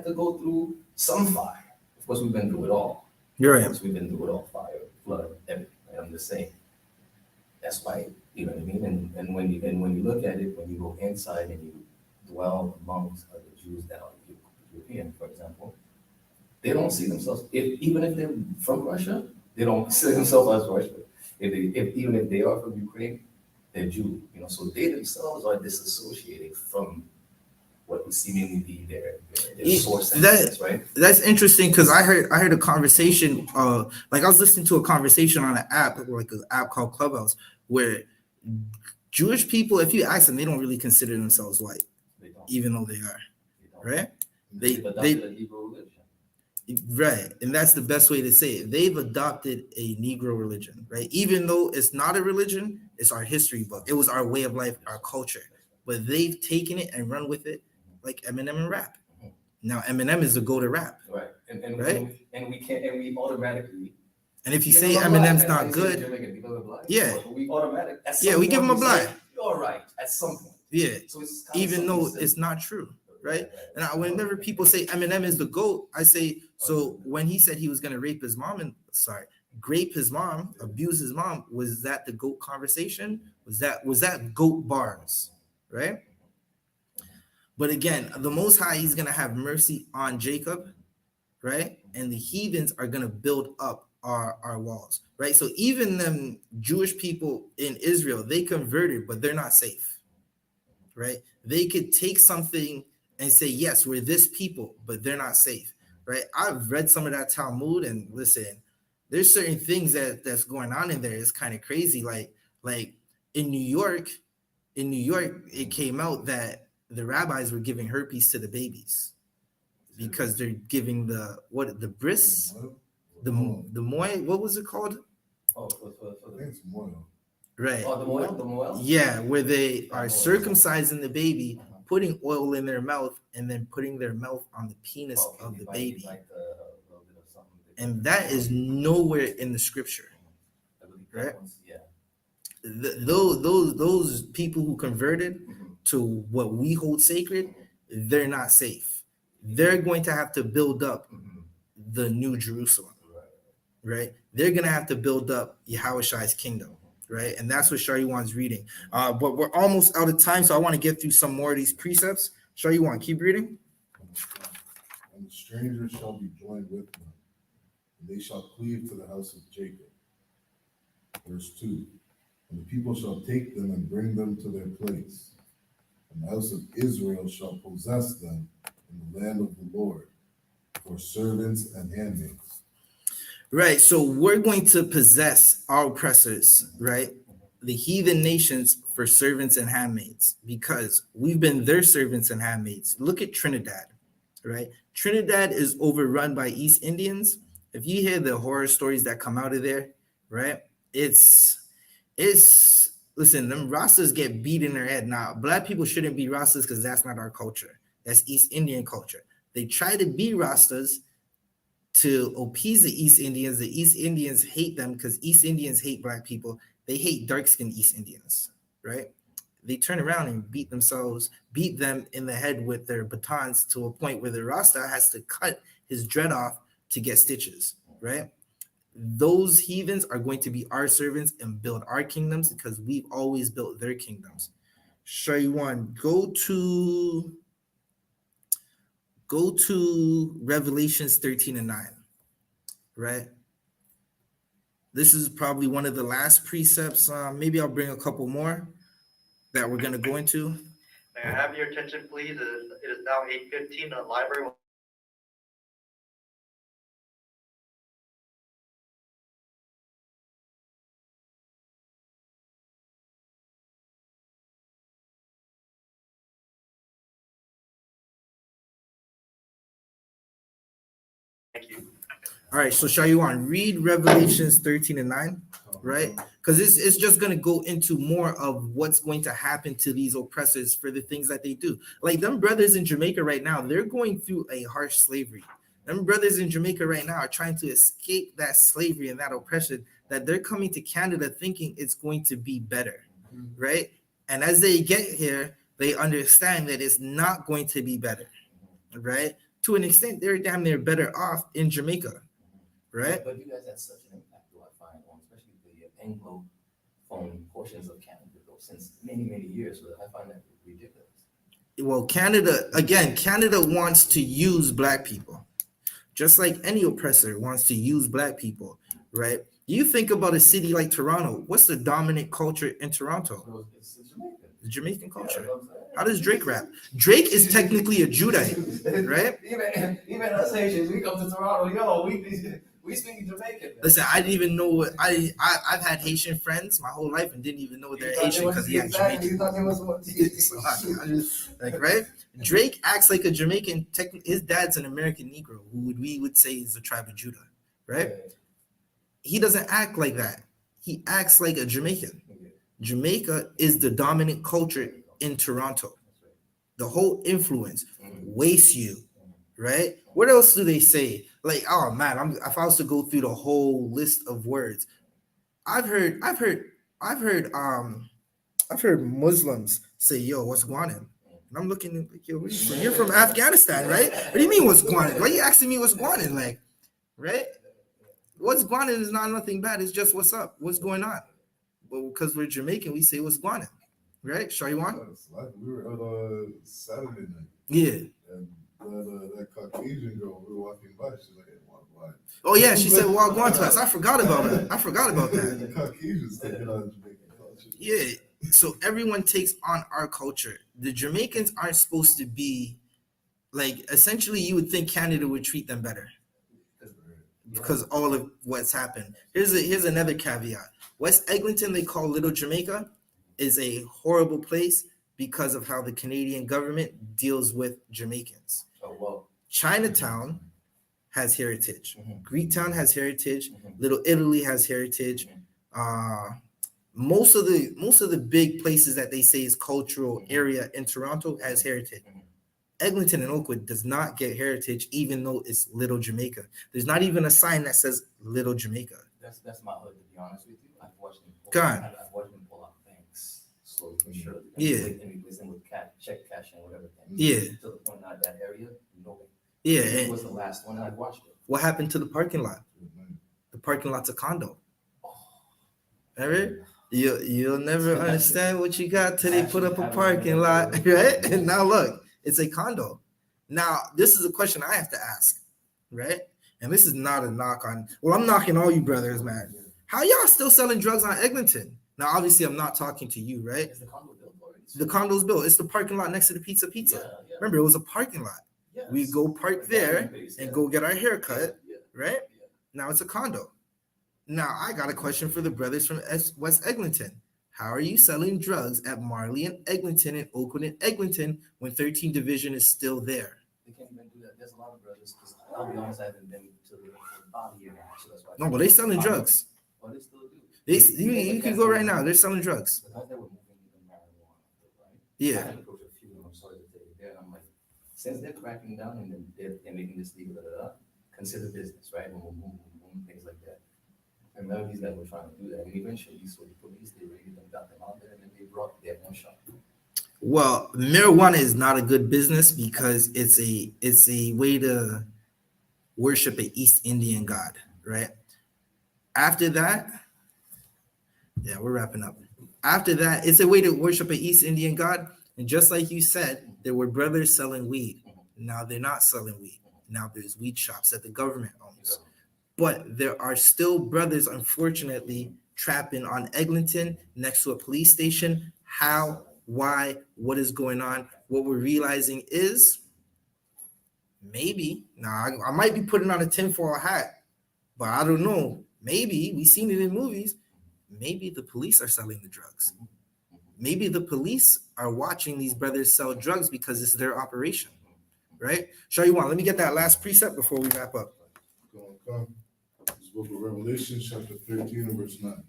to go through some fire. Of course, we've been through it all. You're right. Of course, we've been through it all: fire, flood, everything. I'm just saying. That's why, you know what I mean? And when you look at it, when you go inside and you dwell amongst other Jews that are European, for example, they don't see themselves, even if they're from Russia, they don't see themselves as Russian. Even if they are from Ukraine, they're Jew, so they themselves are disassociating from what would seemingly be their source. Right? That's interesting, because I heard a conversation, like I was listening to a conversation on an app, like an app called Clubhouse, where Jewish people, if you ask them, they don't really consider themselves white, even though they are, right? They right, and that's the best way to say it. They've adopted a Negro religion, right? Even though it's not a religion, it's our history book. It was our way of life, our culture, but they've taken it and run with it, like Eminem and rap. Now Eminem is the go to rap, right? And we automatically. And if you say Eminem's not good, yeah, we give him a blind. All right, at some point. Yeah, so even though it's not true, right? And whenever people say Eminem is the GOAT, I say, so when he said he was going to rape his mom, abuse his mom, was that the GOAT conversation? Was that GOAT bars, right? But again, the Most High, he's going to have mercy on Jacob, right? And the heathens are going to build up our walls, right? So even them Jewish people in Israel, they converted, but they're not safe, right? They could take something and say, yes, we're this people, but they're not safe, right? I've read some of that Talmud, and listen, there's certain things that's going on in there. It's kind of crazy. Like in New York, it came out that the rabbis were giving herpes to the babies because they're giving the bris, the moy, what was it called? I think it's moil. Right. Oh, the moil? Yeah, where they are circumcising the baby, putting oil in their mouth, and then putting their mouth on the penis of the baby. And that is nowhere in the scripture. I believe Right. that one's, yeah. Those people who converted to what we hold sacred, they're not safe. They're going to have to build up the new Jerusalem, right? They're going to have to build up Yahushai's kingdom, right? And that's what Shariwan's reading. But we're almost out of time, so I want to get through some more of these precepts. Shariwan, keep reading. And the strangers shall be joined with them, and they shall cleave to the house of Jacob. Verse 2. And the people shall take them and bring them to their place. And the house of Israel shall possess them in the land of the Lord for servants and handmaids. Right. So we're going to possess our oppressors, right? The heathen nations for servants and handmaids, because we've been their servants and handmaids. Look at Trinidad, right? Trinidad is overrun by East Indians. If you hear the horror stories that come out of there, right? It's listen, them Rastas get beat in their head. Now, black people shouldn't be Rastas because that's not our culture. That's East Indian culture. They try to be Rastas to appease the East Indians. The East Indians hate them because East Indians hate black people. They hate dark-skinned East Indians, right? They turn around and beat them in the head with their batons to a point where the Rasta has to cut his dread off to get stitches, right? Those heathens are going to be our servants and build our kingdoms because we've always built their kingdoms. Shariwan, go to Revelations 13 and 9, right? This is probably one of the last precepts. Maybe I'll bring a couple more that we're going to go into. May I have your attention, please? It is now 8:15. The library will thank you. All right, so Shayuan, read Revelations 13 and 9, right? Because it's just going to go into more of what's going to happen to these oppressors for the things that they do. Like them brothers in Jamaica right now, they're going through a harsh slavery. Them brothers in Jamaica right now are trying to escape that slavery and that oppression, that they're coming to Canada thinking it's going to be better, right? And as they get here, they understand that it's not going to be better, right? To an extent, they're damn near better off in Jamaica. Right. But you guys had such an impact, though, I find, on especially the Anglophone portions of Canada, though, since many, many years. So I find that ridiculous. Well, Canada wants to use black people, just like any oppressor wants to use black people, right? You think about a city like Toronto. What's the dominant culture in Toronto? It's Jamaican. The Jamaican culture. Yeah, How does Drake rap? Drake is technically a Judite, right? Even us Haitians, we come to Toronto, yo, we speak Jamaican. Man. Listen, I didn't even know what I've had Haitian friends my whole life and didn't even know they're Haitian because he had Jamaican. Right? Drake acts like a Jamaican. His dad's an American Negro, who we would say is the tribe of Judah, right? Yeah. He doesn't act like that. He acts like a Jamaican. Jamaica is the dominant culture in Toronto. The whole influence wastes you, right? What else do they say? Like, oh man, if I was to go through the whole list of words, I've heard Muslims say, "Yo, what's going on?" And I'm looking like, "Yo, you're from Afghanistan, right? What do you mean what's going on? Why are you asking me what's going on?" Like, right? What's going on is not nothing bad. It's just what's up, what's going on. Well, because we're Jamaican, we say what's going on, right? Shariwan? We were out Saturday night. Yeah. And that Caucasian girl, we were walking by, she's like, hey, walk by. Oh yeah, she said walk on to us. I forgot about that. The Caucasians taking on Jamaican culture. Yeah. So everyone takes on our culture. The Jamaicans aren't supposed to be like, essentially you would think Canada would treat them better because all of what's happened. Here's another caveat. West Eglinton, they call Little Jamaica, is a horrible place because of how the Canadian government deals with Jamaicans. Oh, well. Chinatown has heritage. Greektown has heritage. Little Italy has heritage. Most of the big places that they say is cultural area in Toronto has heritage. Eglinton and Oakwood does not get heritage, even though it's Little Jamaica. There's not even a sign that says Little Jamaica. That's my hood, to be honest with you. I've watched them God. pull out banks slowly but surely. Yeah. And replace them with check cash and whatever. Yeah. To the point now that area, no way. Yeah. It And was the last one I watched it. what happened to the parking lot? The parking lot's a condo. All right? You'll never understand what you got till they put up a parking lot, right? And now look, it's a condo. Now, this is a question I have to ask, right? And this is not a knock on, well, I'm knocking all you brothers, man. How y'all still selling drugs on Eglinton? Now, obviously, I'm not talking to you, right? Is the condo built already? The condo's built. It's the parking lot next to the Pizza. Yeah. Remember, it was a parking lot. Yes. We go park there and go get our hair cut, Yeah. right? Yeah. Now it's a condo. Now I got a question for the brothers from West Eglinton. How are you selling drugs at Marley and Eglinton and Oakwood and Eglinton when 13 Division is still there? They can't even do that. There's a lot of brothers. 'Cause I'll be honest, I haven't been to the body here now, so that's why. No, but they selling drugs. Well, they still do. You can go right now. They're selling drugs. The guys that were moving the marijuana, right? I Yeah. had to go to a few of them. I'm sorry to tell you there. I'm like, since they're cracking down and then they're making this legal, consider business, right? Boom, things like that. And none of these guys were trying to do that. And eventually, so the police, they raided them, got them out there, and then they brought their own shop. Well, marijuana is not a good business because it's a way to worship an East Indian god, right? After that, yeah, we're wrapping up. After that, it's a way to worship an East Indian god. And just like you said, there were brothers selling weed. Now they're not selling weed. Now there's weed shops that the government owns. But there are still brothers, unfortunately, trapping on Eglinton next to a police station. How, why, what is going on? What we're realizing is maybe, now I might be putting on a tinfoil hat, but I don't know. Maybe, we've seen it in movies. Maybe the police are selling the drugs. Maybe the police are watching these brothers sell drugs because it's their operation, right? Shaywan, let me get that last precept before we wrap up. Come. This book of Revelation, chapter 13 and verse 9.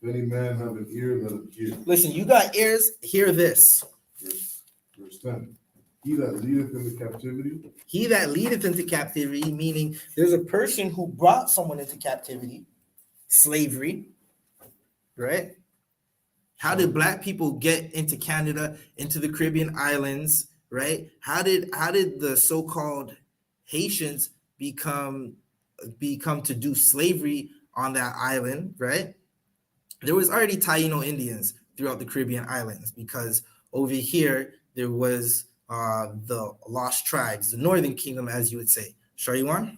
If any man have an ear, let him hear. Listen, you got ears, hear this. Verse 10. He that leadeth into captivity. He that leadeth into captivity, meaning there's a person who brought someone into captivity, slavery, right? How did Black people get into Canada, into the Caribbean islands, right? How did the so-called Haitians become to do slavery on that island, right? There was already Taino Indians throughout the Caribbean islands because over here there was the lost tribes, the Northern Kingdom, as you would say. Shariwan?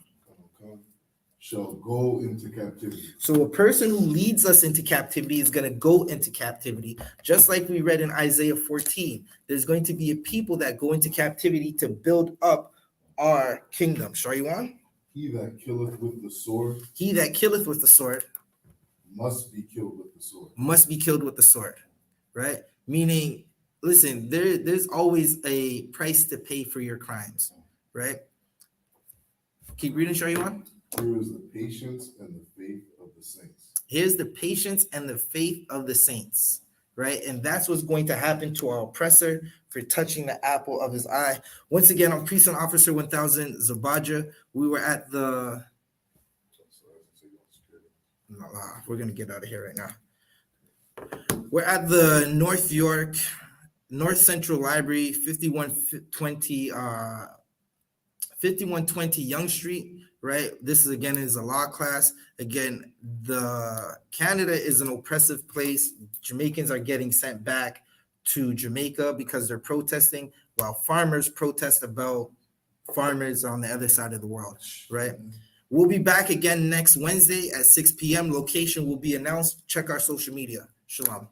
Shall go into captivity. So a person who leads us into captivity is going to go into captivity. Just like we read in Isaiah 14, there's going to be a people that go into captivity to build up our kingdom. Shariwan? He that killeth with the sword. He that killeth with the sword. Must be killed with the sword. Must be killed with the sword, right? Meaning, listen, there's always a price to pay for your crimes, right? Keep reading, Shariwan. Here is the patience and the faith of the saints. Here's the patience and the faith of the saints, right? And that's what's going to happen to our oppressor for touching the apple of his eye. Once again, I'm Priest and Officer 1000 Zabaja. We were at the... we're going to get out of here right now. We're at the North Central Library, 5120 Yonge Street, right? This is a law class. Again, Canada is an oppressive place. Jamaicans are getting sent back to Jamaica because they're protesting, while farmers protest about farmers on the other side of the world, right? We'll be back again next Wednesday at 6 p.m. Location will be announced. Check our social media. Shalom.